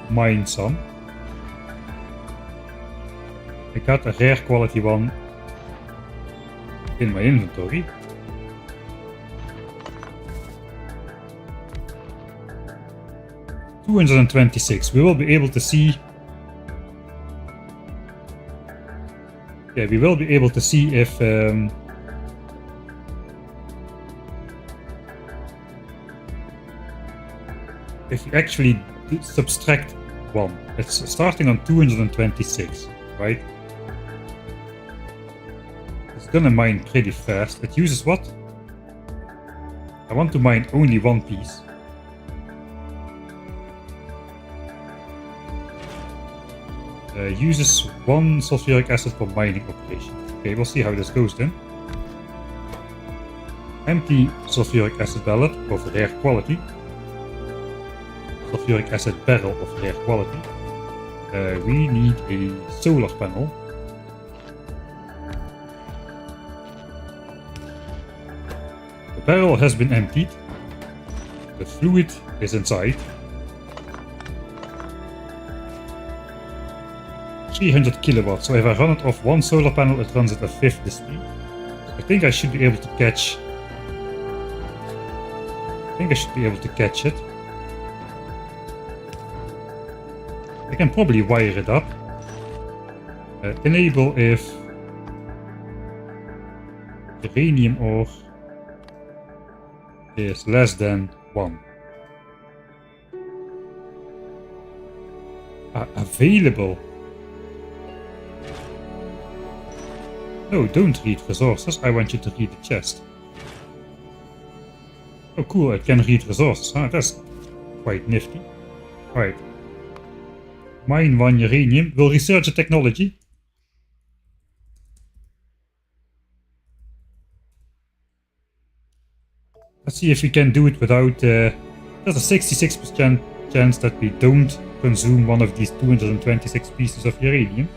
Speaker 1: mine some. I got a rare quality one in my inventory. $226. We will be able to see. Yeah, we will be able to see if you actually subtract one. It's starting on 226, right? It's gonna mine pretty fast. It uses what? I want to mine only one piece. Uses one sulfuric acid per mining operation. Okay, we'll see how this goes then. Empty sulfuric acid pellet of rare quality. Sulfuric acid barrel of rare quality. We need a solar panel. The barrel has been emptied. The fluid is inside. 300 kilowatts, so if I run it off one solar panel, it runs at a fifth the speed. I think I should be able to catch. It. I can probably wire it up. Enable if uranium ore is less than 1. Available. No, don't read resources. I want you to read the chest. Oh cool, it can read resources. Huh? That's quite nifty. Alright. Mine 1 uranium. We'll research the technology. Let's see if we can do it without... there's a 66% chance that we don't consume one of these 226 pieces of uranium.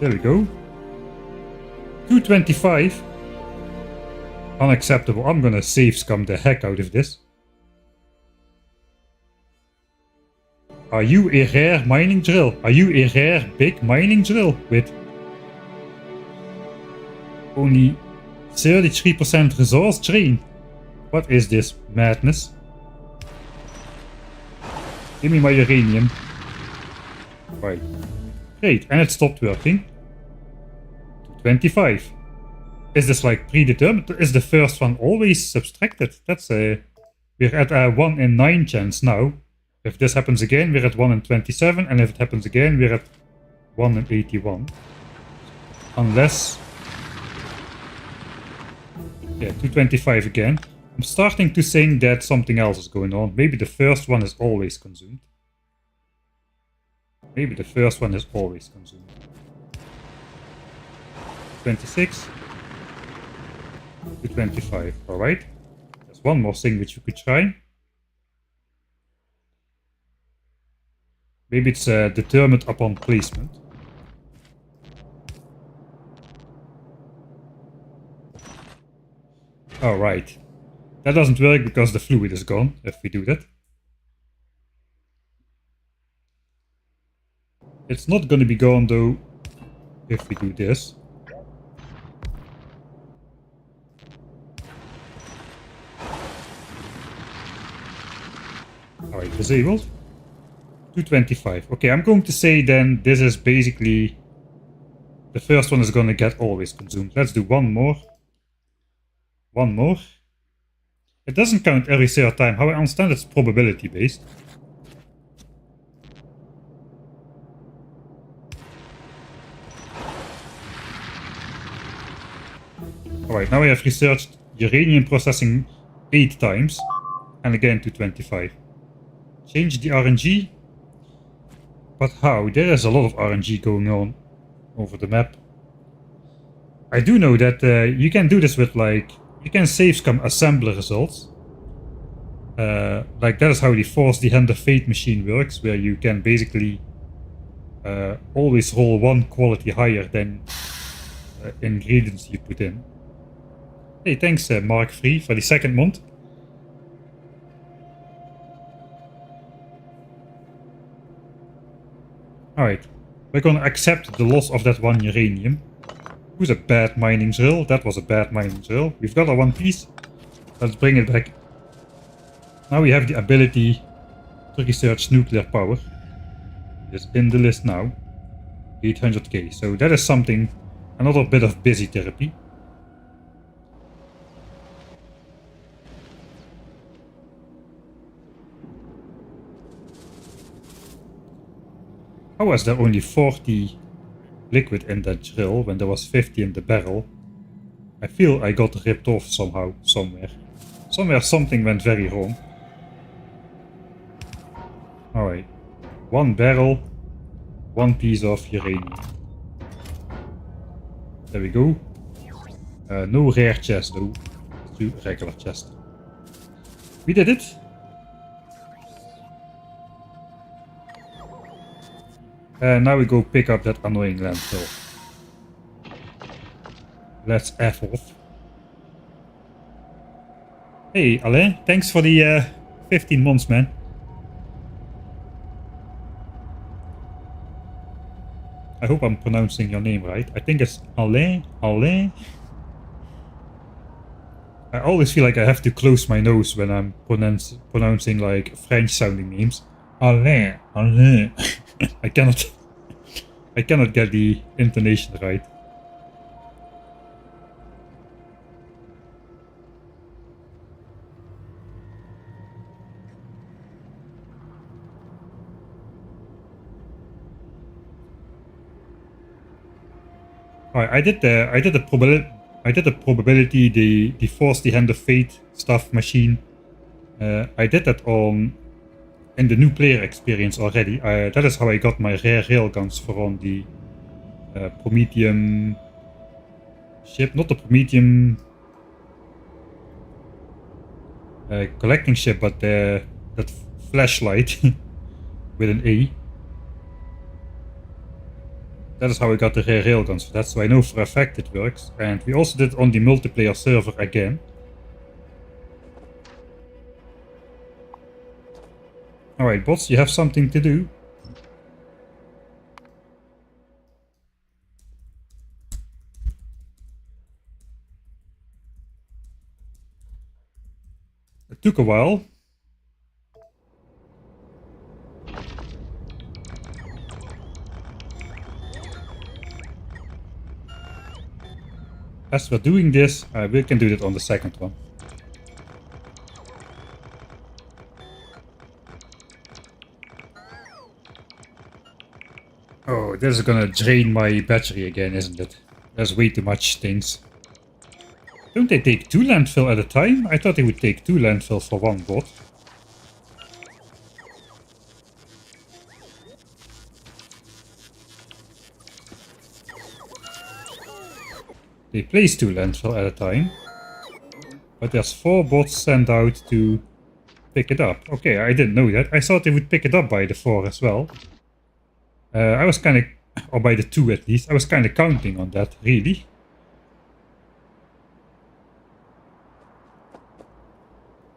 Speaker 1: There we go. 225. Unacceptable. I'm gonna save scum the heck out of this. Are you a rare mining drill? Are you a rare big mining drill with only 33% resource drain? What is this madness? Give me my uranium. Right. Great, and it stopped working. 25. Is this like predetermined? Is the first one always subtracted? That's a... We're at a 1 in 9 chance now. If this happens again, we're at 1 in 27, and if it happens again, we're at 1 in 81. Unless... Yeah, 225 again. I'm starting to think that something else is going on. Maybe the first one is always consumed. Maybe the first one is always consumed. 26. 225, alright. There's one more thing which we could try. Maybe it's determined upon placement. Alright. That doesn't work because the fluid is gone if we do that. It's not going to be gone though if we do this. Alright, disabled. 225. Okay, I'm going to say then this is basically... The first one is going to get always consumed. Let's do one more. One more. It doesn't count every third time. How I understand it's probability based. Alright, now I have researched uranium processing 8 times. And again 225. Change the RNG. But how? There is a lot of RNG going on over the map. I do know that you can do this with like... You can save scum assembler results. Like that is how the Force the Hand of Fate machine works, where you can basically always roll one quality higher than ingredients you put in. Hey, thanks Mark Free for the second month. Alright, we're gonna accept the loss of that one uranium. Who's a bad mining drill? That was a bad mining drill. We've got our one piece. Let's bring it back. Now we have the ability to research nuclear power. It's in the list now. 800k. So that is something, another bit of busy therapy. How was there only 40 liquid in that drill when there was 50 in the barrel? I feel I got ripped off somehow, somewhere. Somewhere something went very wrong. Alright. One barrel, one piece of uranium. There we go. No rare chest though. Two regular chest. We did it! Now we go pick up that annoying landfill. Let's F off. Hey Alain, thanks for the 15 months, man. I hope I'm pronouncing your name right. I think it's Alain. Alain. I always feel like I have to close my nose when I'm pronouncing like French sounding names. Alain. Alain. I cannot get the intonation right. Alright, I did the probability, the Force the Hand of Fate stuff machine. I did that in the new player experience already. That is how I got my rare railguns for on the Promethium ship, not the Promethium collecting ship, but that flashlight with an A. That is how we got the rare railgun, so that's why I know for a fact it works. And we also did it on the multiplayer server again. Alright, bots, you have something to do. It took a while. As we're doing this, we can do it on the second one. Oh, this is gonna drain my battery again, isn't it? There's way too much things. Don't they take 2 landfill at a time? I thought they would take 2 landfill for one bot. They place 2 landfill at a time. But there's 4 bots sent out to pick it up. Okay, I didn't know that. I thought they would pick it up by the 4 as well. I was kind of, or by the 2 at least, I was kind of counting on that, really.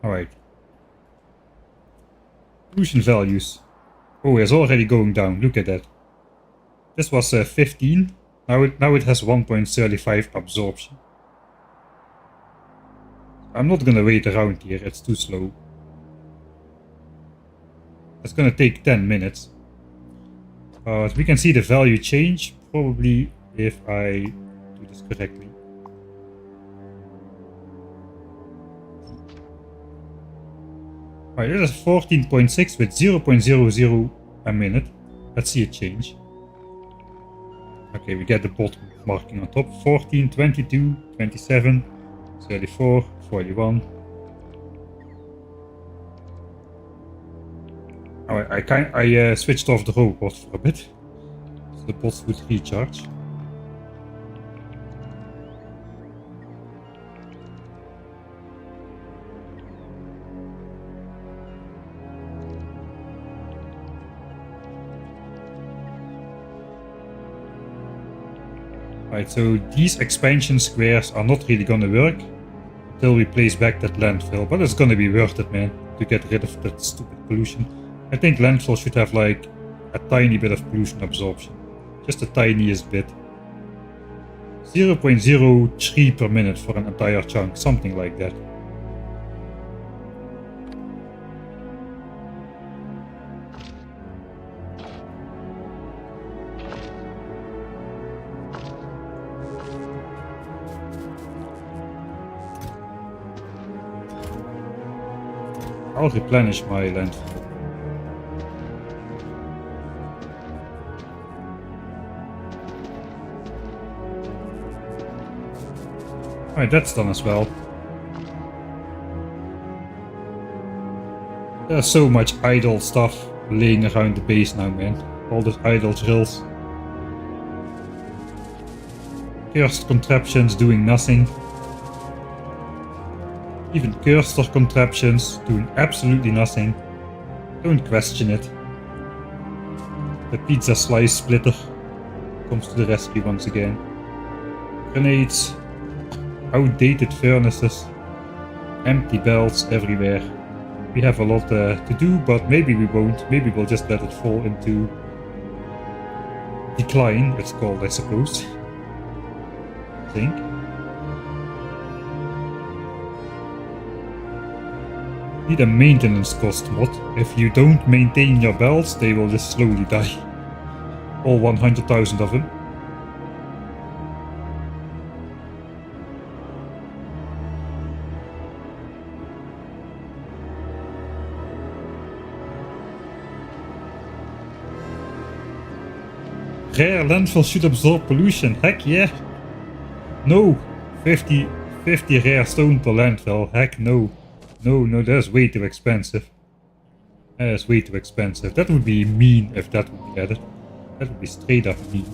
Speaker 1: Alright. Pollution values. Oh, it's already going down, look at that. This was 15, now it has 1.35 absorption. I'm not gonna wait around here, it's too slow. It's gonna take 10 minutes. We can see the value change, probably if I do this correctly. Alright, this is 14.6 with 0.00 a minute. Let's see a change. Okay, we get the bot marking on top. 14, 22, 27, 34, 41. Alright, I switched off the robot for a bit, so the bots would recharge. Right, so these expansion squares are not really gonna work until we place back that landfill, but it's gonna be worth it, man, to get rid of that stupid pollution. I think landfill should have like a tiny bit of pollution absorption. Just the tiniest bit. 0.03 per minute for an entire chunk, something like that. I'll replenish my landfill. Alright, that's done as well. There's so much idle stuff laying around the base now, man. All those idle drills. Cursed contraptions doing nothing. Even cursor contraptions doing absolutely nothing. Don't question it. The pizza slice splitter comes to the rescue once again. Grenades. Outdated furnaces. Empty belts everywhere. We have a lot to do, but maybe we won't. Maybe we'll just let it fall into decline, it's called, I suppose. I think. Need a maintenance cost mod. If you don't maintain your belts, they will just slowly die. All 100,000 of them. Rare landfill should absorb pollution, heck yeah! No! 50 rare stone per landfill, heck no. No, that's way too expensive. That is way too expensive. That would be mean if that would be added. That would be straight up mean.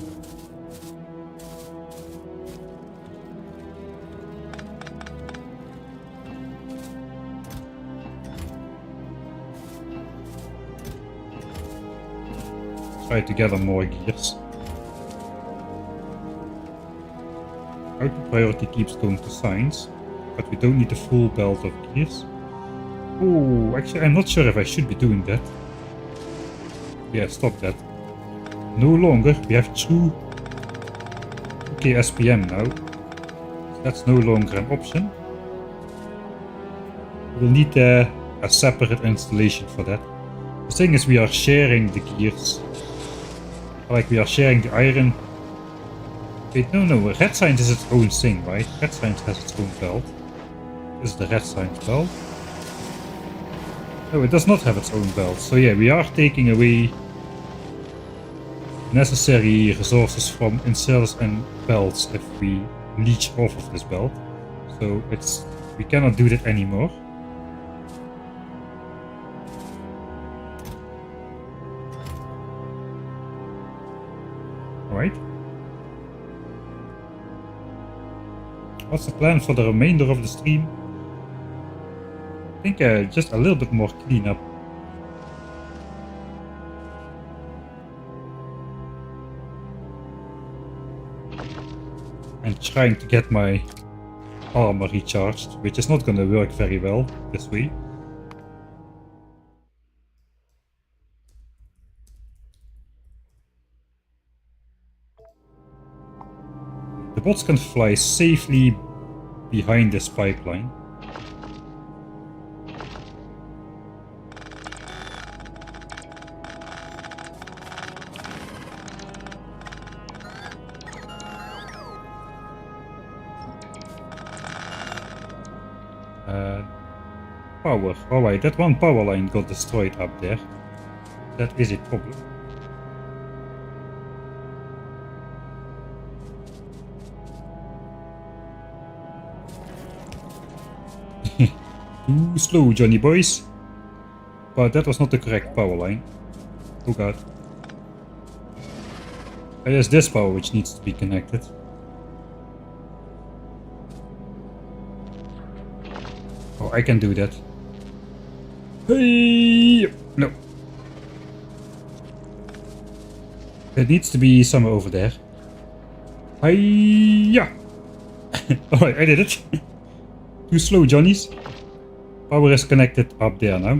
Speaker 1: try to gather more gears. Output priority keeps going to science, but we don't need the full belt of gears. Oh, actually I'm not sure if I should be doing that. Yeah, stop that. No longer, we have true okay SPM now. So that's no longer an option. We'll need a separate installation for that. The thing is we are sharing the gears. Like we are sharing the iron. Wait, no, red science is its own thing, right? Red science has its own belt. This is the red science belt. No, it does not have its own belt. So yeah, we are taking away necessary resources from inserters and belts if we leech off of this belt. So we cannot do that anymore. Alright. What's the plan for the remainder of the stream? I think just a little bit more cleanup. And trying to get my armor recharged, which is not gonna work very well this way. The bots can fly safely behind this pipeline. Power. Alright, that one power line got destroyed up there. That is a problem. Too slow, Johnny boys. But that was not the correct power line. Oh god. It is this power which needs to be connected. Oh, I can do that. Hey! No. It needs to be somewhere over there. Hiya! Alright, I did it. Too slow, Johnnies. Power is connected up there now.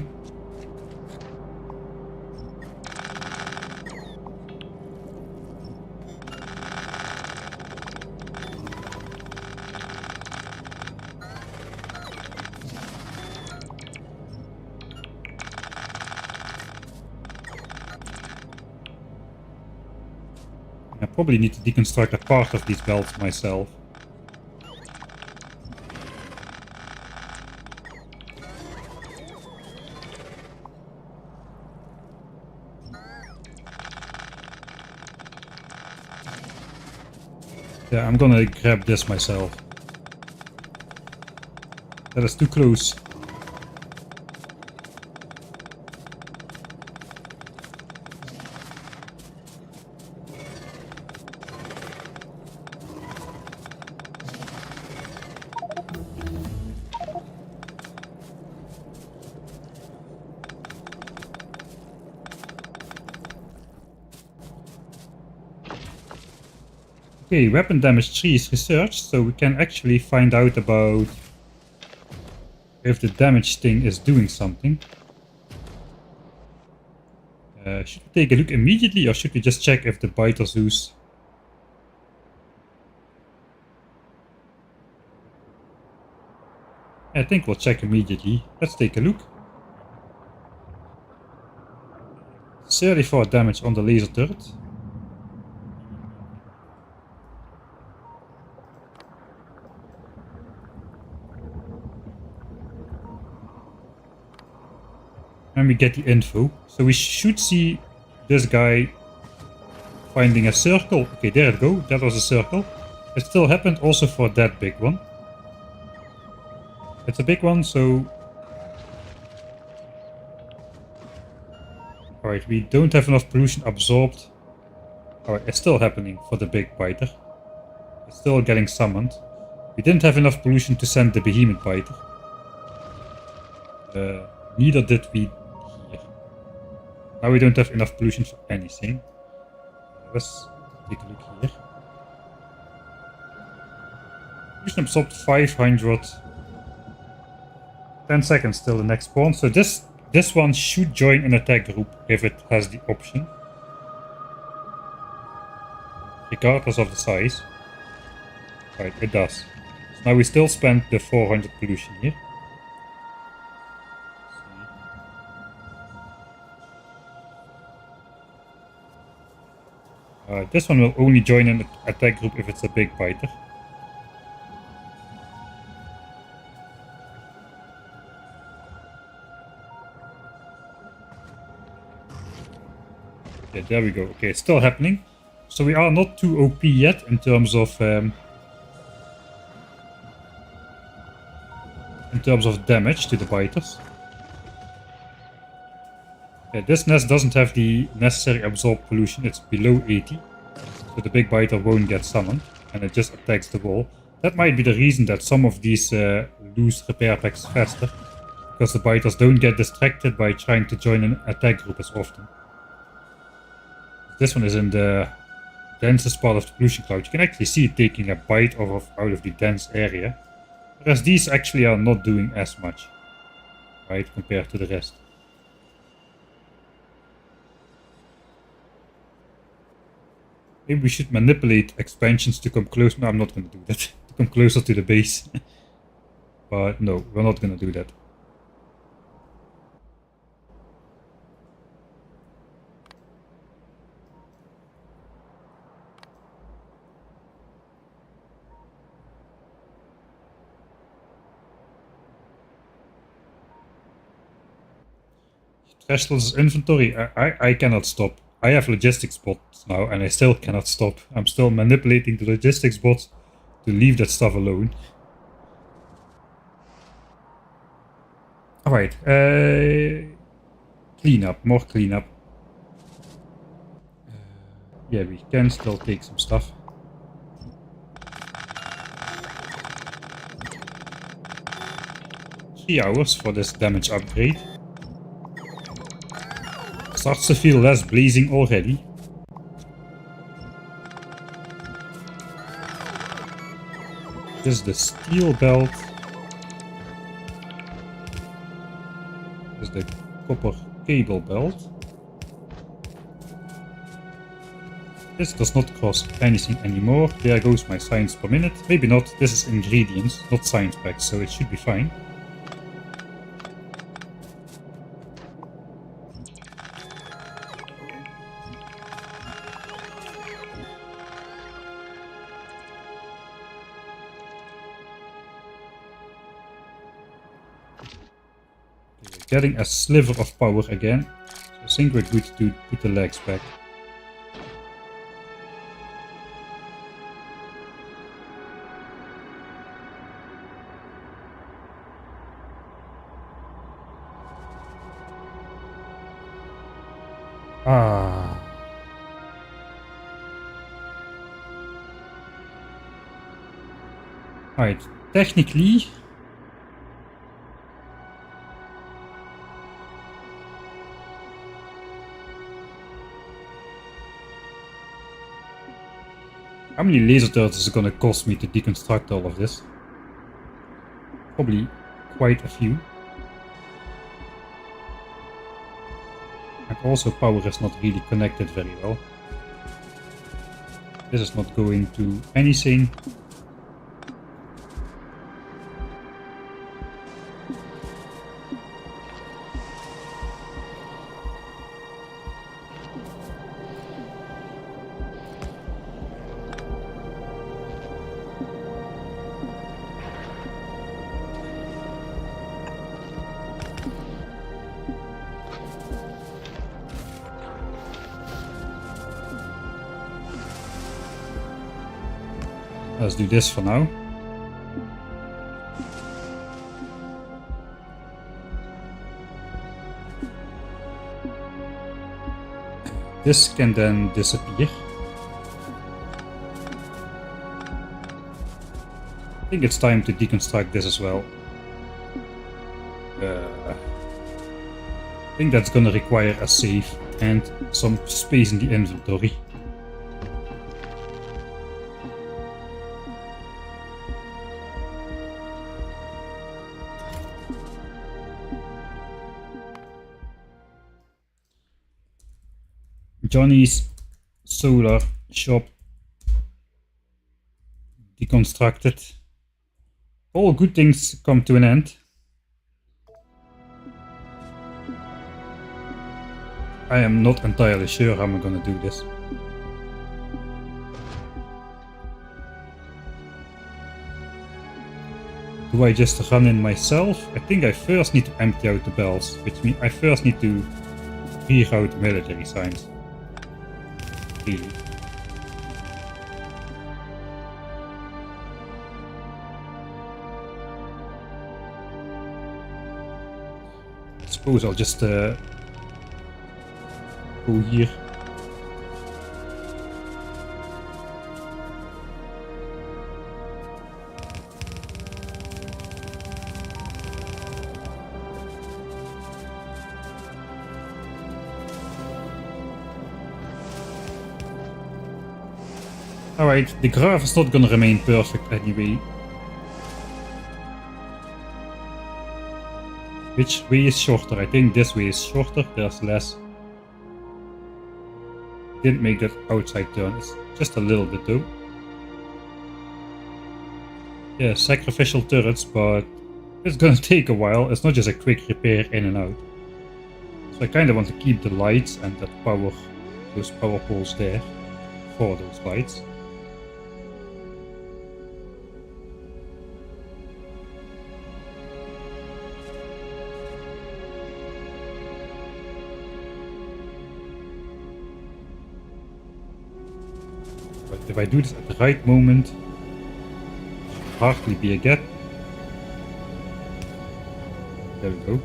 Speaker 1: I probably need to deconstruct a part of these belts myself. Yeah, I'm gonna grab this myself. That is too close. Okay, weapon damage 3 is researched, so we can actually find out about if the damage thing is doing something. Should we take a look immediately, or should we just check if the biter Zeus? I think we'll check immediately. Let's take a look. 34 damage on the laser turret. And we get the info. So we should see this guy finding a circle. Okay, there it go. That was a circle. It still happened also for that big one. It's a big one, so... Alright, we don't have enough pollution absorbed. Alright, it's still happening for the big biter. It's still getting summoned. We didn't have enough pollution to send the behemoth biter. Neither did we here. Now we don't have enough pollution for anything. Let's take a look here. Fusion absorbed 500. 10 seconds till the next spawn. So this one should join an attack group if it has the option. Regardless of the size. Right, it does. So now we still spend the 400 pollution here. This one will only join an attack group if it's a big biter. Yeah, there we go. Okay, it's still happening. So we are not too OP yet in terms of damage to the biters. Yeah, this nest doesn't have the necessary absorb pollution. It's below 80, so the big biter won't get summoned, and it just attacks the wall. That might be the reason that some of these lose repair packs faster, because the biters don't get distracted by trying to join an attack group as often. This one is in the densest part of the pollution cloud. You can actually see it taking a bite out of the dense area, whereas these actually are not doing as much, right, compared to the rest. Maybe we should manipulate expansions to come close. No, I'm not going to do that. To come closer to the base. But no, we're not going to do that. Trashlo's inventory. I cannot stop. I have logistics bots now and I still cannot stop. I'm still manipulating the logistics bots to leave that stuff alone. Alright, cleanup, more cleanup. Yeah, we can still take some stuff. Three hours for this damage upgrade. Starts to feel less blazing already. This is the steel belt. This is the copper cable belt. This does not cost anything anymore. There goes my science per minute. Maybe not. This is ingredients, not science packs, so it should be fine. Getting a sliver of power again, so I think we're good to put the legs back. Alright, technically how many laser turrets is it gonna cost me to deconstruct all of this? Probably quite a few. And also power is not really connected very well. This is not going to anything. Let's do this for now. This can then disappear. I think it's time to deconstruct this as well. I think that's gonna require a save and some space in the inventory. Johnny's solar shop deconstructed. All good things come to an end. I am not entirely sure how I'm gonna do this. Do I just run in myself? I think I first need to empty out the bells, which means I first need to reroute military signs. Really. I suppose I'll just go here. Alright, the graph is not gonna remain perfect anyway. Which way is shorter? I think this way is shorter, there's less. Didn't make that outside turn, it's just a little bit though. Yeah, sacrificial turrets, but it's gonna take a while. It's not just a quick repair in and out. So I kinda want to keep the lights and that power, those power poles there for those lights. If I do this at the right moment, hardly be a gap. There we go.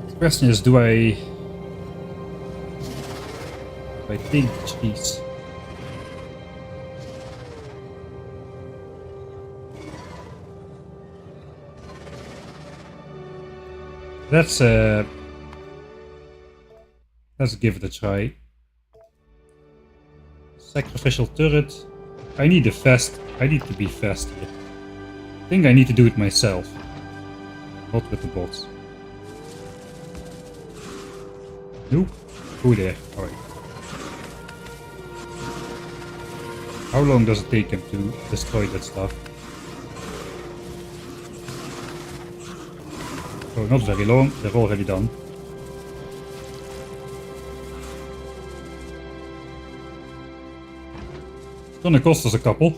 Speaker 1: The question is, do I take the cheese? Let's give it a try. Sacrificial turret. I need a fast. I need to be fast here. I think I need to do it myself, not with the bots. Nope. Go there. Alright. How long does it take him to destroy that stuff? Oh, not very long. They're already done. It's gonna cost us a couple.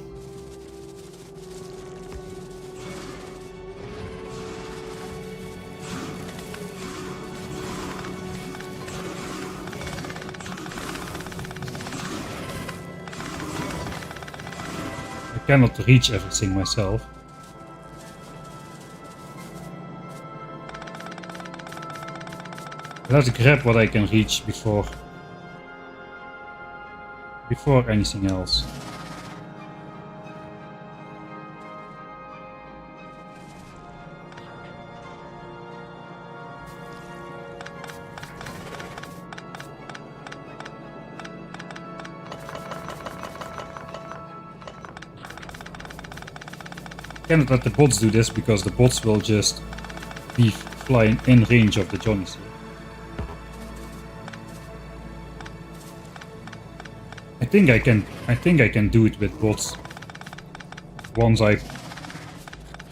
Speaker 1: I cannot reach everything myself. Let's grab what I can reach before anything else. I cannot let the bots do this because the bots will just be flying in range of the Johnnies here. I think I can do it with bots once I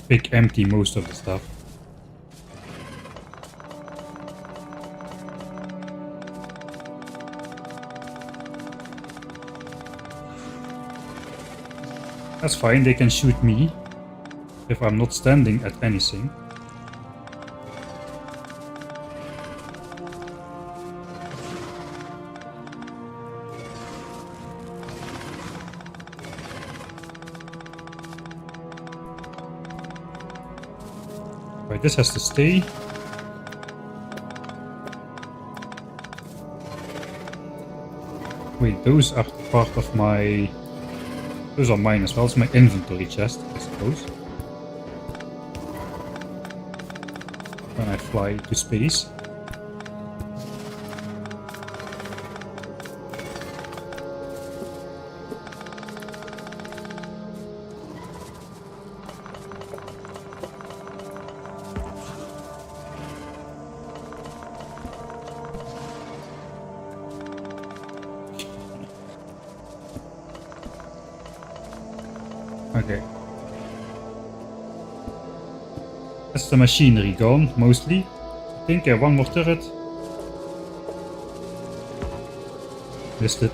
Speaker 1: pick empty most of the stuff. That's fine, they can shoot me if I'm not standing at anything. Right, this has to stay. Wait, those are part of my... Those are mine as well. It's my inventory chest, I suppose. when I fly to space. Okay. That's the machinery gone, mostly. I think I have one more turret. Missed it.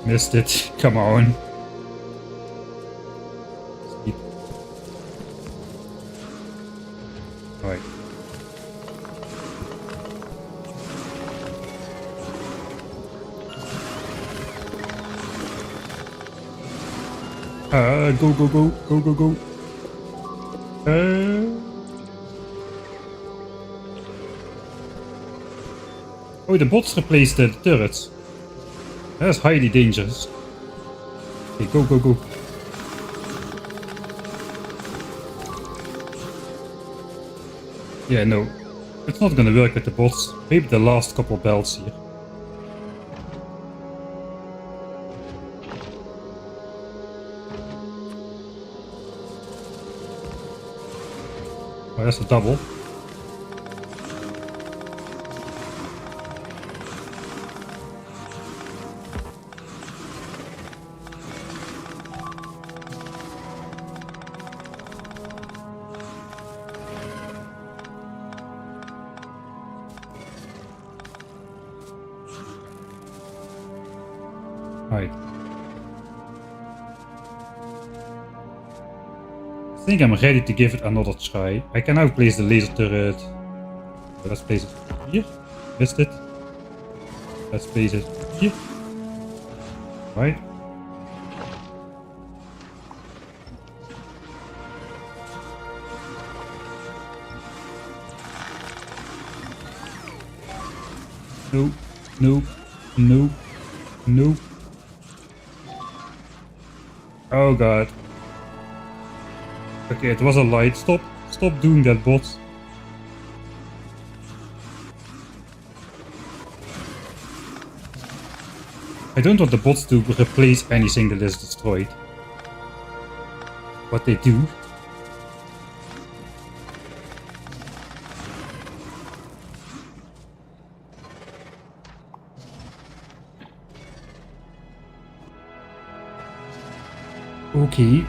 Speaker 1: Missed it. Come on. Sleep. Alright. Go, go, go, go, go, go. Oh, the bots replaced the turrets. That's highly dangerous. Okay, go, go, go. Yeah, no. It's not gonna work with the bots. Maybe the last couple belts here. Oh, that's a double. Right. I think I'm ready to give it another try. I can now place the laser turret. So let's place it here. Missed it. Let's place it here. Right. No, no, no, no. Oh god. Okay, it was a light. Stop doing that, bot. I don't want the bots to replace anything that is destroyed. But they do. Okay.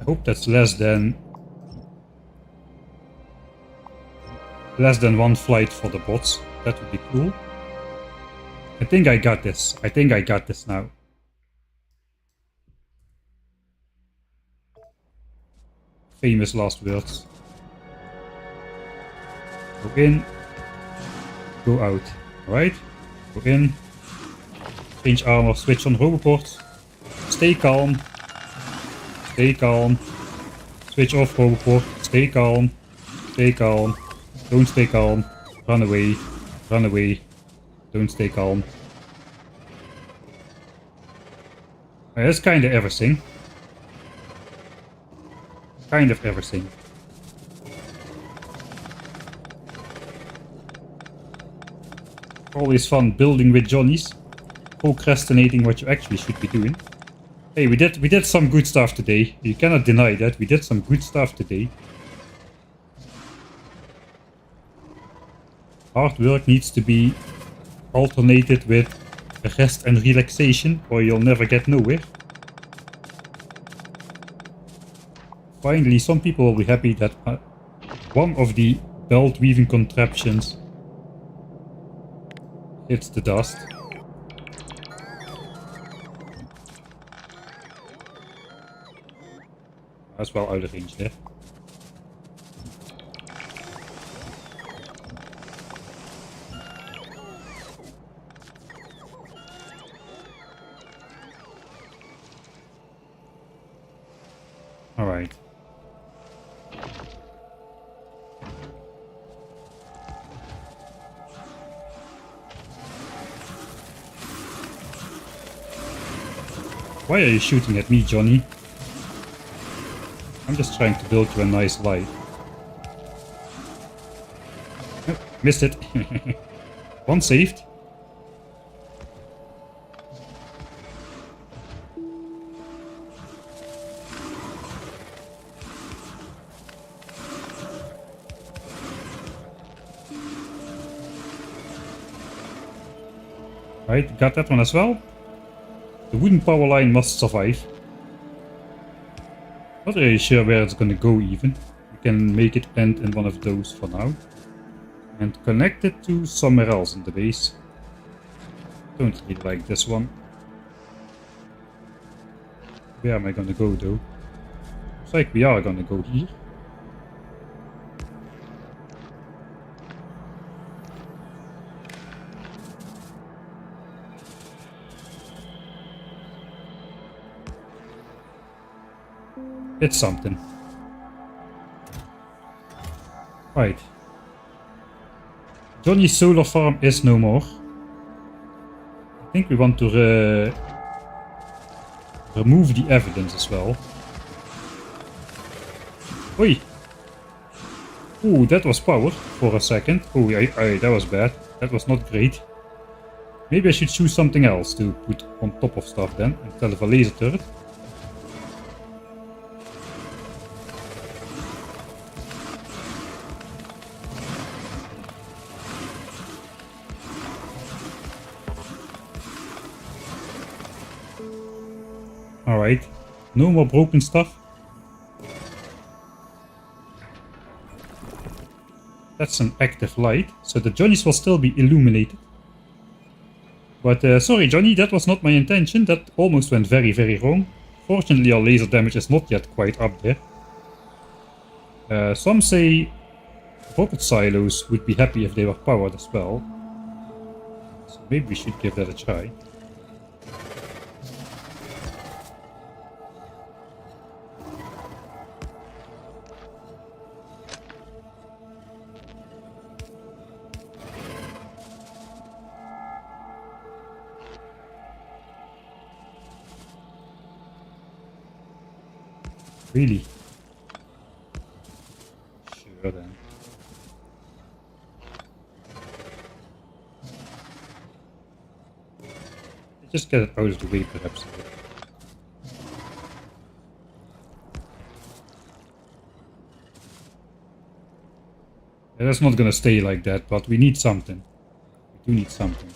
Speaker 1: I hope that's less than one flight for the bots. That would be cool. I think I got this. I think I got this now. Famous last words. Go in. Go out. Alright. Go in. Change armor. Switch on roboport. Stay calm. Stay calm. Switch off roboport. Stay calm. Stay calm. Don't stay calm. Run away. Run away. Don't stay calm. That's kind of everything. Kind of everything. Always fun building with Johnnies. Procrastinating what you actually should be doing. Hey, we did some good stuff today. You cannot deny that. We did some good stuff today. Hard work needs to be alternated with rest and relaxation, or you'll never get nowhere. Finally, some people will be happy that one of the belt weaving contraptions hits the dust. That's well out of range there. Alright. Why are you shooting at me, Johnny? I'm just trying to build you a nice life. Oh, missed it. One saved. Right, got that one as well. The wooden power line must survive. Not really sure where it's gonna go even. We can make it end in one of those for now. And connect it to somewhere else in the base. Don't really like this one. Where am I gonna go though? Looks like we are gonna go here. It's something. Right. Johnny's solar farm is no more. I think we want to remove the evidence as well. Oi! Ooh, that was power for a second. Oh, that was bad. That was not great. Maybe I should choose something else to put on top of stuff then, instead of a laser turret. Alright, no more broken stuff. That's an active light, so the Johnnies will still be illuminated. But sorry Johnny, that was not my intention. That almost went very, very wrong. Fortunately our laser damage is not yet quite up there. Some say rocket silos would be happy if they were powered as well. So maybe we should give that a try. Really? Sure then. Just get it out of the way perhaps. Yeah, that's not gonna stay like that, but we need something. We do need something.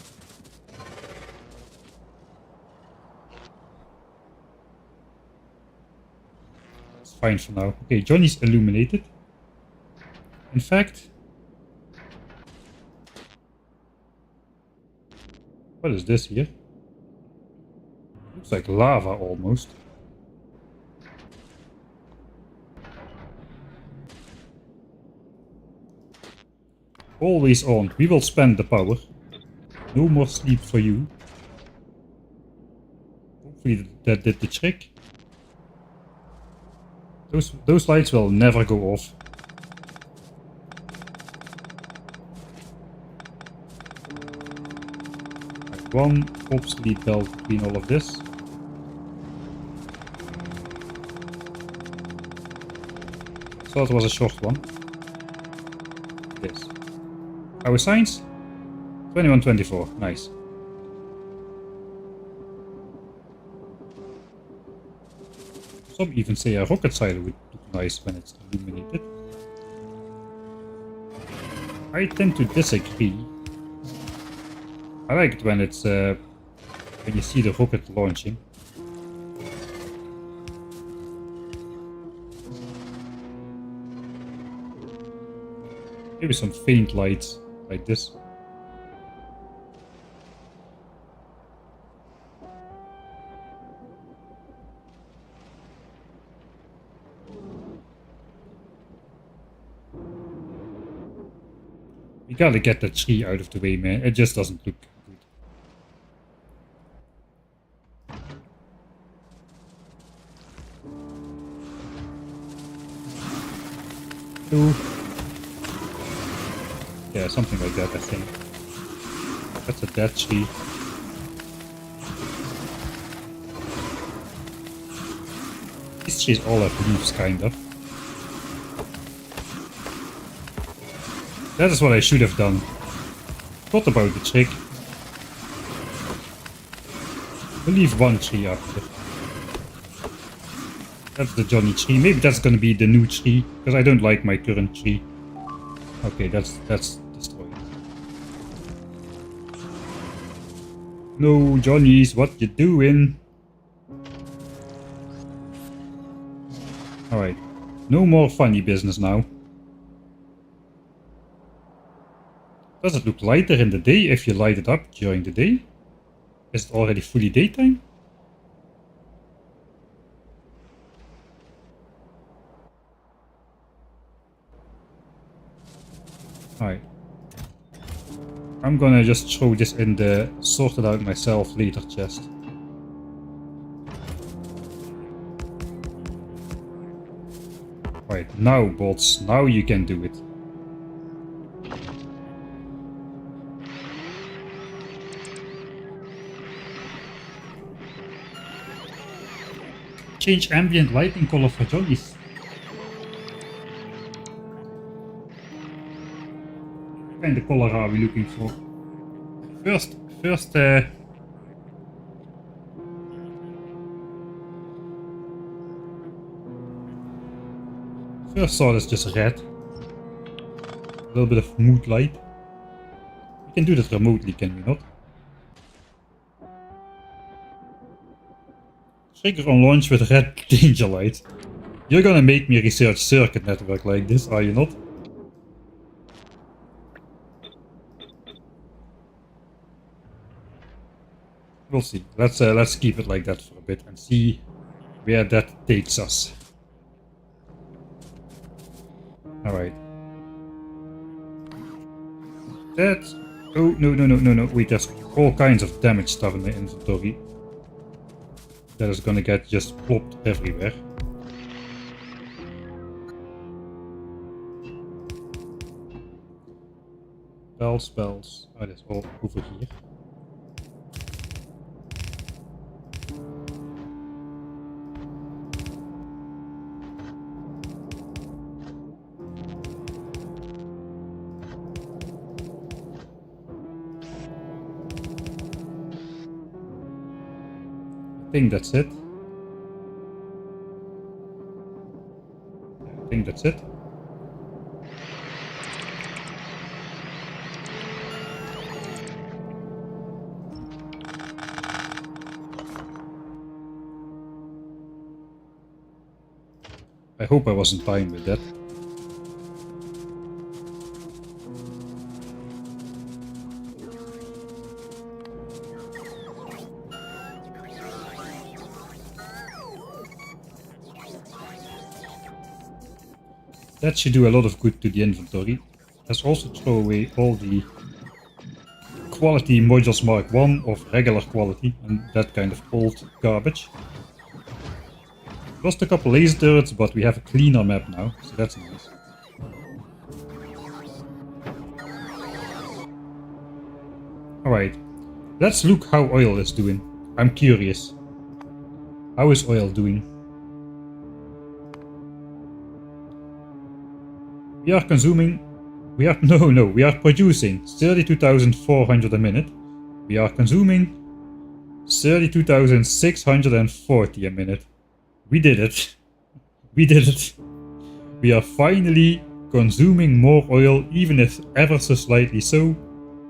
Speaker 1: Fine for now. Okay, Johnny's illuminated. In fact, what is this here? Looks like lava almost. Always on. We will spend the power. No more sleep for you. Hopefully that did the trick. Those lights will never go off. Like one obsolete belt between all of this. So it was a short one. This. Our science? 2124. Nice. Some even say a rocket silo would look nice when it's illuminated. I tend to disagree. I like it when it's when you see the rocket launching. Maybe some faint lights like this. You gotta get that tree out of the way, man. It just doesn't look good. Two. Yeah, something like that, I think. That's a dead tree. These trees all have leaves, kind of. That is what I should have done. Thought about the trick. We'll leave one tree up here. That's the Johnny tree. Maybe that's gonna be the new tree, because I don't like my current tree. Okay, that's destroyed. No, Johnny's, what you doing? Alright. No more funny business now. Does it look lighter in the day if you light it up during the day? Is it already fully daytime? Alright. I'm gonna just throw this in the sorted out myself later chest. Alright, now bots, now you can do it. Change ambient lighting color for Johnny's. What kind of color are we looking for? First thought is just red. A little bit of mood light. We can do this remotely, can we not? Trigger on launch with red danger light. You're gonna make me research circuit network like this, are you not? We'll see. Let's keep it like that for a bit and see where that takes us. Alright. That... Oh, no. Wait, there's all kinds of damage stuff in the inventory. That is gonna get just plopped everywhere. Spells. Oh, that's all over here. I think that's it. I think that's it. I hope I wasn't timed with that. That should do a lot of good to the inventory. Let's also throw away all the quality modules Mark 1 of regular quality and that kind of old garbage. Lost a couple laser turrets, but we have a cleaner map now, so that's nice. Alright, let's look how oil is doing. I'm curious. How is oil doing? We are consuming... We are producing 32,400 a minute. We are consuming 32,640 a minute. We did it. We did it. We are finally consuming more oil, even if ever so slightly so,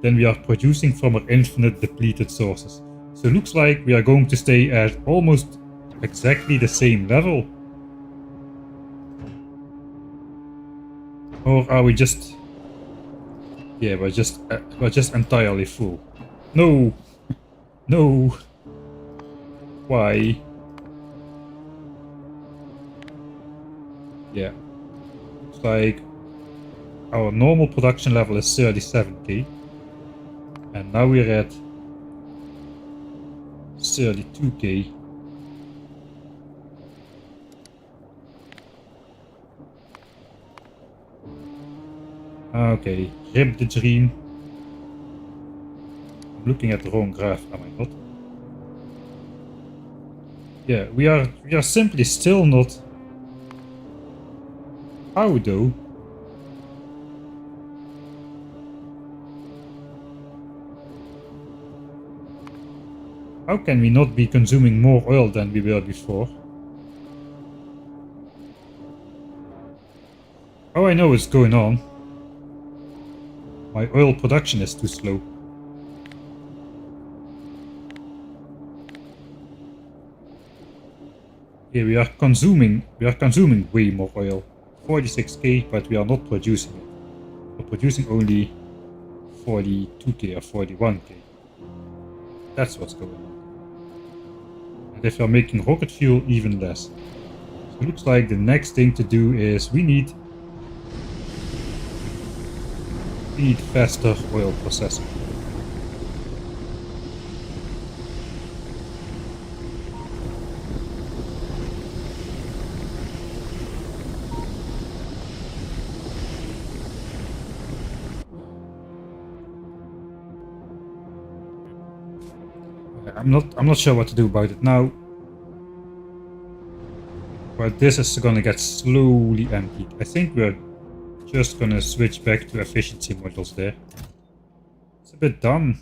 Speaker 1: than we are producing from our infinite depleted sources. So it looks like we are going to stay at almost exactly the same level. Or are we just... Yeah, we're just entirely full. No! No! Why? Yeah. Looks like Our normal production level is 37k. And now we're at 32k. Okay, rip the dream. I'm looking at the wrong graph, am I not? Yeah, we are simply still not. How though? How can we not be consuming more oil than we were before? Oh, I know what's going on. My oil production is too slow. Yeah, we are consuming way more oil. 46k, but we are not producing it. We're producing only 42k or 41k. That's what's going on. And if you're making rocket fuel, even less. So it looks like the next thing to do is we need faster oil processing. I'm not sure what to do about it now. But this is gonna get slowly emptied. I think we're just gonna switch back to efficiency modules there. It's a bit dumb.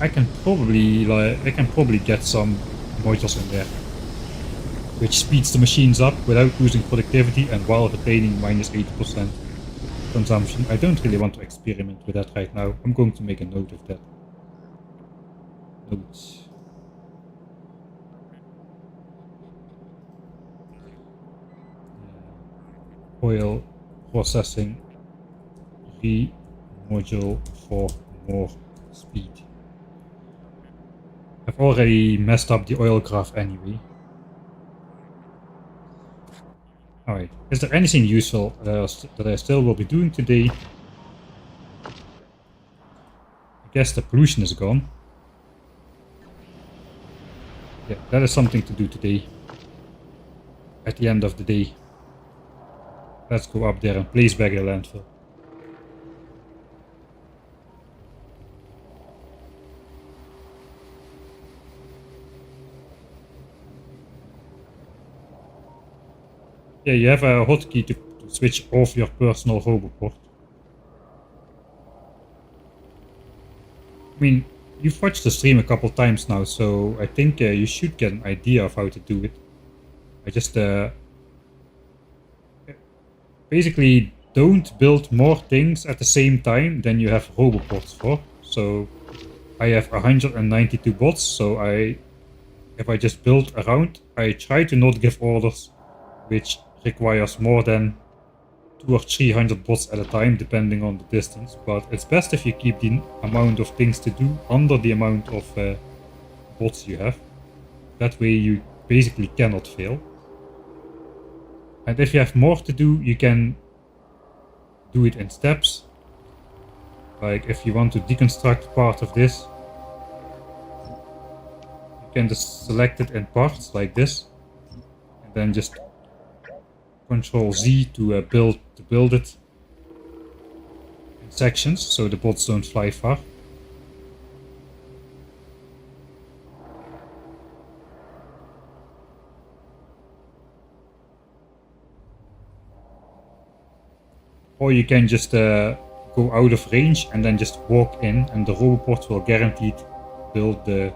Speaker 1: I can probably get some modules in there, which speeds the machines up without losing productivity and while retaining minus 80% consumption. I don't really want to experiment with that right now. I'm going to make a note of that. Notes. Oil processing module for more speed. I've already messed up the oil graph anyway. Alright, is there anything useful that I still will be doing today? I guess the pollution is gone. Yeah, that is something to do today. At the end of the day. Let's go up there and place back the landfill. Yeah, you have a hotkey to switch off your personal roboport. I mean, you've watched the stream a couple times now, so I think you should get an idea of how to do it. I just basically don't build more things at the same time than you have roboports for. So I have 192 bots, so if I just build around, I try to not give orders which requires more than 200 or 300 bots at a time, depending on the distance. But it's best if you keep the amount of things to do under the amount of bots you have. That way you basically cannot fail. And if you have more to do, you can do it in steps. Like if you want to deconstruct part of this, you can just select it in parts like this, and then just Control Z to build it in sections so the bots don't fly far. Or you can just go out of range and then just walk in, and the roboports will guaranteed build the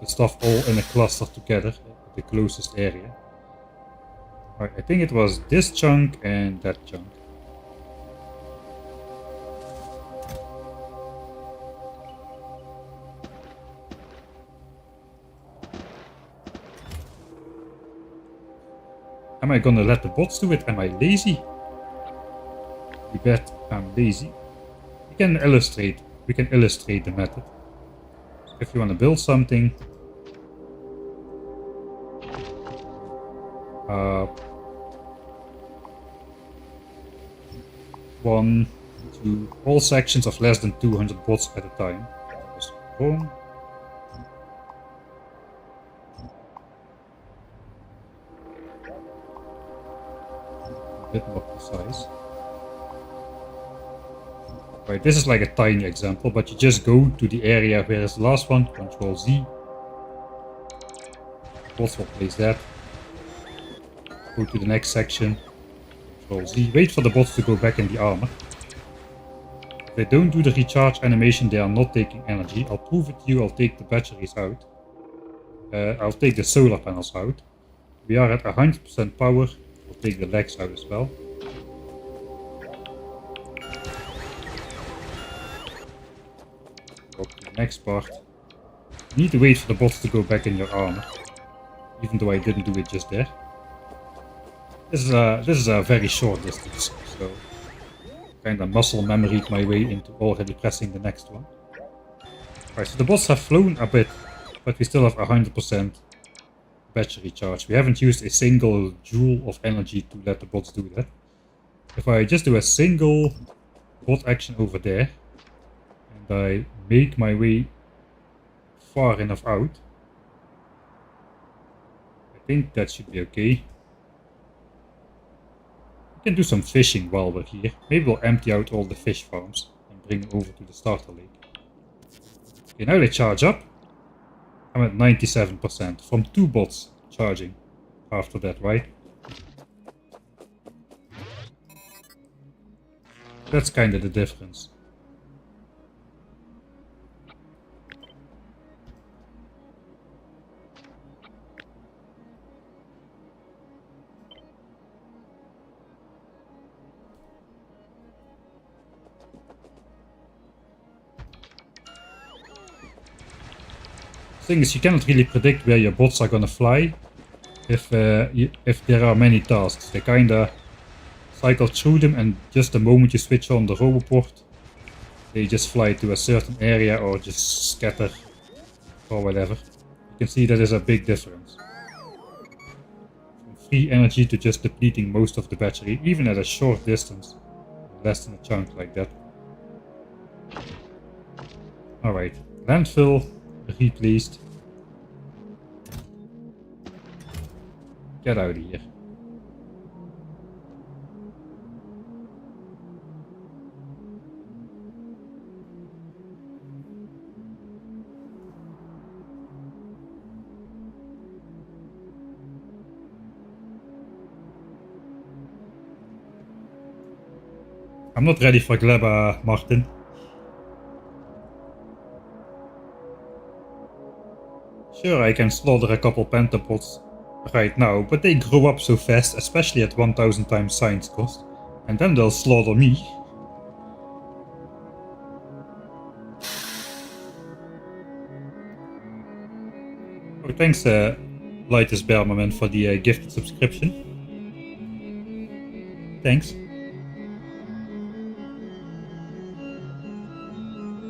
Speaker 1: stuff all in a cluster together, the closest area. Alright, I think it was this chunk and that chunk. Am I gonna let the bots do it? Am I lazy? bet I'm lazy. We can illustrate the method. So if you want to build something, one to all sections of less than 200 bots at a time. Just boom. A bit more precise. Right, this is like a tiny example, but you just go to the area where is the last one, Control Z. Bots will place that. Go to the next section, Control Z. Wait for the bots to go back in the armor. If they don't do the recharge animation, they are not taking energy. I'll prove it to you. I'll take the batteries out. I'll take the solar panels out. We are at 100% power. I'll take the legs out as well. Go to the next part. You need to wait for the bots to go back in your armor. Even though I didn't do it just there. This is a very short distance, so kinda muscle memoried my way into already pressing the next one. Alright, so the bots have flown a bit, but we still have 100% battery charge. We haven't used a single joule of energy to let the bots do that. If I just do a single bot action over there, and I make my way far enough out, I think that should be okay. We can do some fishing while we're here. Maybe we'll empty out all the fish farms and bring them over to the starter lake. Okay, now they charge up. I'm at 97% from 2 bots charging after that, right? That's kind of the difference. Thing is, you cannot really predict where your bots are gonna fly if there are many tasks. They kinda cycle through them, and just the moment you switch on the roboport, they just fly to a certain area or just scatter or whatever. You can see that there's a big difference. From free energy to just depleting most of the battery, even at a short distance, less than a chunk like that. Alright, landfill replaced. Get out of here. I'm not ready for Gleba, Martin. Sure, I can slaughter a couple pentapods right now, but they grow up so fast, especially at 1000 times science cost, and then they'll slaughter me. Oh, thanks, Lightest Bermerman, for the gifted subscription. Thanks.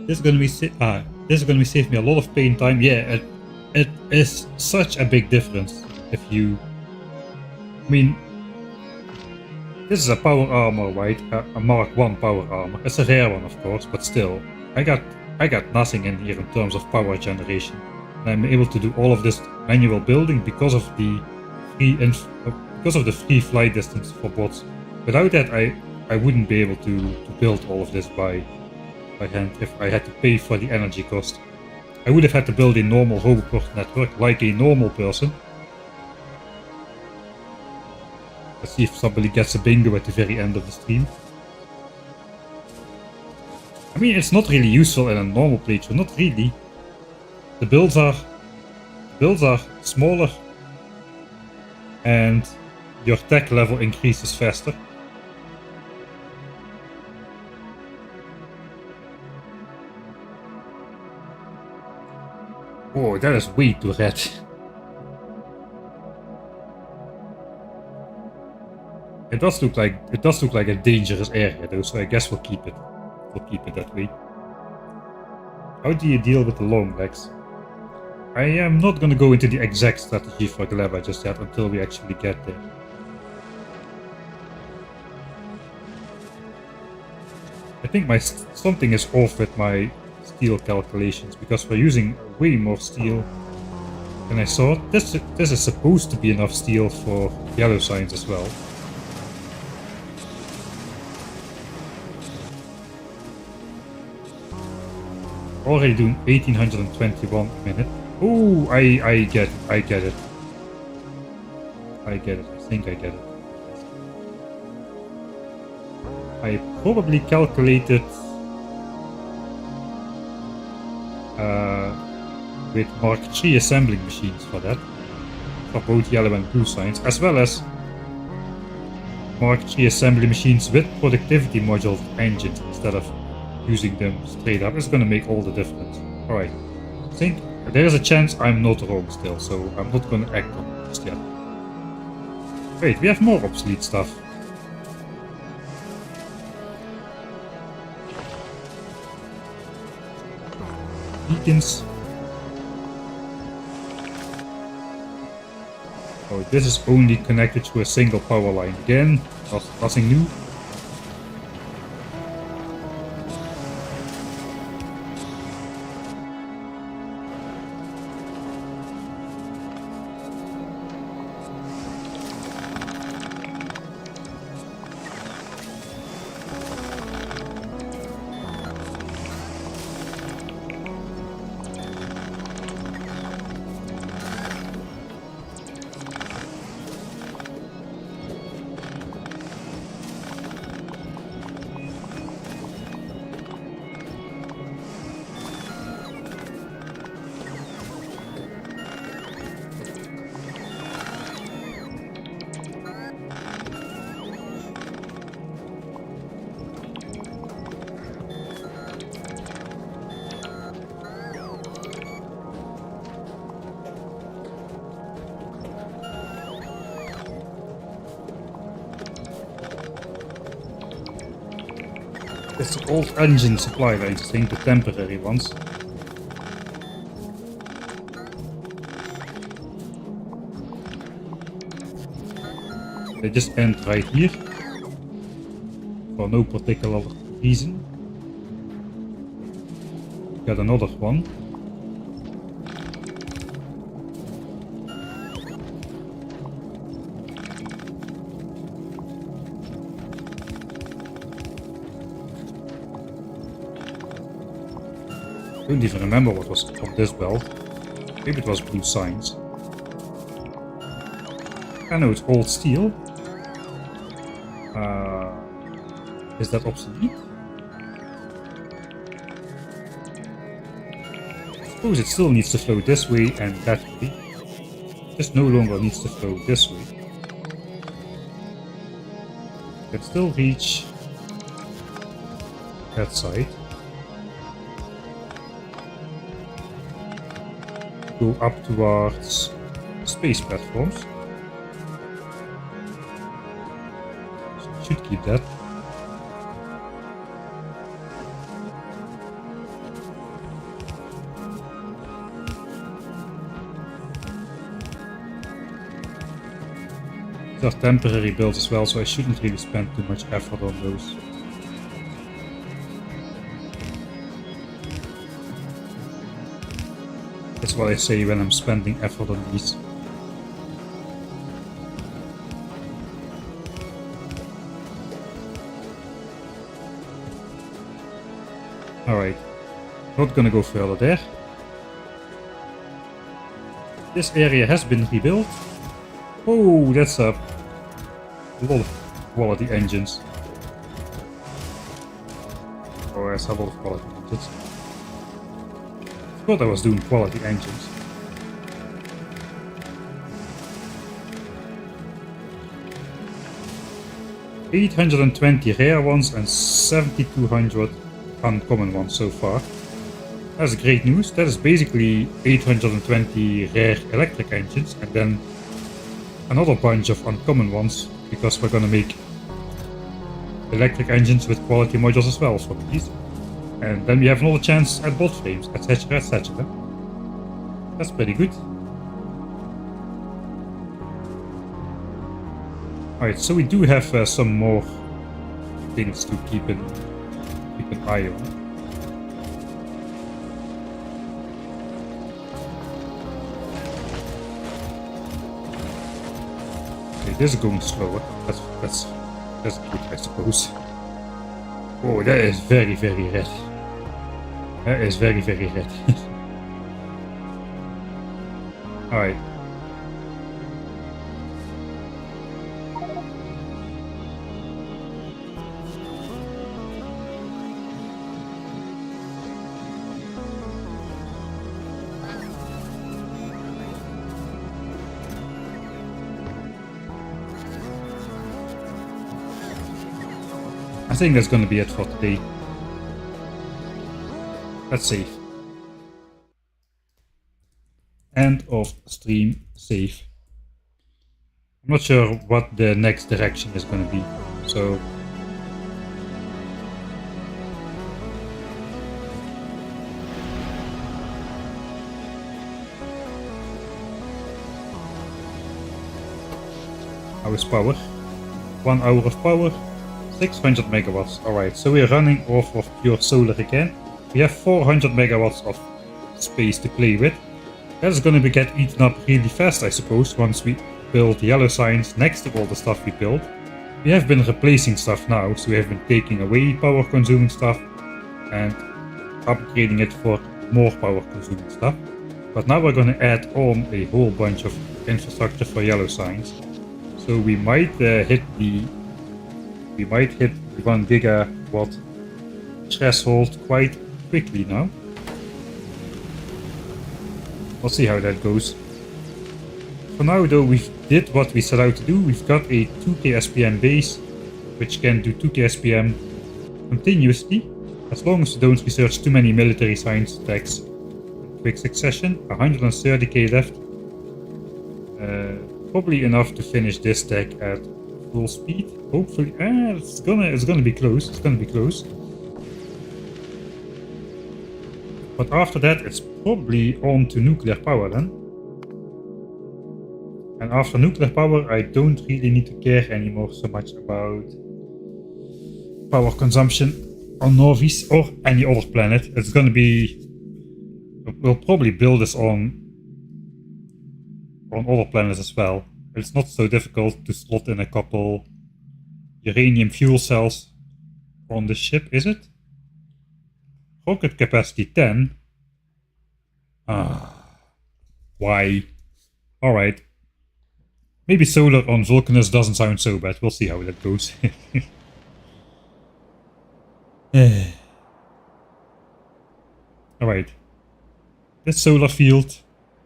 Speaker 1: This is gonna be save me a lot of pain time. Yeah, it is such a big difference if you. I mean, this is a power armor, right? A Mark 1 power armor. It's a rare one, of course, but still, I got nothing in here in terms of power generation. And I'm able to do all of this manual building because of the free flight distance for bots. Without that, I wouldn't be able to build all of this by hand if I had to pay for the energy cost. I would have had to build a normal roboport network like a normal person. Let's see if somebody gets a bingo at the very end of the stream. I mean, it's not really useful in a normal playthrough, not really. The builds are smaller and your tech level increases faster. Oh, that is way too red. It does look like a dangerous area though, so I guess we'll keep it. We'll keep it that way. How do you deal with the long legs? I am not gonna go into the exact strategy for Gleba just yet until we actually get there. I think something is off with my steel calculations because we're using way more steel than I thought. This is supposed to be enough steel for yellow signs as well. Already doing 1821 a minute. Oh, I get it. I think I get it. I probably calculated with Mark III assembling machines for that, for both yellow and blue signs, as well as Mark III assembly machines with productivity module engines instead of using them straight up. It's going to make all the difference. Alright, I think there's a chance I'm not wrong still, so I'm not going to act on it just yet. Wait, we have more obsolete stuff. Beacons. Oh, this is only connected to a single power line. Again, nothing new. It's the old engine supply lines, I think, the temporary ones. They just end right here, for no particular reason. Got another one. I don't even remember what was on this belt. Maybe it was blue signs. I know it's old steel. Is that obsolete? I suppose it still needs to flow this way and that way. Just no longer needs to flow this way. Can still reach that side. Go up towards space platforms. So should keep that. These are temporary builds as well, so I shouldn't really spend too much effort on those. That's what I say when I'm spending effort on these. Alright, not gonna go further there. This area has been rebuilt. Oh, that's a lot of quality engines. Oh, that's a lot of quality engines. I thought I was doing quality engines. $820 rare ones and 7,200 uncommon ones so far. That's great news. That is basically 820 rare electric engines and then another bunch of uncommon ones, because we're gonna make electric engines with quality modules as well for these. And then we have another chance at bot frames, etc, etc. That's pretty good. Alright, so we do have some more things to keep an eye on. Okay, this is going slower. That's good, I suppose. Oh, that is very, very red. That is very, very red. Alright. I think that's gonna be it for today. Let's save. End of stream, save. I'm not sure what the next direction is gonna be, so how is power? 1 hour of power. 600 megawatts. Alright, so we're running off of pure solar again. We have 400 megawatts of space to play with. That's gonna get eaten up really fast, I suppose, once we build yellow signs next to all the stuff we built. We have been replacing stuff now, so we have been taking away power consuming stuff and upgrading it for more power consuming stuff. But now we're gonna add on a whole bunch of infrastructure for yellow signs. So we might hit the 1 gigawatt threshold quite quickly now. We'll see how that goes. For now though, we did what we set out to do. We've got a 2k SPM base, which can do 2k SPM continuously, as long as we don't research too many military science techs in quick succession. 130k left. Probably enough to finish this tech at full speed. Hopefully, it's gonna be close. It's gonna be close. But after that, it's probably on to nuclear power then. And after nuclear power, I don't really need to care anymore so much about power consumption on Nauvis or any other planet. It's gonna be. We'll probably build this on other planets as well. It's not so difficult to slot in a couple uranium fuel cells on the ship, is it? Rocket capacity 10. Why? Alright. Maybe solar on Vulcanus doesn't sound so bad. We'll see how that goes. Alright. This solar field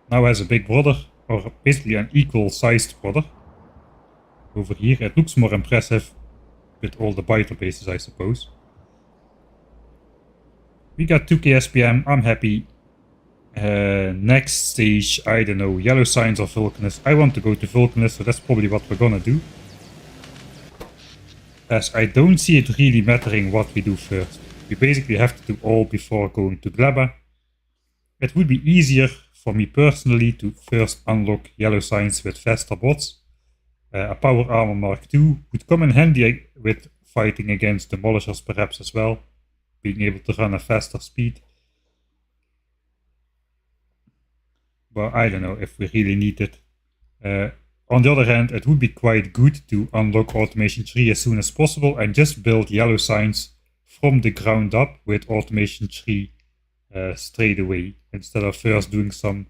Speaker 1: now has a big brother, or basically an equal sized brother. Over here. It looks more impressive with all the vital bases, I suppose. We got 2k SPM, I'm happy. Next stage, I don't know, yellow signs or Vulcanus. I want to go to Vulcanus, so that's probably what we're gonna do. As I don't see it really mattering what we do first. We basically have to do all before going to Gleba. It would be easier for me personally to first unlock yellow signs with faster bots. A power armor Mark II would come in handy with fighting against demolishers perhaps as well. Being able to run a faster speed. But I don't know if we really need it. On the other hand, it would be quite good to unlock Automation 3 as soon as possible and just build yellow signs from the ground up with Automation 3 straight away, instead of first doing some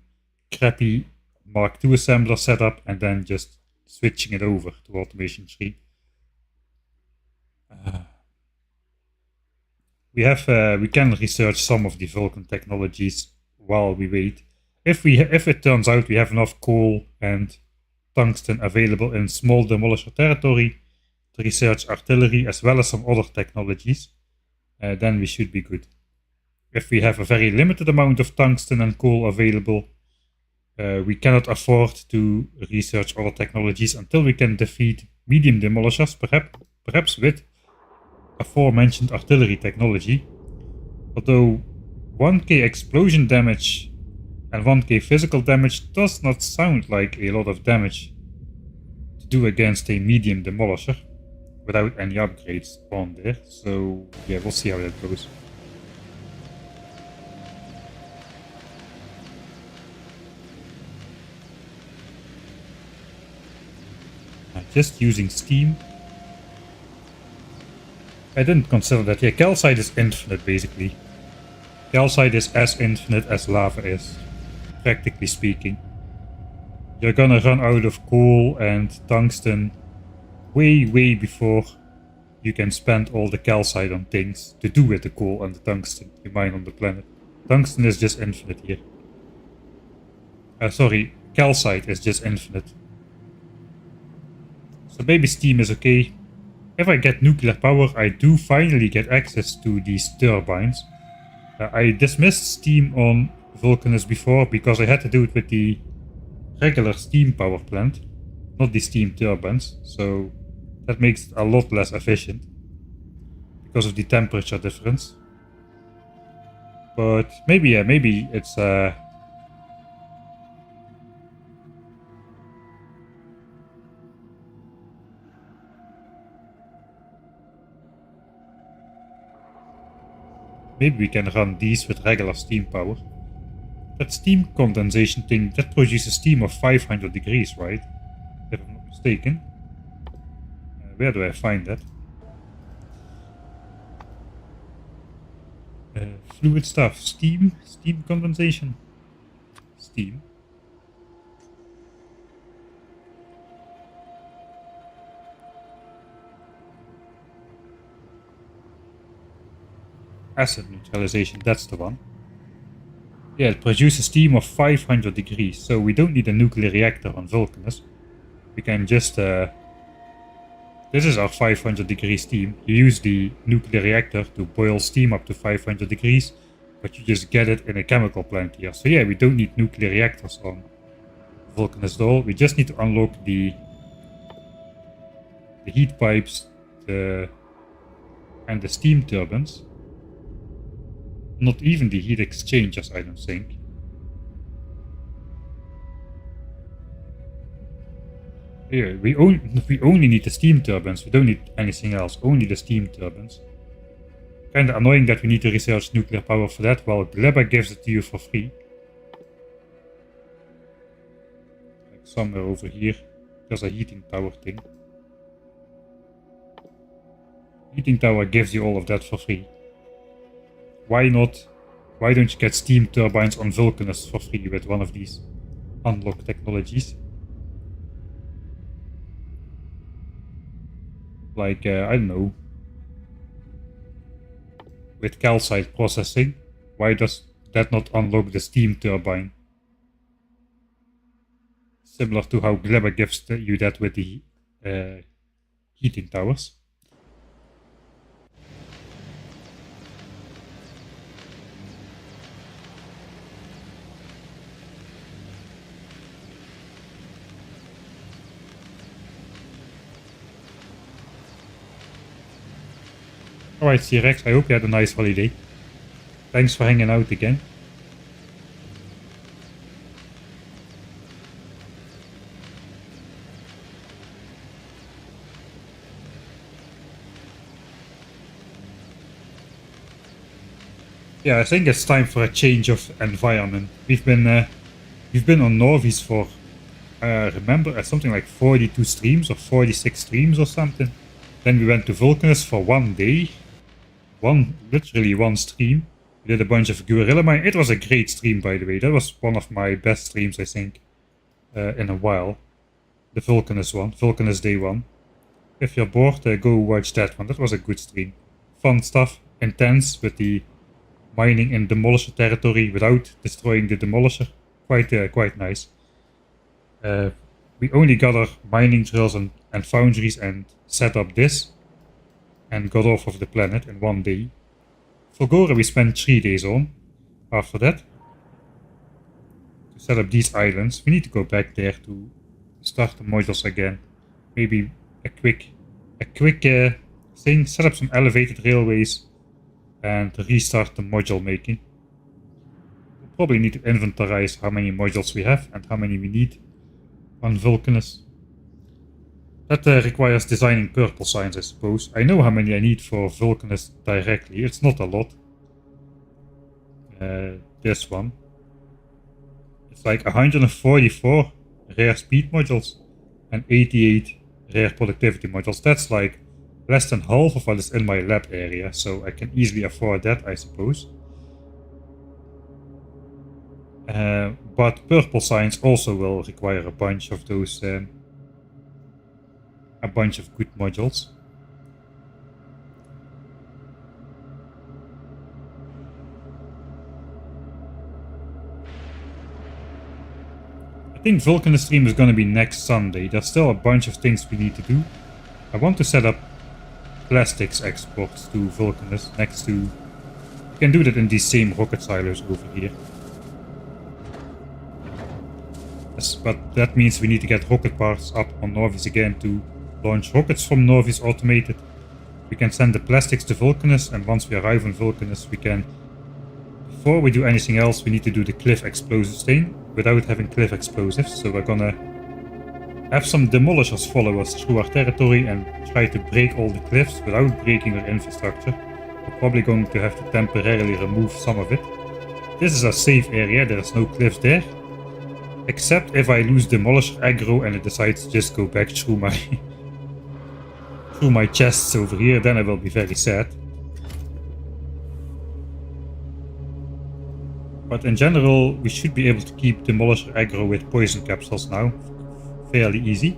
Speaker 1: crappy Mark II assembler setup and then just switching it over to Automation 3. We can research some of the Vulcan technologies while we wait. If it turns out we have enough coal and tungsten available in small demolisher territory to research artillery as well as some other technologies, then we should be good. If we have a very limited amount of tungsten and coal available, we cannot afford to research other technologies until we can defeat medium demolishers, perhaps with aforementioned artillery technology. Although 1k explosion damage and 1k physical damage does not sound like a lot of damage to do against a medium demolisher without any upgrades on there. So yeah, we'll see how that goes. Just using steam. I didn't consider that. Yeah, calcite is infinite basically. Calcite is as infinite as lava is, practically speaking. You're gonna run out of coal and tungsten way before you can spend all the calcite on things to do with the coal and the tungsten you mine on the planet. Tungsten is just infinite here. Sorry, calcite is just infinite. So maybe steam is okay. If I get nuclear power, I do finally get access to these turbines. I dismissed steam on Vulcanus before because I had to do it with the regular steam power plant, not the steam turbines, so that makes it a lot less efficient because of the temperature difference. But maybe, yeah, maybe it's maybe we can run these with regular steam power. That steam condensation thing, that produces steam of 500 degrees, right? If I'm not mistaken. Where do I find that? Fluid stuff. Steam condensation. Steam. Acid neutralization, that's the one. Yeah, it produces steam of 500 degrees, so we don't need a nuclear reactor on Vulcanus. We can just... this is our 500 degree steam. You use the nuclear reactor to boil steam up to 500 degrees, but you just get it in a chemical plant here. So yeah, we don't need nuclear reactors on Vulcanus at all. We just need to unlock the heat pipes and the steam turbines. Not even the heat exchangers, I don't think. Here, we only need the steam turbines. We don't need anything else. Only the steam turbines. Kinda annoying that we need to research nuclear power for that, while Gleba gives it to you for free. Like somewhere over here, there's a heating tower thing. Heating tower gives you all of that for free. Why not? Why don't you get steam turbines on Vulcanus for free with one of these unlocked technologies? Like, I don't know. With calcite processing, why does that not unlock the steam turbine? Similar to how Gleba gives you that with the heating towers. Alright, C-Rex, I hope you had a nice holiday. Thanks for hanging out again. Yeah, I think it's time for a change of environment. We've been on Nauvis for, remember, something like 42 streams or 46 streams or something. Then we went to Vulcanus for one day. Literally one stream. We did a bunch of guerrilla mine. It was a great stream, by the way. That was one of my best streams, I think, in a while. The Vulcanus one, Vulcanus Day 1. If you're bored, go watch that one. That was a good stream. Fun stuff, intense, with the mining in demolisher territory without destroying the demolisher. Quite nice. We only got our mining drills and foundries and set up this. And got off of the planet in one day. For Gora we spent 3 days on. After that. To set up these islands. We need to go back there to start the modules again. Maybe a quick thing, set up some elevated railways, and restart the module making. We'll probably need to inventorize how many modules we have and how many we need on Vulcanus. That requires designing purple signs, I suppose. I know how many I need for Vulcanus directly. It's not a lot. This one. It's like 144 rare speed modules and 88 rare productivity modules. That's like less than half of what is in my lab area, so I can easily afford that, I suppose. But purple signs also will require a bunch of those, a bunch of good modules. I think Vulcanus stream is going to be next Sunday. There's still a bunch of things we need to do. I want to set up plastics exports to Vulcanus next to... You can do that in these same rocket silos over here. Yes, but that means we need to get rocket parts up on Nauvis again to launch rockets from Nauvis automated. We can send the plastics to Vulcanus, and once we arrive on Vulcanus we can... Before we do anything else, we need to do the cliff explosives thing without having cliff explosives, so we're gonna have some demolishers follow us through our territory and try to break all the cliffs without breaking our infrastructure. We're probably going to have to temporarily remove some of it. This is a safe area, there's no cliffs there. Except if I lose demolisher aggro and it decides to just go back through my through my chests over here, then I will be very sad. But in general, we should be able to keep demolisher aggro with poison capsules now. Fairly easy.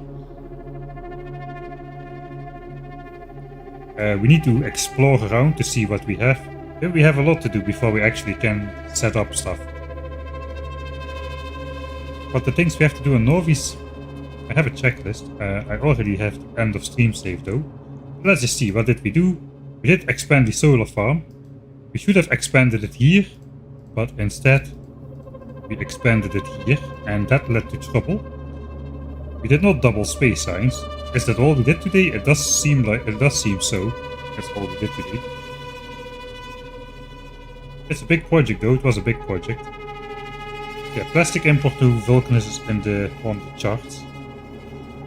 Speaker 1: We need to explore around to see what we have. We have a lot to do before we actually can set up stuff. But the things we have to do in Nauvis, I have a checklist. I already have the end of stream save though. Let's just see, what did we do? We did expand the solar farm. We should have expanded it here, but instead we expanded it here, and that led to trouble. We did not double space signs. Is that all we did today? It does seem so. That's all we did today. It's a big project though, it was a big project. Yeah, plastic import to Vulcanus is on the charts.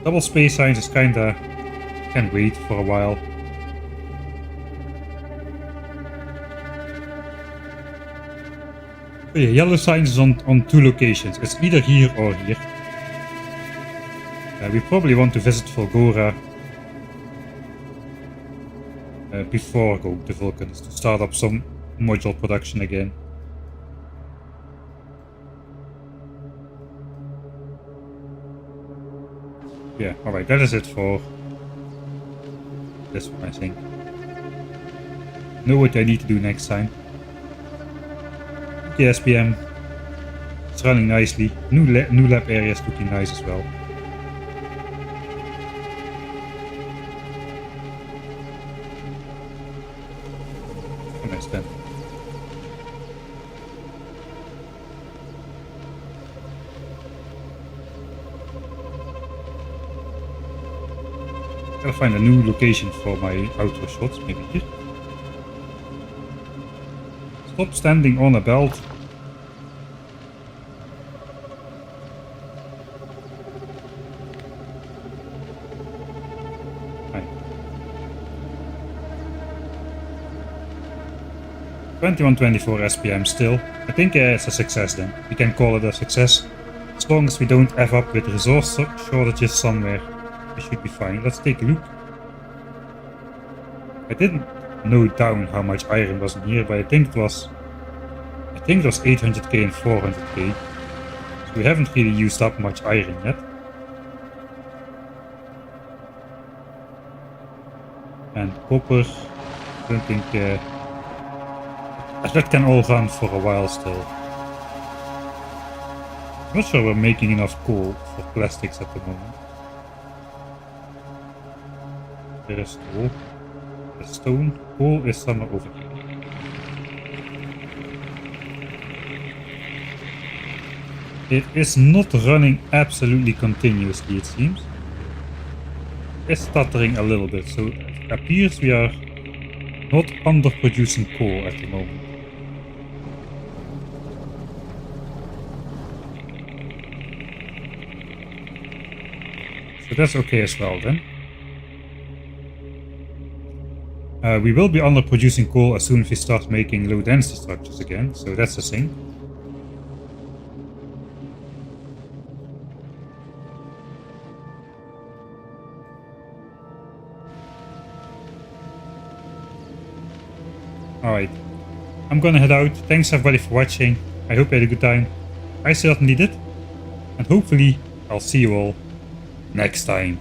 Speaker 1: Double space signs is kinda... can wait for a while. Oh yeah, yellow signs is on two locations. It's either here or here. We probably want to visit Volgora before going to Vulcanus to start up some module production again. Yeah, alright, that is it for this one, I think. Know what I need to do next time. Okay, SPM. It's running nicely. New lab area is looking nice as well. A nice pen. Gotta find a new location for my outro shots, maybe here. Stop standing on a belt. Hi. 2124 SPM still. I think it's a success then. We can call it a success. As long as we don't F up with resource shortages somewhere, we should be fine. Let's take a look. I didn't note down how much iron was in here, but I think it was 800k and 400k. So we haven't really used up much iron yet. And copper, I don't think that can all run for a while still. I'm not sure we're making enough coal for plastics at the moment. There is coal. The stone. Coal is somewhere over here. It is not running absolutely continuously, it seems. It's stuttering a little bit, so appears we are not underproducing coal at the moment. So that's okay as well then. We will be underproducing coal as soon as we start making low density structures again, so that's the thing. Alright, I'm gonna head out. Thanks everybody for watching. I hope you had a good time. I certainly did. And hopefully I'll see you all next time.